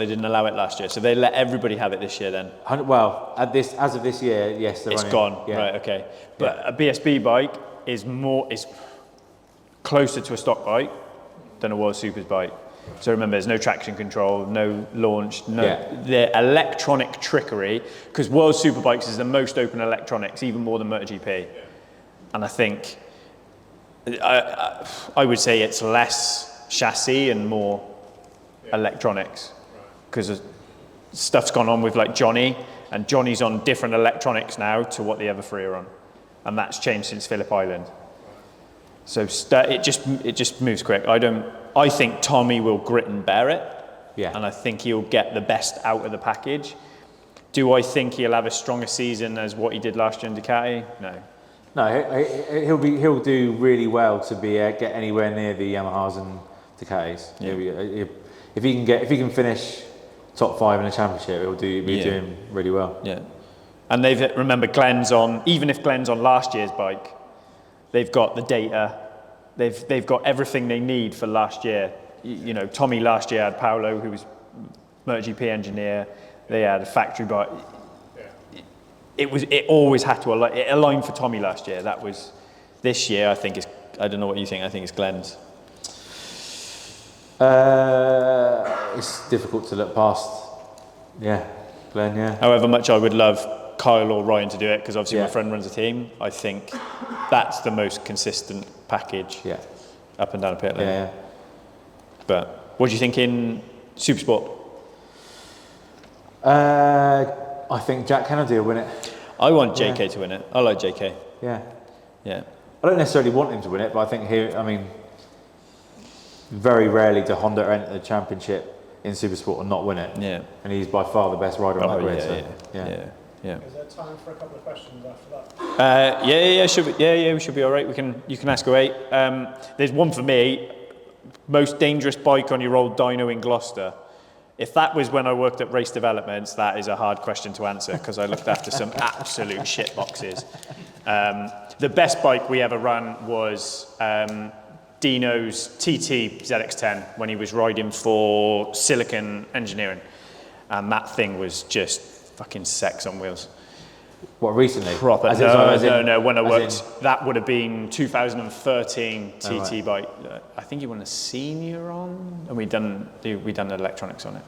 didn't allow it last year, so they let everybody have it this year then. Well, as of this year, yes, they're It's running. gone, Yeah. right? Okay, but a BSB bike is closer to a stock bike than a World Supers bike. So remember, there's no traction control, no launch, the electronic trickery, because World Superbikes is the most open electronics, even more than MotoGP. And I think I would say it's less chassis and more electronics, because stuff's gone on with like Johnny, and Johnny's on different electronics now to what the other three are on, and that's changed since Phillip Island. So it just moves quick. I think Tommy will grit and bear it, and I think he'll get the best out of the package. Do I think he'll have a stronger season as what he did last year in Ducati? No. No, he'll do really well to get anywhere near the Yamahas and Ducatis. Yeah. If he can finish top 5 in a championship, he'll be doing really well. Yeah, and remember Glenn's on. Even if Glenn's on last year's bike, they've got the data. They've got everything they need for last year. You know, Tommy last year had Paolo, who was MotoGP engineer. They had a factory bike. It always had to align. It aligned for Tommy last year. That was this year. I think I don't know what you think. I think it's Glenn's. It's difficult to look past. Yeah, Glenn. Yeah. However much I would love Kyle or Ryan to do it, because obviously Yeah. my friend runs a team. I think that's the most consistent package. Yeah. Up and down a pit lane. Yeah. But what do you think in Supersport? I think Jack Kennedy will win it. I want JK to win it. I like JK. Yeah. Yeah. I don't necessarily want him to win it, but I think very rarely do Honda enter the championship in Supersport and not win it. Yeah. And he's by far the best rider on that grid. Yeah. Is there time for a couple of questions after that? We should be all right. You can ask away. There's one for me. Most dangerous bike on your old dyno in Gloucester. If that was when I worked at Race Developments, that is a hard question to answer because I looked after some absolute shit boxes. The best bike we ever run was Dino's TT ZX10 when he was riding for Silicon Engineering. And that thing was just fucking sex on wheels. What, recently? Proper. No, when I worked, that would have been 2013 TT bike. I think he won a senior on, and we done the electronics on it.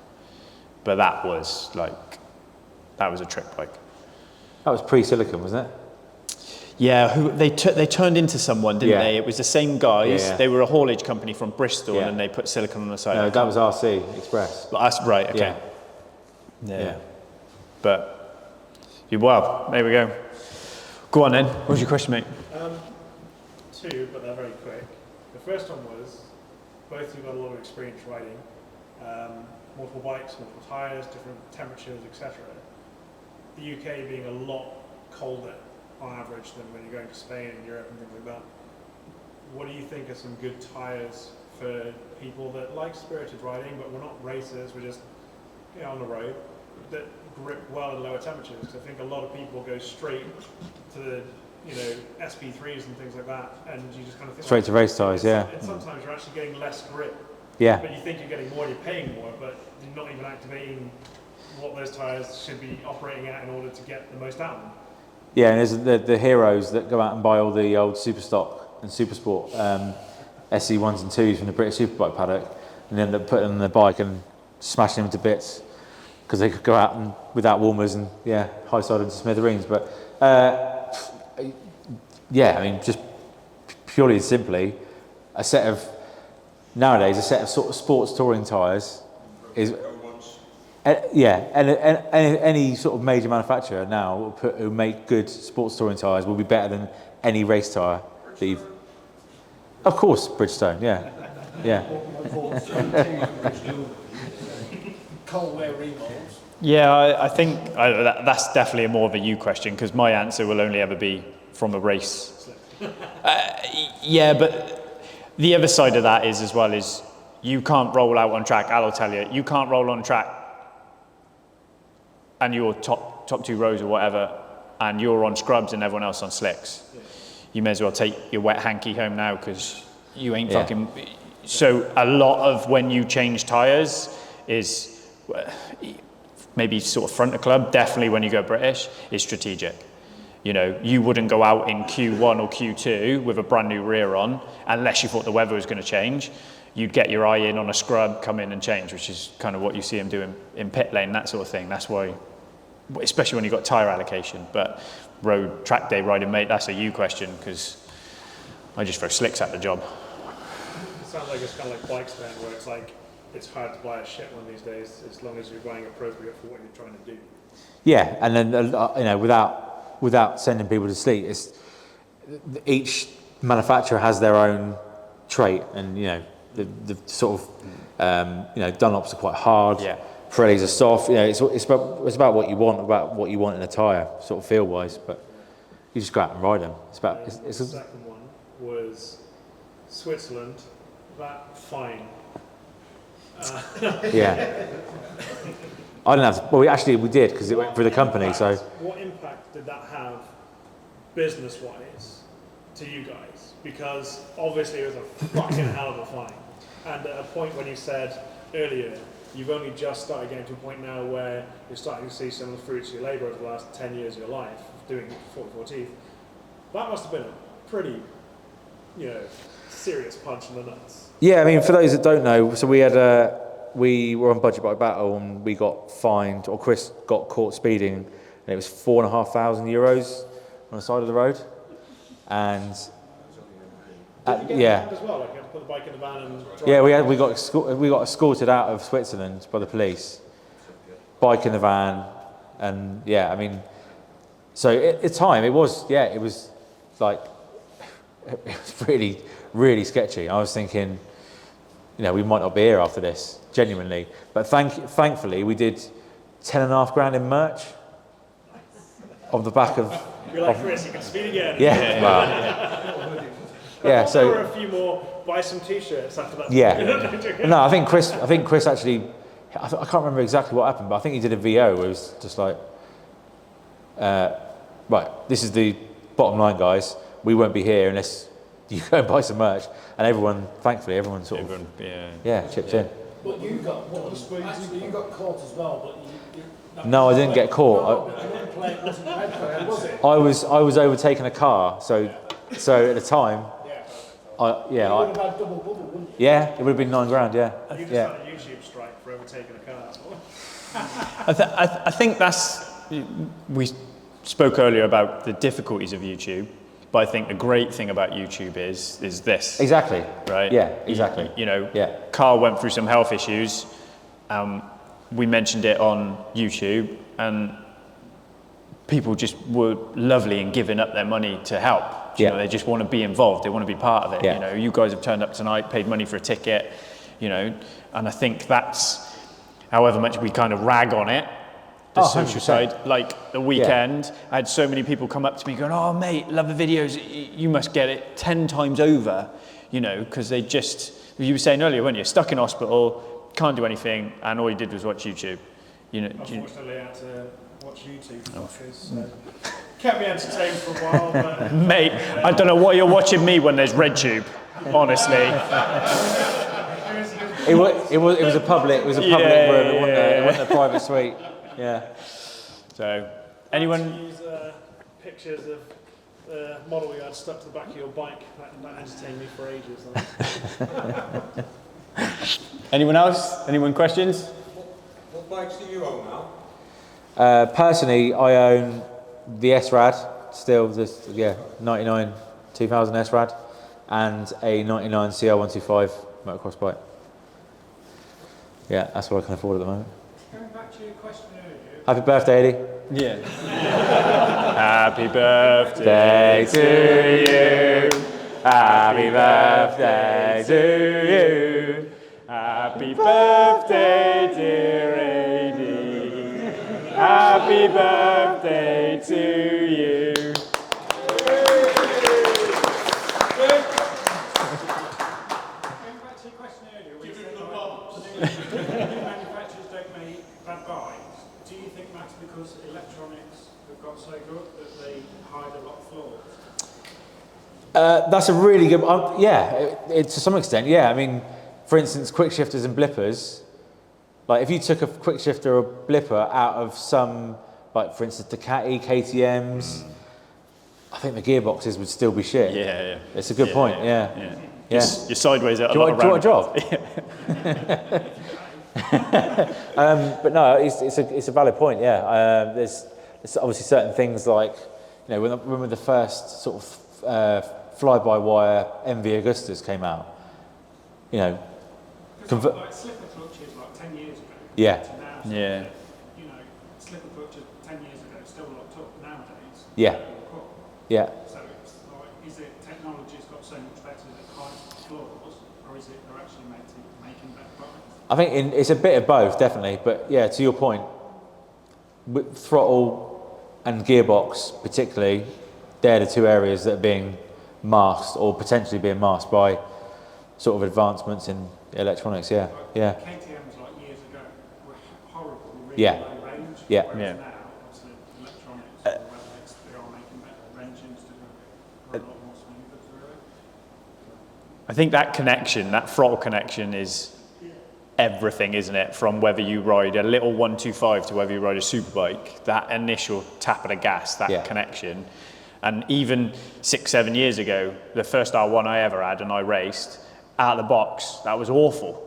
But that was a trick bike. That was pre-Silicon, wasn't it? Yeah, they turned into someone, didn't they? It was the same guys. Yeah. They were a haulage company from Bristol, and they put Silicon on the side. No, that was RC Express. That's right. Okay. Yeah. But well, there we go. Go on then. What was your question, mate? Two, but they're very quick. The first one was, both of you got a lot of experience riding, multiple bikes, multiple tyres, different temperatures, etc. The UK being a lot colder on average than when you're going to Spain and Europe and things like that. What do you think are some good tyres for people that like spirited riding, but we're not racers, we're just on the road, that grip well at lower temperatures? Because I think a lot of people go straight to the SP3s and things like that, and you just kind of think Straight to race tyres, yeah. And sometimes you're actually getting less grip. Yeah. But you think you're getting more, and you're paying more, but you're not even activating what those tyres should be operating at in order to get the most out of them. Yeah, and there's the heroes that go out and buy all the old Superstock and Supersport SC1s and 2s from the British Superbike paddock, and then they put them on their bike and smashing them to bits because they could go out and without warmers and high side into smithereens. But I mean, just purely and simply, nowadays a set of sort of sports touring tyres is. Any sort of major manufacturer now who make good sports touring tyres will be better than any race tyre that you've... Of course, Bridgestone, yeah. Cold wear remolds. Yeah, I think that's definitely more of a you question because my answer will only ever be from a race. But the other side of that is as well is you can't roll out on track. I'll tell you, you can't roll on track and you're top two rows or whatever, and you're on scrubs and everyone else on slicks. Yeah. You may as well take your wet hanky home now because you ain't fucking... So a lot of when you change tyres is maybe sort of front of club, definitely when you go British, is strategic. You wouldn't go out in Q1 or Q2 with a brand new rear on unless you thought the weather was going to change. You'd get your eye in on a scrub, come in and change, which is kind of what you see them do in pit lane, that sort of thing. That's why, especially when you've got tyre allocation. But road track day riding, mate, that's a you question because I just throw slicks at the job. It sounds like it's kind of like bikes then, where it's like it's hard to buy a shit one these days as long as you're buying appropriate for what you're trying to do. Yeah, and then without sending people to sleep, each manufacturer has their own trait, and the sort of Dunlops are quite hard. Yeah. Pirellis are soft. It's about what you want in a tyre, sort of feel wise. But you just go out and ride them. The second one was Switzerland. That fine. Yeah. I didn't have. Well, we did because it went through the company. So. What impact did that have, business-wise, to you guys? Because obviously it was a fucking hell of a fine. And at a point when you said earlier, you've only just started getting to a point now where you're starting to see some of the fruits of your labour over the last 10 years of your life, doing 44teeth. That must have been a pretty, serious punch in the nuts. Yeah, I mean, for those that don't know, so we were on Budget Bike Battle and we got fined, or Chris got caught speeding, and it was €4,500 on the side of the road. And Did you get fined as well? Like you had to put the bike in the van and drive? Yeah, we got escorted out of Switzerland by the police, bike in the van, and I mean, so at the time it was like it was really, really sketchy. I was thinking, we might not be here after this, genuinely. But thankfully, we did 10.5 grand in merch on the back of. You're like Chris, you can speed again. Yeah. Wow. Yeah. So there were a few more. Buy some t-shirts after that. Yeah. No, I think Chris actually I can't remember exactly what happened, but I think he did a VO where it was just like, right, this is the bottom line, guys. We won't be here unless you go and buy some merch. And everyone, thankfully, everyone sort of chipped in. But you got actually you got caught as well, but No, I didn't get caught. The nameplate wasn't red code, was it? I was overtaking a car, so at the time, You would have had double bubble, wouldn't you? yeah, it would have been £9,000, yeah. You just Yeah. had a YouTube strike for overtaking a car. I think that's, we spoke earlier about the difficulties of YouTube, but I think the great thing about YouTube is this. Exactly. Right? Yeah, exactly. You know, Yeah. Carl went through some health issues. We mentioned it on YouTube, and people just were lovely in giving up their money to help. You know, they just want to be involved. They want to be part of it. Yeah. You know, you guys have turned up tonight, paid money for a ticket, you know, and I think that's, however much we kind of rag on it, the social 100%. side, like the weekend, I had so many people come up to me going, oh mate, love the videos, you must get it 10 times over, you know, because they just, you were saying earlier, weren't you, stuck in hospital, can't do anything, and all you did was watch YouTube. You know, Unfortunately, I had to watch YouTube fuckers, so kept me entertained for a while, but... Mate, I don't know what you're watching me when there's RedTube, honestly. It was a public room. It wasn't a private suite. Yeah. So, anyone? Use pictures of the model you had stuck to the back of your bike. That entertained me for ages. Anyone else? Anyone questions? What bikes do you own now? Personally, I own the S-Rad, still, 99 2000 S-Rad, and a 99 CR125 motocross bike. Yeah, that's what I can afford at the moment. Going back to your question earlier, Happy birthday, Eddie. Yeah. Happy birthday to you. Happy birthday to you. Happy birthday, dear Eddie. Happy birthday to you. going back to your question earlier, when you said new manufacturers don't make bad bikes, do you think that's because electronics have got so good that they hide a lot of flaws? That's a really good, to some extent, yeah. I mean, for instance, quick shifters and blippers, like if you took a quick shifter or blipper out of some, like for instance, Ducati, KTMs, I think the gearboxes would still be shit. Yeah. It's a good point, yeah. You're sideways out a Do lot you of want a job? But no, it's a valid point, yeah. There's obviously certain things like, you know, when the first sort of fly-by-wire MV Augustas came out, you know, Like slipper clutches like 10 years ago Yeah. to now, Yeah. you know, slipper clutches 10 years ago still locked up nowadays. Yeah. yeah. So it's like, is it technology's got so much better that it hides flaws, or is it they're actually making better bikes? I think it's a bit of both, definitely. But yeah, to your point, with throttle and gearbox particularly, they're the two areas that are being masked or potentially being masked by sort of advancements in electronics. Yeah. KTMs like years ago were horrible, really Yeah. low range. Yeah. Whereas Yeah. now, obviously, electronics, or whether they are making better engines to do it, are a lot more smoother through it. I think that connection, that throttle connection is everything, isn't it? From whether you ride a little 125 to whether you ride a superbike, that initial tap of the gas, that connection. And even 6-7 years ago, the first R1 I ever had and I raced, out of the box, that was awful.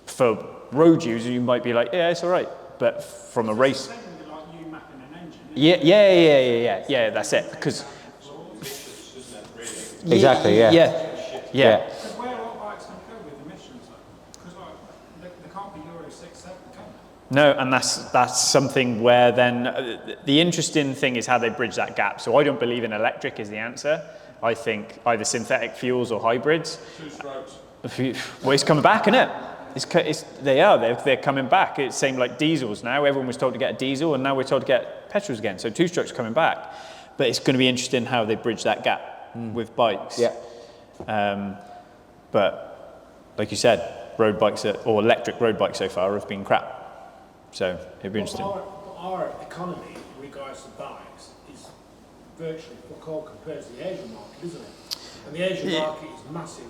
For road users, you might be like, yeah, it's all right. But from a race... It's like you mapping an engine. Isn't it? Yeah, that's it. Because... Exactly. Yeah. Because where are bikes going to go with emissions though? Because like, they can't be Euro 6, 7, can they? No, and that's something where then the interesting thing is how they bridge that gap. So I don't believe in electric is the answer. I think either synthetic fuels or hybrids. 2 strokes. Well, it's coming back, isn't it? They're coming back. It's same like diesels now. Everyone was told to get a diesel, and now we're told to get petrols again. So 2-strokes coming back, but it's going to be interesting how they bridge that gap with bikes. Yeah. But like you said, road bikes or electric road bikes so far have been crap. So it'd be interesting. Our economy in regards to bikes is virtually fuck all compared to the Asian market, isn't it? And the Asian market is massive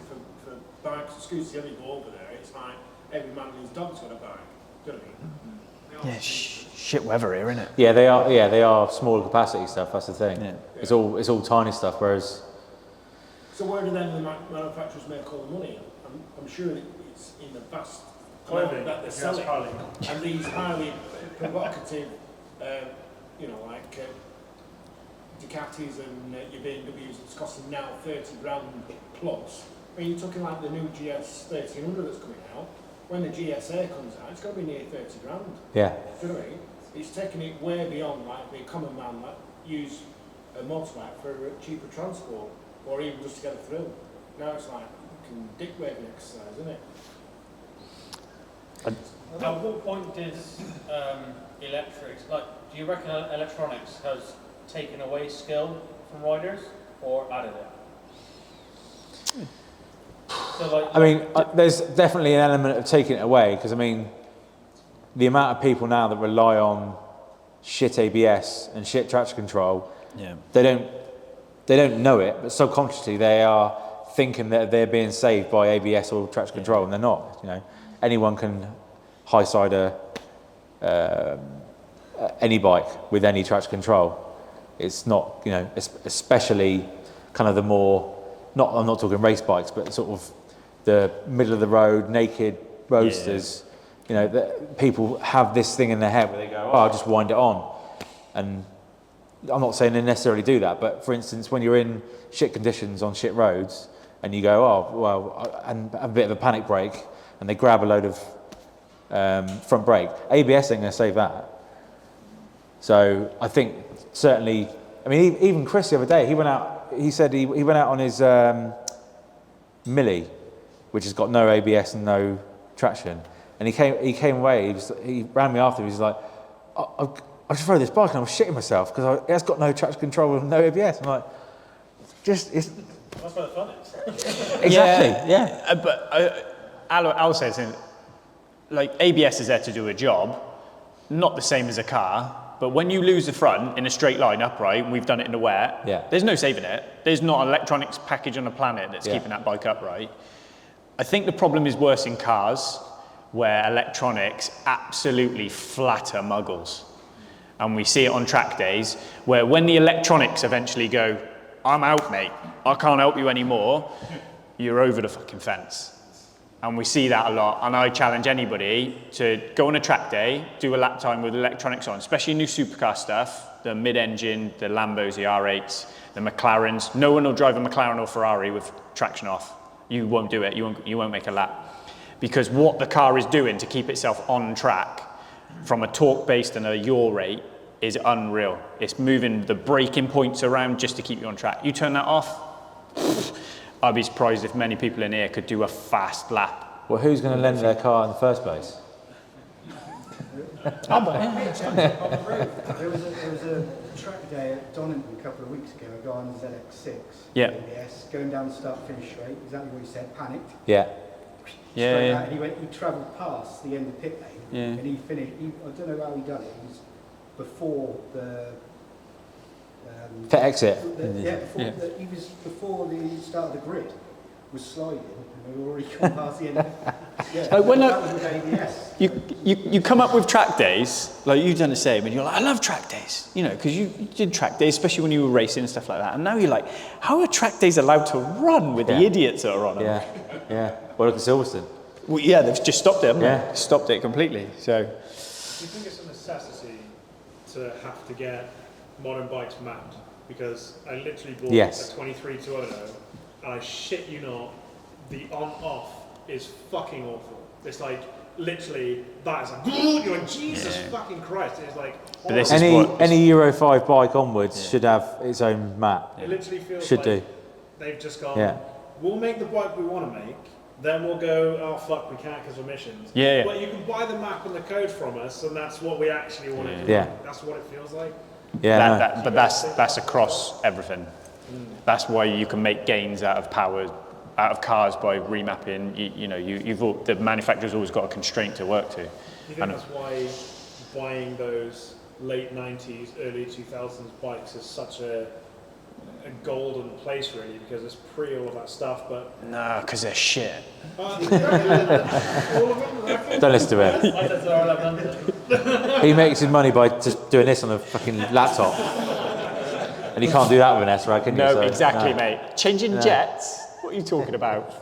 for bikes and scooters. You only go over there, it's like every man and his dog's got a bike. Do you know what I mean? Yeah, shit weather here, isn't it? Yeah, they are. Yeah, they are smaller capacity stuff. That's the thing. Yeah. It's all tiny stuff. Whereas, So where do then the manufacturers make all the money? I'm sure it's in the vast amount that they're selling. And these highly provocative, like Ducatis and your BMWs, it's costing now 30 grand plus. I mean, you're talking like the new GS 1300 that's coming out. When the GSA comes out, it's going to be near 30 grand. yeah, Do you know what I mean? It's taking it way beyond like the common man that use a motorbike for cheaper transport or even just to get a thrill. Now it's like fucking dick waving exercise, isn't it? At what point does electrics, like, do you reckon electronics has taken away skill from riders or added it? So like, I mean, there's definitely an element of taking it away because I mean, the amount of people now that rely on shit ABS and shit traction control, they don't know it, but subconsciously they are thinking that they're being saved by ABS or traction control, and they're not. You know, anyone can high side any bike with any traction control. It's not, you know, especially kind of the more. I'm not talking race bikes, but sort of the middle of the road, naked roadsters. You know, people have this thing in their head where they go, "Oh, I'll just wind it on," and I'm not saying they necessarily do that, but for instance, when you're in shit conditions on shit roads and you go, "Oh, well," and have a bit of a panic brake, and they grab a load of front brake, ABS ain't going to save that. So I think certainly, I mean, even Chris the other day, he went out. He said he went out on his Millie, which has got no ABS and no traction, and he came away. He ran me after. He was like, I just rode this bike and I was shitting myself because it has got no traction control and no ABS. I'm like, it's that's where the fun is. exactly, yeah. But Al says, like, ABS is there to do a job, not the same as a car. But when you lose the front in a straight line upright, and we've done it in the wet, there's no saving it. There's not an electronics package on the planet that's keeping that bike upright. I think the problem is worse in cars, where electronics absolutely flatter muggles. And we see it on track days, where when the electronics eventually go, "I'm out, mate, I can't help you anymore," you're over the fucking fence. And we see that a lot, and I challenge anybody to go on a track day, do a lap time with electronics on, especially new supercar stuff, the mid-engine, the Lambos, the R8s, the McLarens. No one will drive a McLaren or Ferrari with traction off. You won't do it, you won't make a lap. Because what the car is doing to keep itself on track from a torque-based and a yaw rate is unreal. It's moving the braking points around just to keep you on track. You turn that off, I'd be surprised if many people in here could do a fast lap. Well, who's going to lend their car in the first place? On the road, there was a track day at Donington a couple of weeks ago, a guy on his ZX6, ABS, going down the start-finish straight, exactly what you said, panicked. Straight out, and he travelled past the end of pit lane, and he finished, I don't know how he done it, it was before the... pit exit. He was before the start of the grid, was sliding, and we were already come past the end of Like when that was with ABS. you come up with track days, like you've done the same, and you're like, I love track days, you know, because you did track days, especially when you were racing and stuff like that. And now you're like, how are track days allowed to run with the idiots that are on them? Well, look at Silverstone. Well, yeah, they've just stopped it, haven't they? Stopped it completely. So, Do you think it's a necessity to have to get modern bikes mapped? Because I literally bought a 23 200, and I shit you not, the on-off is fucking awful. It's like, literally, that is like, you're like, Jesus fucking Christ. It's like, but this any Euro 5 bike onwards should have its own map. it literally feels should like do. they've just gone, we'll make the bike we want to make, then we'll go, oh fuck, we can't because of emissions. But you can buy the map and the code from us, and that's what we actually want to do. That's what it feels like. But that's across everything. That's why you can make gains out of power out of cars by remapping. The manufacturer's always got a constraint to work to. Do you think that's why buying those late 90s, early 2000s bikes is such a golden place really, because it's pre all of that stuff, but... No, because they're shit. All of them? Don't listen to him. I said they're 1100. He makes his money by just doing this on a fucking laptop. And you can't do that with an S-Rag, can you? No, So, exactly, no. mate. Changing jets? What are you talking about?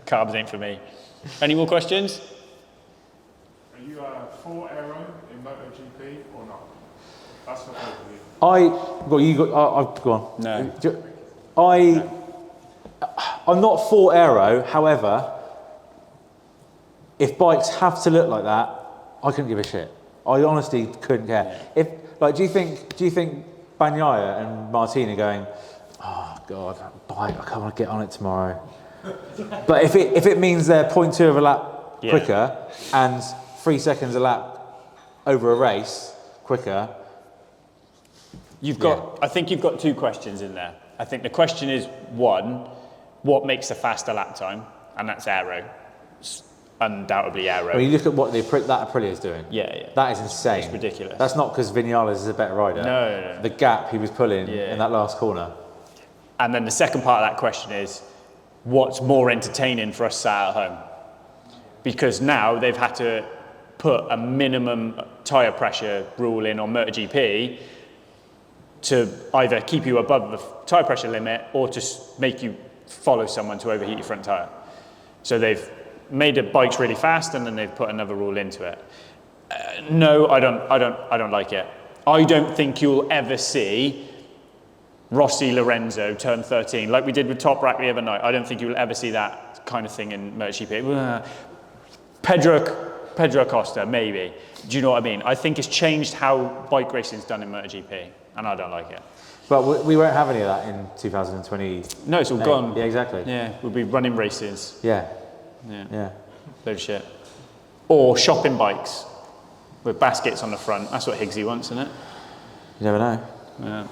Carbs ain't for me. Any more questions? Are you full aero in MotoGP or not? That's what Go on. No. I'm not for aero, however, if bikes have to look like that, I couldn't give a shit. I honestly couldn't care. Do you think Bagnaia and Martin are going, oh God, bike, I can't want to get on it tomorrow. But if it means they're 0.2 of a lap quicker and 3 seconds a lap over a race quicker. I think you've got two questions in there. I think the question is, one, what makes a faster lap time? And that's aero. It's undoubtedly aero. When you look at what that Aprilia is doing, that is insane. It's ridiculous. That's not because Vinales is a better rider. No. The gap he was pulling in that last corner. And then the second part of that question is, what's more entertaining for us sat at home? Because now they've had to put a minimum tyre pressure rule in on MotoGP to either keep you above the tyre pressure limit or to make you follow someone to overheat your front tyre. So they've made the bikes really fast and then they've put another rule into it. No, I don't like it. I don't think you'll ever see Rossi Lorenzo turn 13 like we did with Top Rack the other night. I don't think you'll ever see that kind of thing in MotoGP. Pedro Acosta, maybe. Do you know what I mean? I think it's changed how bike racing's done in MotoGP, and I don't like it. But we won't have any of that in 2020. No, it's all gone. Yeah, exactly. Yeah, we'll be running races. Yeah. Load of shit. Or shopping bikes with baskets on the front. That's what Higgsy wants, isn't it? You never know. Yeah.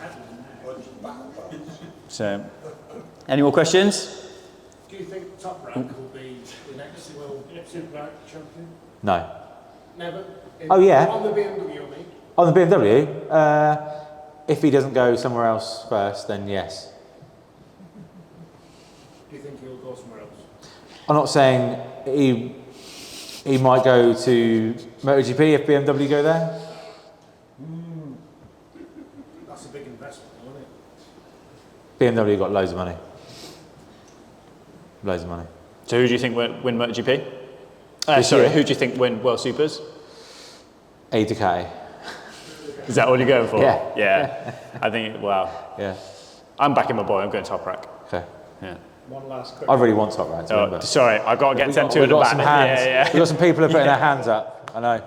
So, any more questions? Do you think Top Rank will be the next World Superbike champion? No. Never? Oh, yeah. On the BMW, I mean? On the BMW, if he doesn't go somewhere else first, then yes. Do you think he'll go somewhere else? I'm not saying he might go to MotoGP if BMW go there. That's a big investment, isn't it? BMW got loads of money. Loads of money. So who do you think win MotoGP? Sorry, who do you think win World Supers? A Ducati. Is that all you're going for? Yeah. Yeah. I think, wow. Yeah. I'm backing my boy, I'm going Top Rack. Okay. Yeah. One last quick. I really want Top Rack to win, but sorry, I've got to get them two we've at the got back. some hands. Yeah. We've got some people who are putting their hands up. I know. You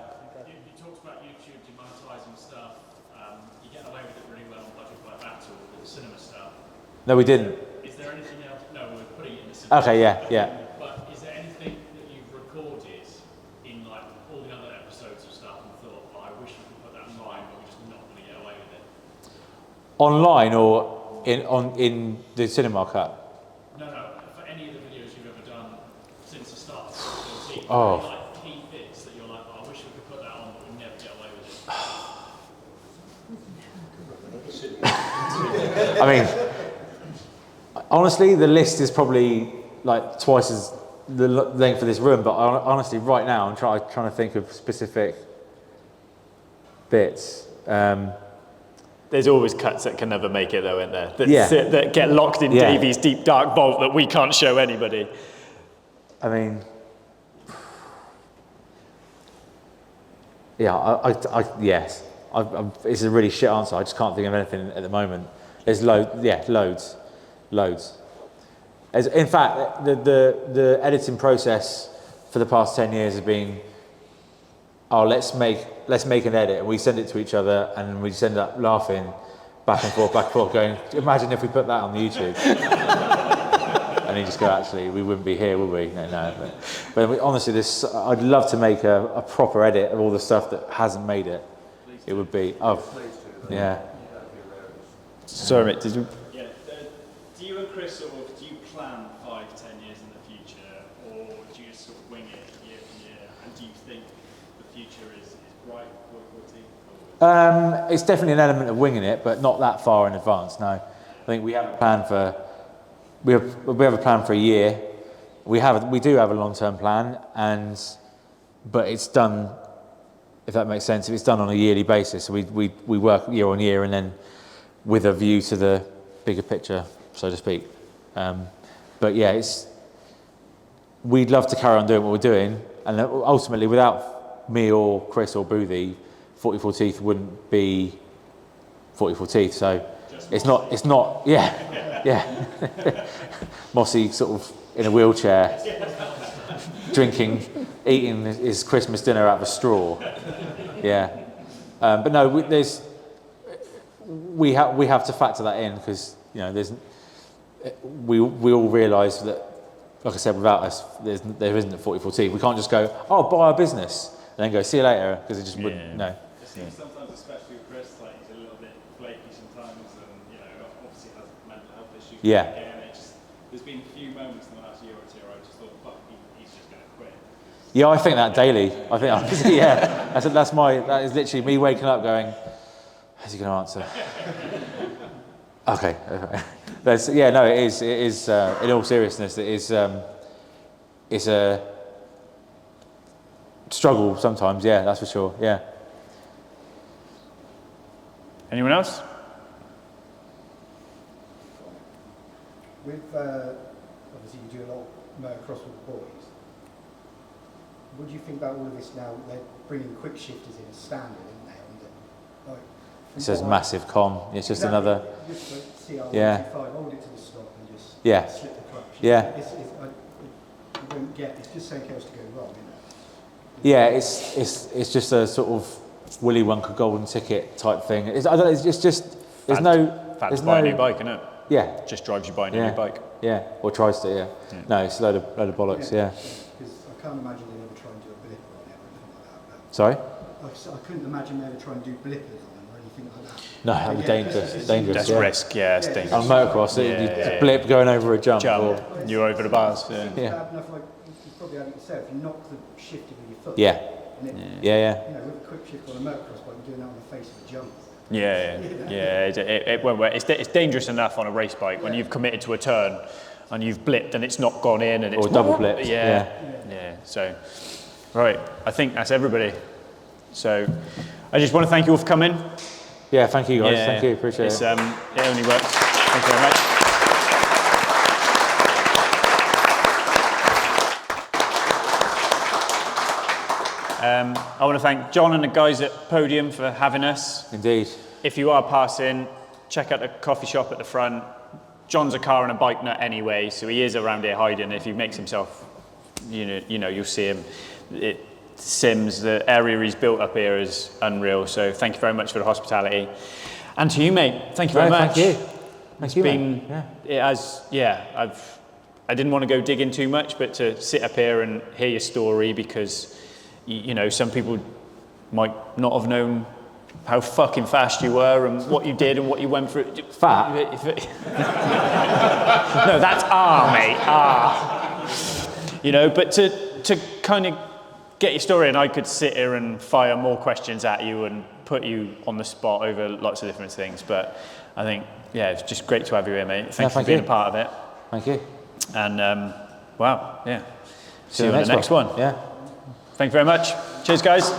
talked about YouTube demonetising stuff. You get away with it really well on Budget by Battle with the cinema stuff. No, we didn't. Is there anything else? No, we're putting it in the cinema. Okay, yeah. But is there anything that you've recorded in like all the other episodes of stuff and thought, oh, I wish we could put that online, but we're just not going to get away with it? Online or in the cinema cut? No, for any of the videos you've ever done since the start. Any, like key bits that you're like, oh, I wish we could put that on, but we'll never get away with it. I mean, honestly, the list is probably like twice as the length of this room, but honestly, right now, I'm trying to think of specific bits. There's always cuts that can never make it though, isn't there? That get locked in Davey's deep dark vault that we can't show anybody. I mean, yes. It's a really shit answer. I just can't think of anything at the moment. There's loads. In fact, the editing process for the past 10 years has been, let's make an edit, and we send it to each other, and we just end up laughing back and forth, going, imagine if we put that on the YouTube. And you just go, actually, we wouldn't be here, would we? No. But honestly, I'd love to make a proper edit of all the stuff that hasn't made it. It would be, yeah. Sorry, mate, did you? Yeah, Do you and Chris do you plan 5-10 years in the future, or do you just sort of wing it year to year? And do you think the future is bright for 44teeth? It's definitely an element of winging it, but not that far in advance. No, I think we have a plan for we have a plan for a year. We do have a long-term plan, but it's done. If that makes sense, if it's done on a yearly basis, we work year on year, and then with a view to the bigger picture, so to speak. But yeah, we'd love to carry on doing what we're doing, and ultimately, without me or Chris or Boothie, 44teeth wouldn't be 44teeth. So it's not. Yeah. Mossy sort of in a wheelchair, eating his Christmas dinner out of a straw. Yeah, but no, we have to factor that in, because we all realise that, like I said, without us, there isn't a 44teeth. We can't just go, oh, buy our business, and then go, see you later, because it just wouldn't. No. It seems sometimes, especially with Chris, like he's a little bit flaky sometimes, and obviously has mental health issues. Yeah. Again, there's been a few moments in the last year or two where I just thought, fuck, he's just going to quit. Yeah, I think that daily. That is literally me waking up going, how's he going to answer? Okay. It is. In all seriousness, it's a struggle sometimes. Yeah, that's for sure. Yeah. Anyone else? With obviously you do a lot of motocross with the boys. What do you think about all of this now? They're bringing quick shifters in as standard, isn't they? It's just massive con. It's just another. Just like CR125, Yeah. hold it to the stop and just slip the clutch. Yeah. I don't get. It's just something else to go wrong, isn't it? Yeah, it's just a sort of Willy Wonka golden ticket type thing. It's just there's no. Fad to buy a new bike, isn't it? Yeah. Just drives you buying a new bike. Yeah, or tries to. Yeah. No, it's a load of bollocks. Yeah. Because I can't imagine they'd ever try and do a blipper on it or anything like that. Sorry. I couldn't imagine they ever try and do blippers on them or anything like that. No, that'd be dangerous. Dangerous. That's risk. Yeah, it's dangerous. On motocross, you blip going over a jump. Or, you're over the bars. It's bad enough, like you probably had it yourself. You knock the shifter with your foot. Yeah. And Yeah. with a quick shift on a motocross bike, you're doing that on the face of a jump. It won't work. It's dangerous enough on a race bike when you've committed to a turn and you've blipped and it's not gone in and it's double blipped. Yeah. So, right, I think that's everybody. So, I just want to thank you all for coming. Yeah, thank you guys. Thank you, appreciate it. It only works. Thank you very much. I want to thank John and the guys at Podium for having us. Indeed. If you are passing, check out the coffee shop at the front. John's a car and a bike nut anyway, so he is around here hiding. If he makes himself, you'll see him. Sims, the area he's built up here is unreal. So thank you very much for the hospitality. And to you, mate, thank you very much. Thank you. Thank you, been, I didn't want to go digging too much, but to sit up here and hear your story, because some people might not have known how fucking fast you were and what you did and what you went through. Fat? No, that's mate, But to kind of get your story, and I could sit here and fire more questions at you and put you on the spot over lots of different things. But I think, it's just great to have you here, mate. Thank you for being a part of it. Thank you. And, See you on the next one. Yeah. Thank you very much. Cheers, guys.